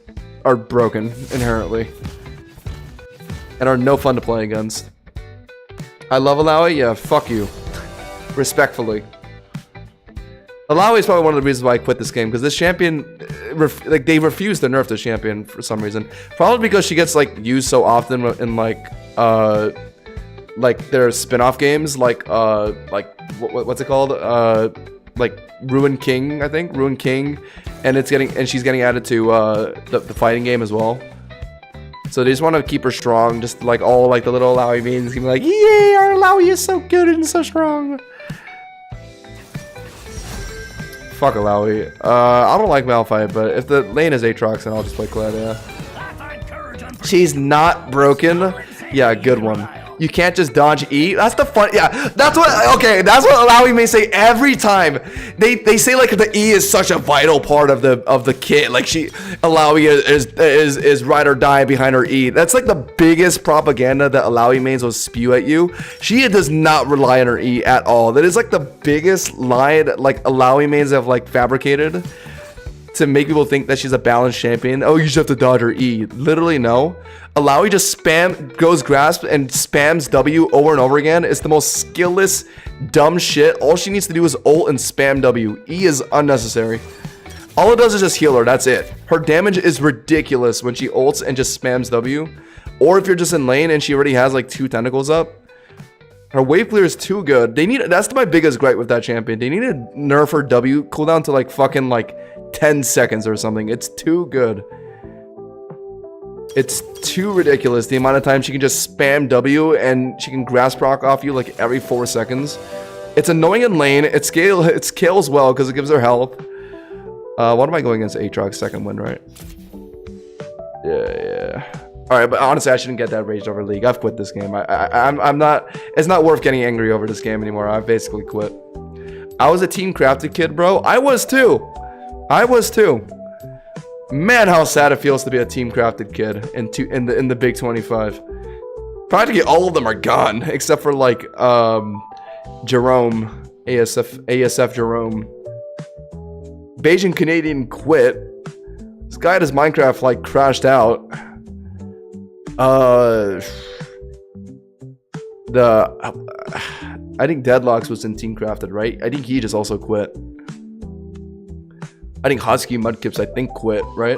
are broken inherently. And are no fun to play against. I love Alawi? Yeah, fuck you. Respectfully. Alawi is probably one of the reasons why I quit this game, because this champion, like, they refuse to nerf this champion for some reason. Probably because she gets, like, used so often in, like their spin-off games, what's it called? Like, Ruin King, I think? Ruin King. And she's getting added to, the fighting game as well. So they just want to keep her strong, just, like, all, like, the little Alawi means can be like, yeah, our Alawi is so good and so strong. Fuck Alawi. I don't like Malphite, but if the lane is Aatrox, then I'll just play Kled, yeah. She's not broken. Yeah, good one. You can't just dodge E. That's the fun. Yeah, that's what. Okay, that's what Alawi may say every time. They say like the E is such a vital part of the kit. Like Alawi is ride or die behind her E. That's like the biggest propaganda that Alawi mains will spew at you. She does not rely on her E at all. That is like the biggest lie that like Alawi mains have like fabricated to make people think that she's a balanced champion. Oh, you just have to dodge her E. Literally, no. Alawi just goes grasp and spams W over and over again. It's the most skillless, dumb shit. All she needs to do is ult and spam W. E is unnecessary. All it does is just heal her, that's it. Her damage is ridiculous when she ults and just spams W. Or if you're just in lane and she already has like 2 tentacles up. Her wave clear is too good. That's my biggest gripe with that champion. They need to nerf her W cooldown to like fucking like 10 seconds or something. It's too good. It's too ridiculous the amount of time she can just spam W and she can grass proc off you like every 4 seconds. It's annoying in lane. It scales well because it gives her health. What am I going against? Aatrox second win, right? Yeah. Alright, but honestly, I shouldn't get that raged over League. I've quit this game. I'm not... It's not worth getting angry over this game anymore. I've basically quit. I was a Team Crafted kid, bro. I was too. Man, how sad it feels to be a Team Crafted kid in the Big 25. Practically all of them are gone, except for like Jerome, ASF Jerome. Bayesian Canadian quit. This guy at his Minecraft like crashed out. I think Deadlocks was in Team Crafted, right? I think he just also quit. I think Husky Mudkips, I think, quit, right?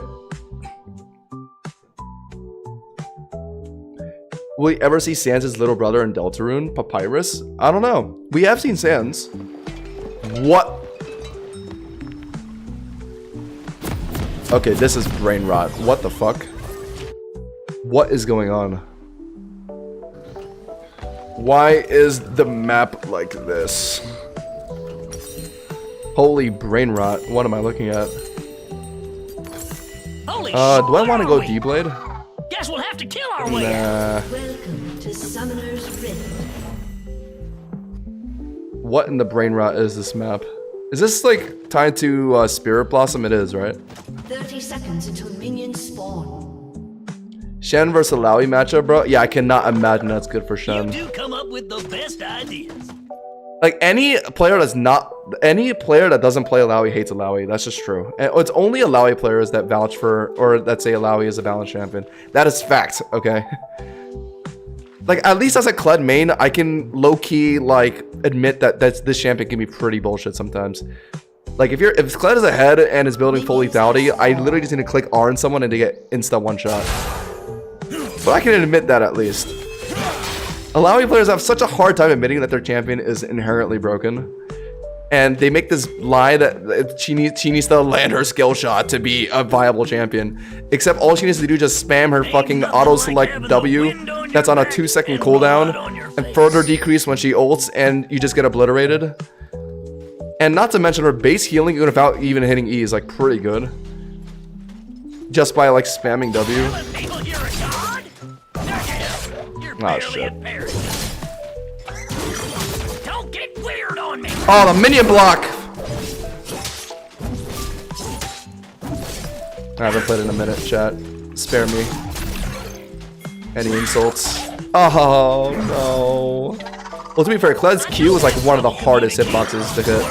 Will we ever see Sans' little brother in Deltarune? Papyrus? I don't know. We have seen Sans. What? Okay, this is brain rot. What the fuck? What is going on? Why is the map like this? Holy brain rot. What am I looking at? Holy do I want to go D-Blade? Guess we'll have to kill our way. Nah. Welcome to Summoner's Rift. what in the brain rot is this map? Is this like tied to Spirit Blossom? It is, right? 30 seconds until minions spawn. Shen versus Alawi matchup, bro? Yeah, I cannot imagine that's good for Shen. You do come up with the best ideas. Like any player that doesn't play Alawi hates Alawi. That's just true. And it's only Alawi players that vouch for, or that say Alawi is a balanced champion. That is fact, okay? Like, at least as a Kled main, I can low-key, like, admit that this champion can be pretty bullshit sometimes. Like, if Kled is ahead and is building full lethality, I literally just need to click R on someone and to get insta one-shot. But I can admit that at least. Alawi players have such a hard time admitting that their champion is inherently broken. And they make this lie that she needs to land her skill shot to be a viable champion. Except all she needs to do is just spam her fucking auto-select W that's on a 2-second cooldown and further decrease when she ults and you just get obliterated. And not to mention her base healing without even hitting E is like pretty good. Just by like spamming W. Oh shit. Don't get weird on me. Oh, the minion block! I haven't played in a minute, chat. Spare me. Any insults? Oh no. Well, to be fair, Kled's Q was like one of the hardest hitboxes to hit.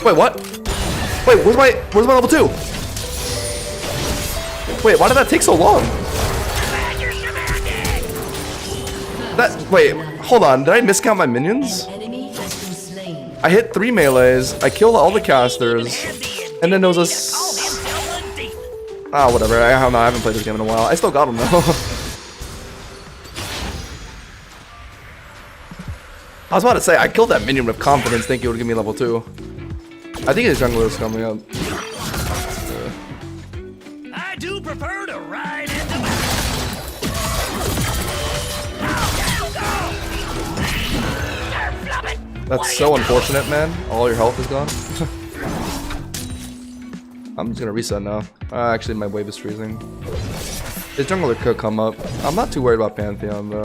Wait, what? Wait, where's my level 2? Wait, why did that take so long? Wait, hold on, did I miscount my minions? I hit 3 melees, I killed all the casters, and then there was a whatever, I don't know, I haven't played this game in a while. I still got him though. I was about to say, I killed that minion with confidence, thinking it would give me level 2. I think his jungler is coming up. I do prefer to ride in the That's so unfortunate, man. All your health is gone. I'm just gonna reset now. Actually, my wave is freezing. His jungler could come up. I'm not too worried about Pantheon, though.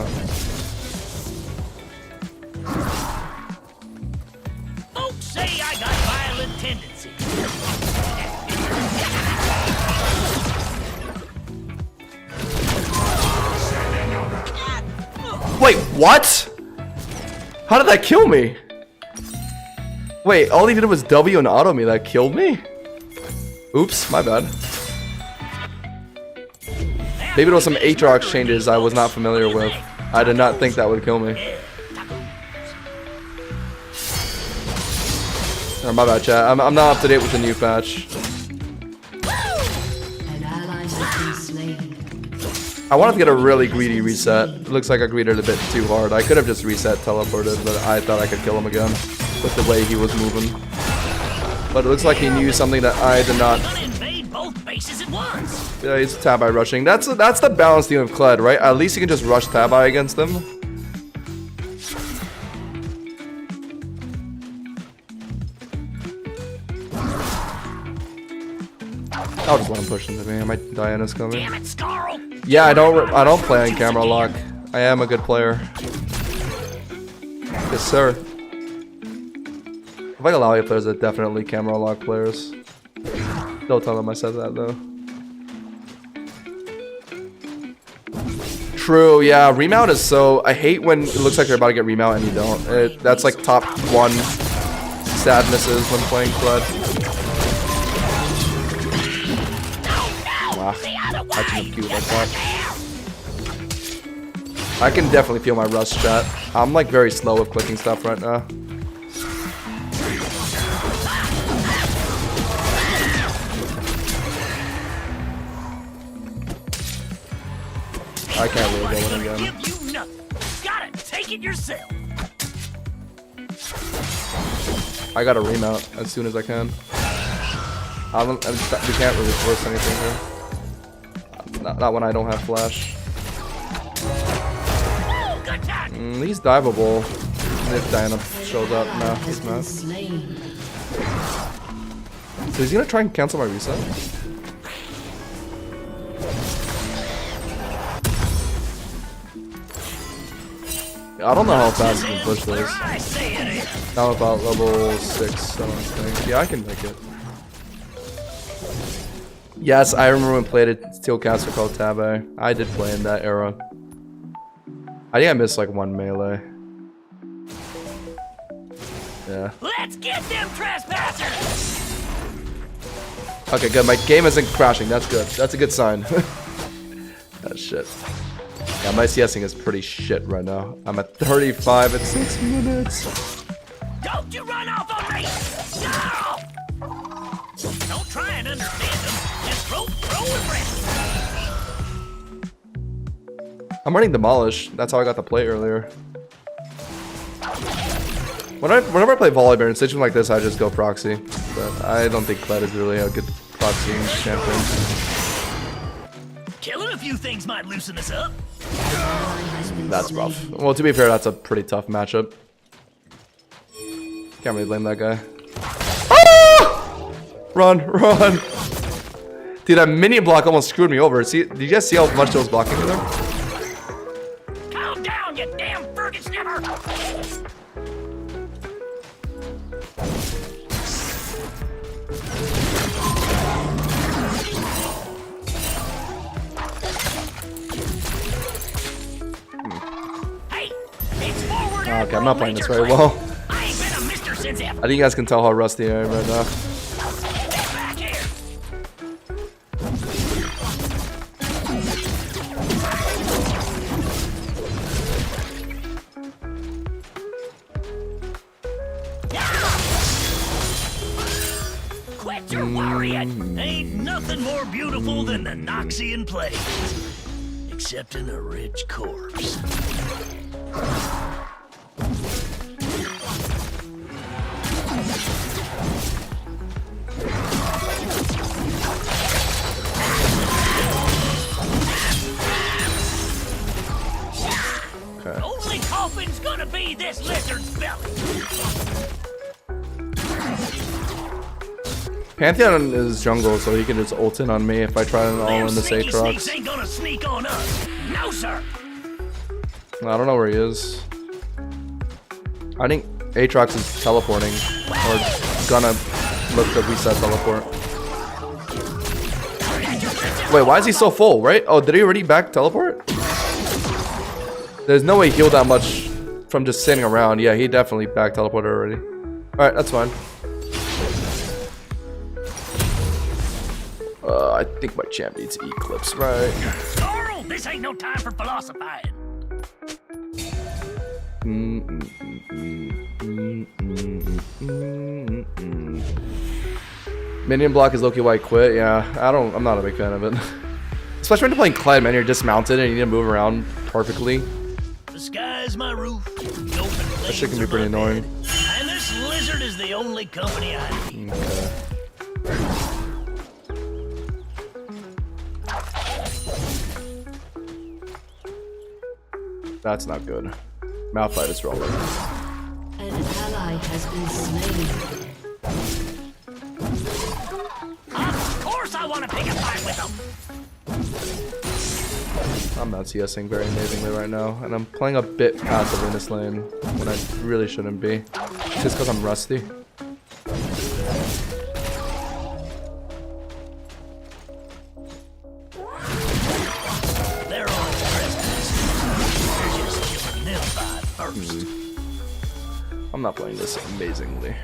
Folks say I got violent tendencies. Wait, what? How did that kill me? Wait, all he did was W and auto me. That killed me? Oops, my bad. Maybe there was some Aatrox changes I was not familiar with. I did not think that would kill me. Oh, my bad, chat. I'm not up to date with the new patch. I wanted to get a really greedy reset. It looks like I greeted a bit too hard. I could have just reset teleported, but I thought I could kill him again with the way he was moving. But it looks like he knew something that I did not. Yeah, he's Tabi rushing. That's the balance team of Kled, right? At least you can just rush Tabi against them. I'll just let him push into me. My Diana's coming. Damn it, Scarl. Yeah, I don't play on camera lock. I am a good player. Yes, sir. I think Alawi players are definitely camera lock players. Don't tell them I said that though. True, yeah. Remount is so. I hate when it looks like you're about to get remount and you don't. That's like top 1 sadnesses when playing Flood. Wow, I can cute like that. I can definitely feel my rust, chat. I'm like very slow with clicking stuff right now. I can't really go in again. Gotta take it yourself. I gotta remount as soon as I can. We can't really force anything here. Not when I don't have flash. He's diveable. If Diana shows up, no, he's not. So he's gonna try and cancel my reset? I don't know how fast you can push Where this. I say it is. Now about level 6, I don't think. Yeah, I can make it. Yes, I remember when we played a Steelcaster called Tabe. I did play in that era. I think I missed like one melee. Yeah. Let's get them trespassers. Okay, good. My game isn't crashing. That's good. That's a good sign. That shit. Yeah, my CSing is pretty shit right now. I'm at 35 at 6 minutes. Don't you run off on me! No! Don't try and understand them. Just throw and rip. I'm running Demolish. That's how I got the play earlier. Whenever I play Volleyball in situations like this, I just go proxy. But I don't think Kled is really a good proxy champion. Killing a few things might loosen us up. That's rough. Well, to be fair, that's a pretty tough matchup. Can't really blame that guy. Ah! Run, run. Dude, that minion block almost screwed me over. See, did you guys see how much I was blocking there? Calm down, you damn Fergus sniffer! Hey, it's forward. Okay, I'm not playing this very well. I ain't been a mister since ever. I think you guys can tell how rusty I am right now. Get back here. Quit your worrying. Ain't nothing more beautiful than the Noxian Plains. Except in a rich corpse. Okay. Only coffin's gonna be this lizard's belly. Pantheon is jungle, so he can just ult in on me if I try to all Them in this sneaky sneaks Aatrox. ain't gonna sneak on us. No, sir. I don't know where he is. I think Aatrox is teleporting, or gonna look to reset teleport. Wait, why is he so full, right? Oh, did he already back teleport? There's no way he healed that much from just sitting around. Yeah, he definitely back teleported already. Alright, that's fine. I think my champ needs Eclipse, right? Carl, this ain't no time for philosophizing. Minion block is low-key why I quit. Yeah, I'm not a big fan of it. Especially when you're playing Kled, man, you're dismounted and you need to move around perfectly. The sky's my roof. The open That shit can plains be pretty are my annoying. bed. And this lizard is the only company I need. Okay. That's not good. Malphite is rolling. An ally has been slain. Of course I want to pick a fight with them. I'm not CSing very amazingly right now, and I'm playing a bit passive in this lane when I really shouldn't be. Just because I'm rusty. They're all trespassers. We're just killing them by first. I'm not playing this amazingly.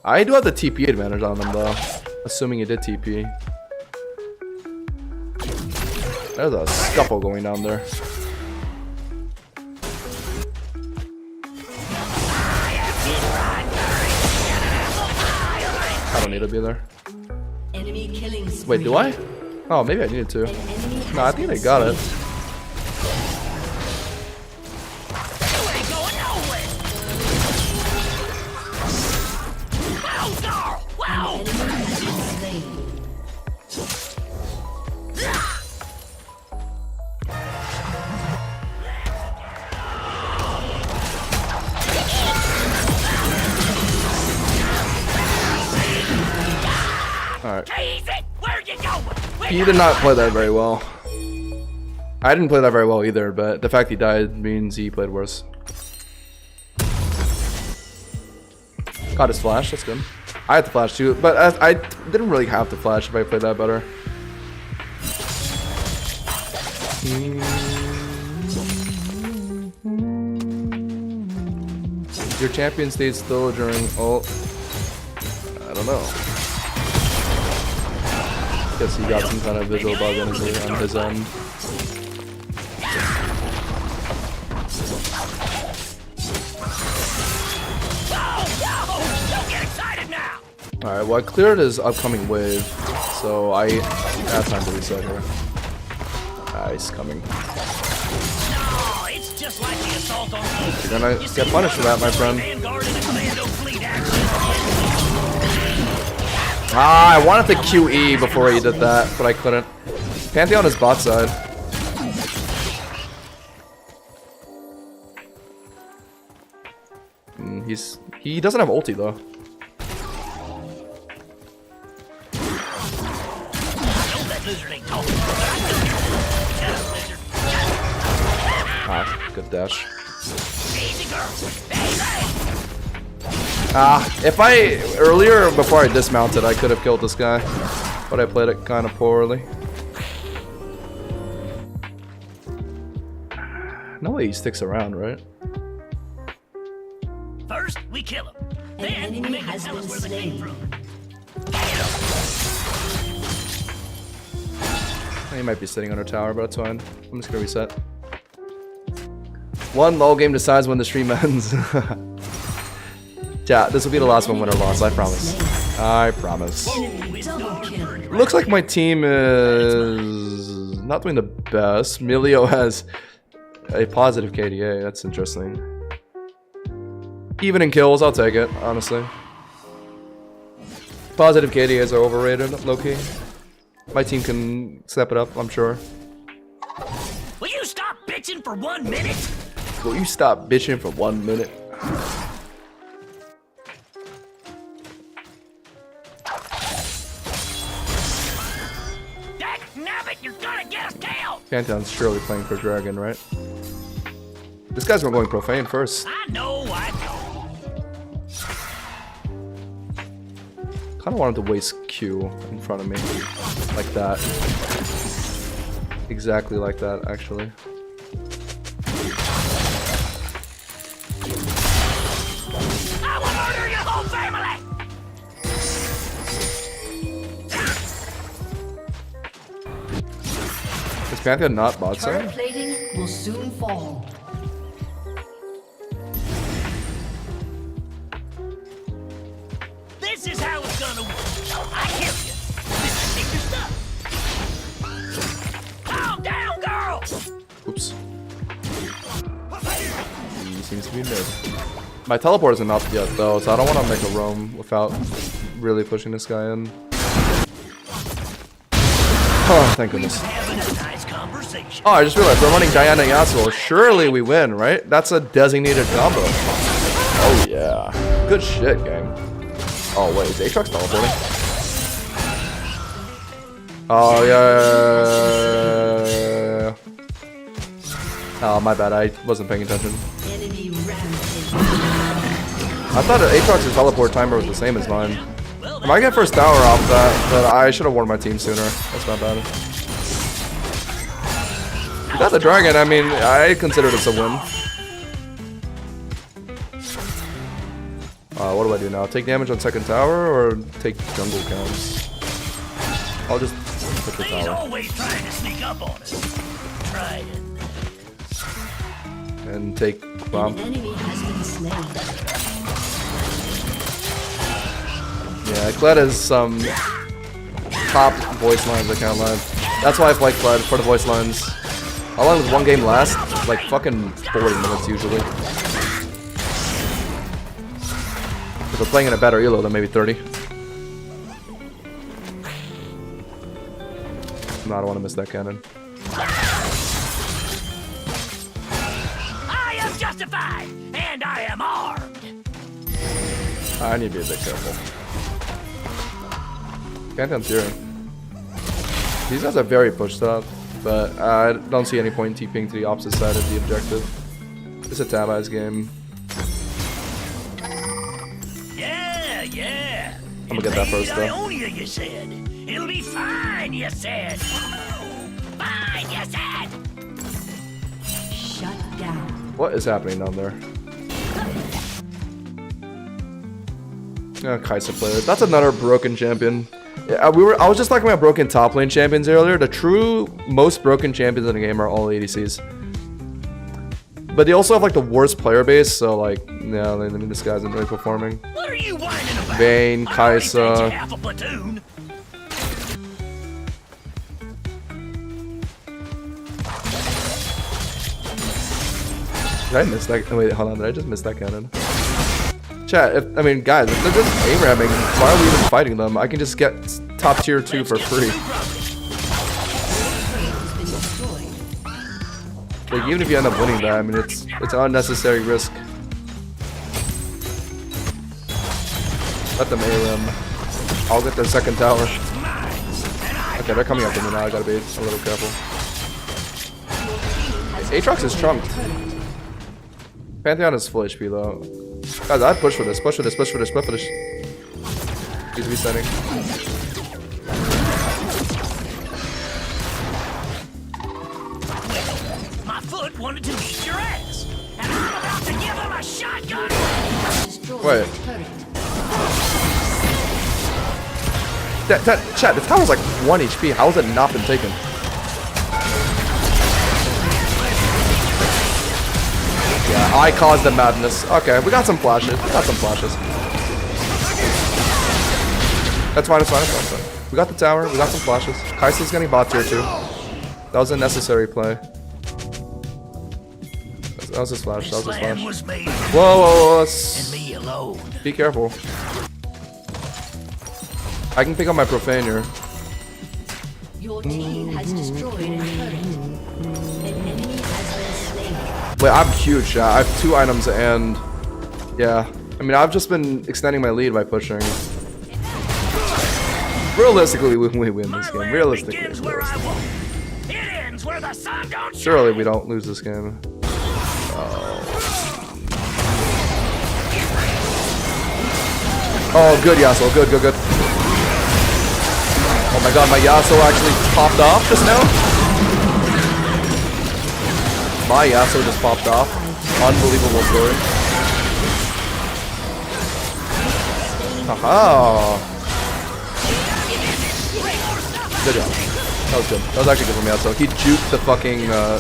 I do have the TP advantage on them though, assuming he did TP. There's a scuffle going down there. I don't need to be there. Enemy killing spree. Wait, do I? Oh, maybe I needed to. An enemy No, I has think been I got it. slain. You ain't going nowhere. Wow, Carl. Wow. An enemy has been slain. Alright. Easy. Where you going? He did not play that very well. I didn't play that very well either, but the fact he died means he played worse. Got his flash, that's good. I had the flash too, but I didn't really have to flash if I played that better. Your champion stays still during ult. I don't know. Guess he got some kind of visual bug on his end. Alright, well I cleared his upcoming wave, so I have time to reset here. He's coming. No, it's just like the assault on You're gonna get punished for that, my friend. Ah, I wanted to QE before he did that, but I couldn't. Pantheon is bot side. He doesn't have ulti though. Ah, good dash. If I earlier before I dismounted, I could have killed this guy, but I played it kind of poorly. No way he sticks around, right? First, we kill him. An enemy has been slain. He might be sitting on our tower, but that's fine. I'm just gonna reset. One LoL game decides when the stream ends. Yeah, this will be the last one, win or loss. I promise. I promise. Looks like my team is not doing the best. Milio has a positive KDA. That's interesting. Even in kills, I'll take it, honestly. Positive KDAs are overrated, low-key. My team can step it up, I'm sure. Will you stop bitching for 1 minute? Will you stop bitching for 1 minute? Nabbit, you're gonna get us killed! Pantheon's surely playing for Dragon, right? This guy's going profane first. I know. Kinda wanted to waste Q in front of me. Like that. Exactly like that, actually. I will murder your whole family! Is Pantheon not bot Turret side? plating will soon fall. This is how it's gonna work. I hear you. Take your stuff. Calm down, girl! Oops. He seems to be mid. My teleport isn't up yet though, so I don't want to make a roam without really pushing this guy in. Oh, thank goodness. Having a nice conversation. Oh, I just realized we're running Diana Yasuo. Surely we win, right? That's a designated combo. Oh yeah. Good shit, gang. Oh wait, is Aatrox teleporting? Oh yeah. Oh my bad, I wasn't paying attention. Enemy rampage. I thought Aatrox's teleport timer was the same as mine. I might get first tower off that, but I should have warned my team sooner. That's not bad. You got the dragon, I mean, I consider this a win. What do I do now? Take damage on second tower or take jungle counts? I'll just put the He's tower. always trying to sneak up on us. Trying. And take bomb. An enemy has been slain. Yeah, Kled has some top voice lines, I can't lie. That's why I play Kled for the voice lines. How long does one game last? Like fucking 40 minutes usually. If we're playing in a better elo, then maybe 30. No, I don't want to miss that cannon. I am justified, and I am armed. I need to be a bit careful. Pantheon's here. These guys are very pushed up, but I don't see any point in TPing to the opposite side of the objective. It's a Tab Eyes game. Yeah, Yeah. I'm gonna get that first, though. Ionia, you said. It'll be fine, you said. Fine, you said. Shut down. What is happening down there? Kai'Sa player. That's another broken champion. Yeah, I was just talking about broken top lane champions earlier. The true most broken champions in the game are all ADCs. But they also have like the worst player base, so like, yeah, I mean, this guy isn't really performing. What are you whining about? Vayne, I already fed you Kai'Sa. half a platoon. Did I miss that? Wait, hold on. Did I just miss that cannon? Chat, I mean, guys, if they're just aim-ramming, why are we even fighting them? I can just get top tier 2 for free. Like, even if you end up winning that, I mean, it's an unnecessary risk. Let them aim. I'll get their second tower. Okay, they're coming after me now. I gotta be a little careful. Aatrox is chunked. Pantheon is full HP though. Guys, I'd push for this. Push for this. Push for this. Push for this. He's resetting. My foot wanted to beat your ass, and I'm about to give him a shotgun. Wait. Chat, the tower's like 1 HP. How has it not been taken? Yeah, I caused the madness. Okay, we got some flashes. That's fine, it's fine. We got the tower, we got some flashes. Kai'Sa's getting bot tier 2. That was a necessary play. That was his flash, that was his flash. Was made Whoa, and me alone. be careful. I can pick up my profane here. Your team has destroyed a turret. An enemy has been slain. Wait, I'm huge, chat. I have 2 items and... Yeah. I mean, I've just been extending my lead by pushing. Realistically, we win this game. Realistically. Begins where I won't. It ends where the sun don't shine. Surely we don't lose this game. Oh, good Yasuo. Good. Oh my god, my Yasuo actually popped off just now? My Yasuo just popped off. Unbelievable story. Haha. Good job. That was good. That was actually good from Yasuo. He juked the fucking, the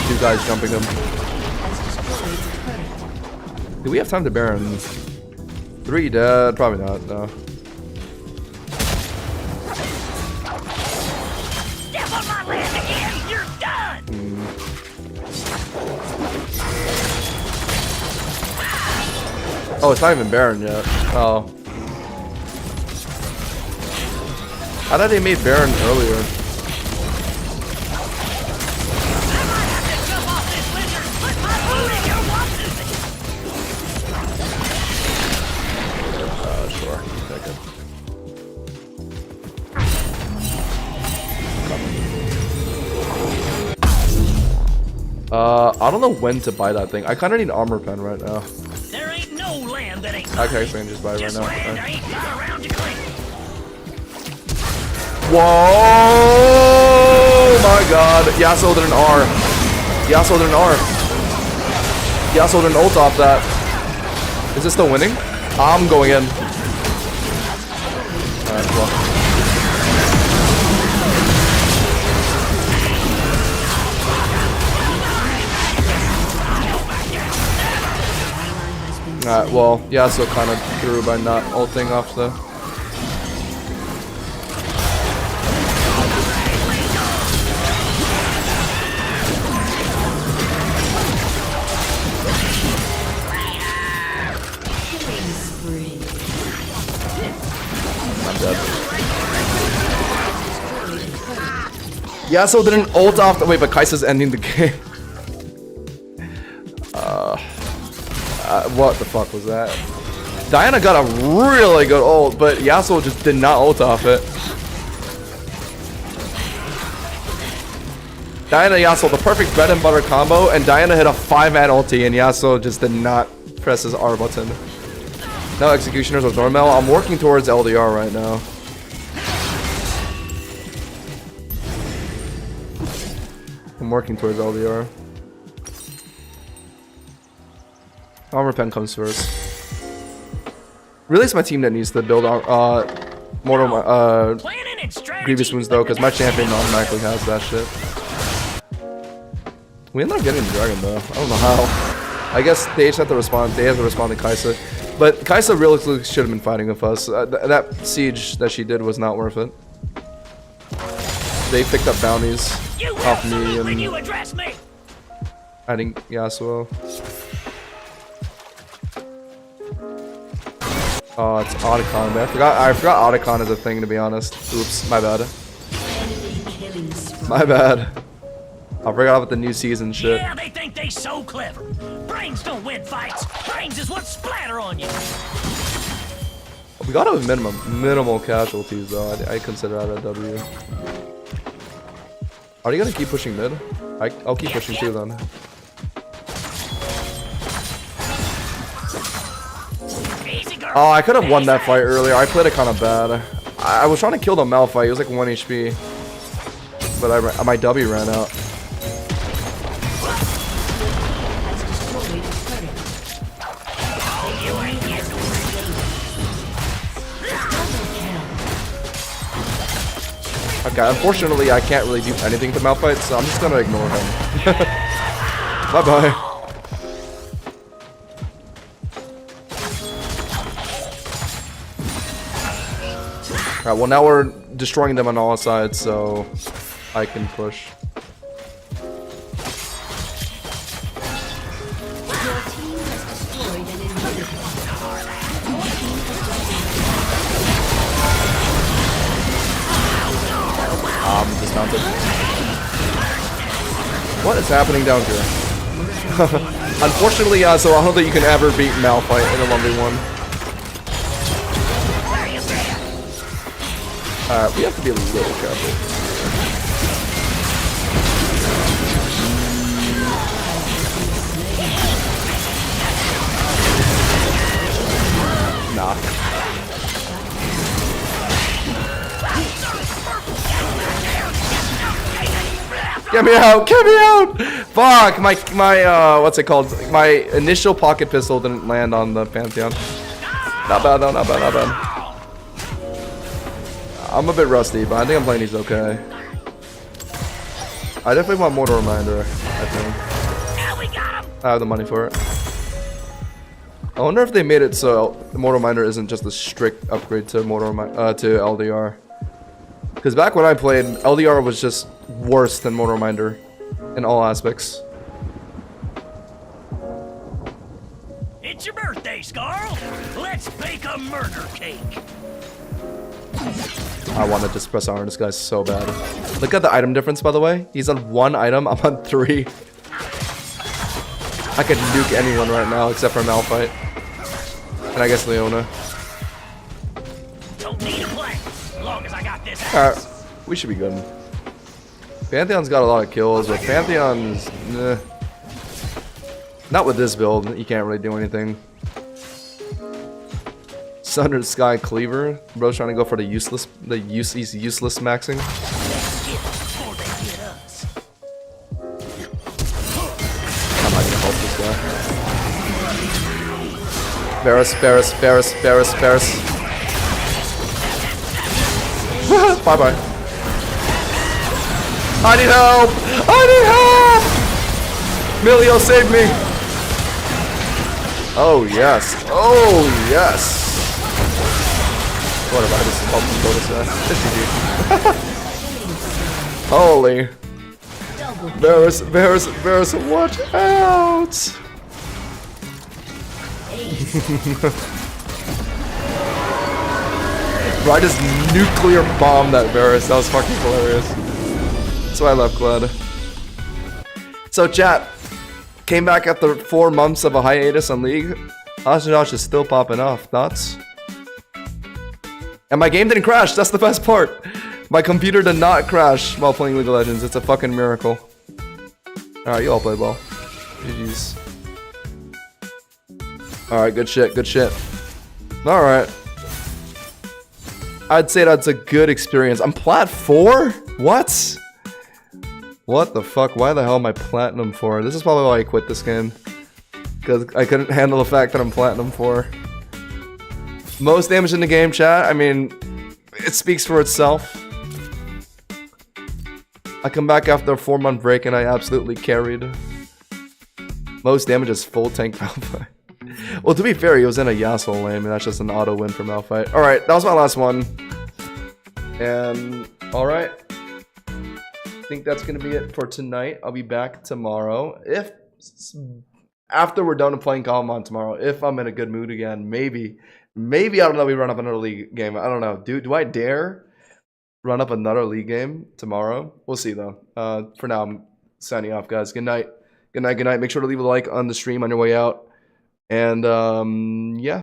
2 guys jumping him. Do we have time to Baron? 3 dead? Probably not, no. Step on my land again, you're done. Oh, it's not even Baron yet. Oh. I thought they made Baron earlier. Jump off this lizard. Put my food in your water. Sure. Okay, good. I don't know when to buy that thing. I kind of need armor pen right now. There ain't no land that ain't Okay, so I can just buy it right just now. land Okay. I ain't got around to claim. Whoa! My god. Yasuo did an R. Yasuo did an R. Yasuo did an ult off that. Is it still winning? I'm going in. Alright, well. Alright, well, Yasuo kind of threw by not ulting off the... Yasuo didn't ult off the... Wait, but Kai'Sa's ending the game. What the fuck was that? Diana got a really good ult, but Yasuo just did not ult off it. Diana Yasuo, the perfect bread and butter combo, and Diana hit a 5-man ulti, and Yasuo just did not press his R button. No executioners with normal. I'm working towards LDR right now. I'm working towards LDR. Armor pen comes first. Really, it's my team that needs to build mortal grievous wounds though, because my champion automatically has that shit. We ended up getting the dragon though. I don't know how. I guess they just have to respond. They have to respond to Kaisa, but Kaisa realistically should have been fighting with us. That siege that she did was not worth it. They picked up bounties off me and I think Yasuo. Oh, it's Otacon. I forgot Otacon is a thing, to be honest. Oops, my bad. My bad. I forgot about the new season shit. Yeah, they think they so clever. Brains don't win fights. Brains is what splatter on you. We gotta have minimal casualties though. I consider that a W. Are you gonna keep pushing mid? I'll keep pushing too then. Oh, I could have won that fight earlier. I played it kind of bad. I was trying to kill the Malphite. He was like 1 HP. But my W ran out. Okay, unfortunately, I can't really do anything to Malphite, so I'm just gonna ignore him. Bye-bye. Alright, well now we're destroying them on all sides, so I can push. Dismounted. What is happening down here? Unfortunately, so I don't think you can ever beat Malphite in a 1v1. We have to be a little careful. Nah. Get me out! Get me out! Fuck! My what's it called? My initial pocket pistol didn't land on the Pantheon. Not bad though, not bad, not bad. I'm a bit rusty, but I think I'm playing these okay. I definitely want Mortal Reminder, I think. I have the money for it. I wonder if they made it so Mortal Reminder isn't just a strict upgrade to to LDR. Because back when I played, LDR was just worse than Mortal Reminder in all aspects. It's your birthday, Scarl. Let's bake a murder cake. I want to just press R on this guy so bad. Look at the item difference, by the way. He's on 1 item, I'm on 3. I could nuke anyone right now except for Malphite. And I guess Leona. Don't need a plan. As long as I got this. Alright, we should be good. Pantheon's got a lot of kills, but Pantheon's... Not with this build, you can't really do anything. Sundered Sky Cleaver. Bro's trying to go for the useless maxing. I'm not gonna help this guy. Varus. Bye-bye. I need help! I need help! Milio, save me! Oh, yes. Oh, yes. Whatever, I just helped him go this Holy. Varus, watch out! Bro, I just nuclear bombed that Varus. That was fucking hilarious. That's why I love Glad. So chat, came back after 4 months of a hiatus on League. Josh is still popping off. Thoughts? And my game didn't crash. That's the best part. My computer did not crash while playing League of Legends. It's a fucking miracle. Alright, you all play ball. GG's. Alright, good shit, good shit. All right. I'd say that's a good experience. I'm plat 4? What? What the fuck? Why the hell am I platinum 4? This is probably why I quit this game. Because I couldn't handle the fact that I'm platinum 4. Most damage in the game, chat. I mean, it speaks for itself. I come back after a 4-month break and I absolutely carried. Most damage is full tank Malphite. Well, to be fair, he was in a Yasuo lane, and that's just an auto win for Malphite. Alright, that was my last one. And, alright. I think that's going to be it for tonight. I'll be back tomorrow. If, after we're done with playing Cobblemon tomorrow, if I'm in a good mood again, maybe, I don't know, we run up another league game. I don't know. Do I dare run up another league game tomorrow? We'll see, though. For now, I'm signing off, guys. Good night. Good night, good night. Make sure to leave a like on the stream on your way out. And, yeah.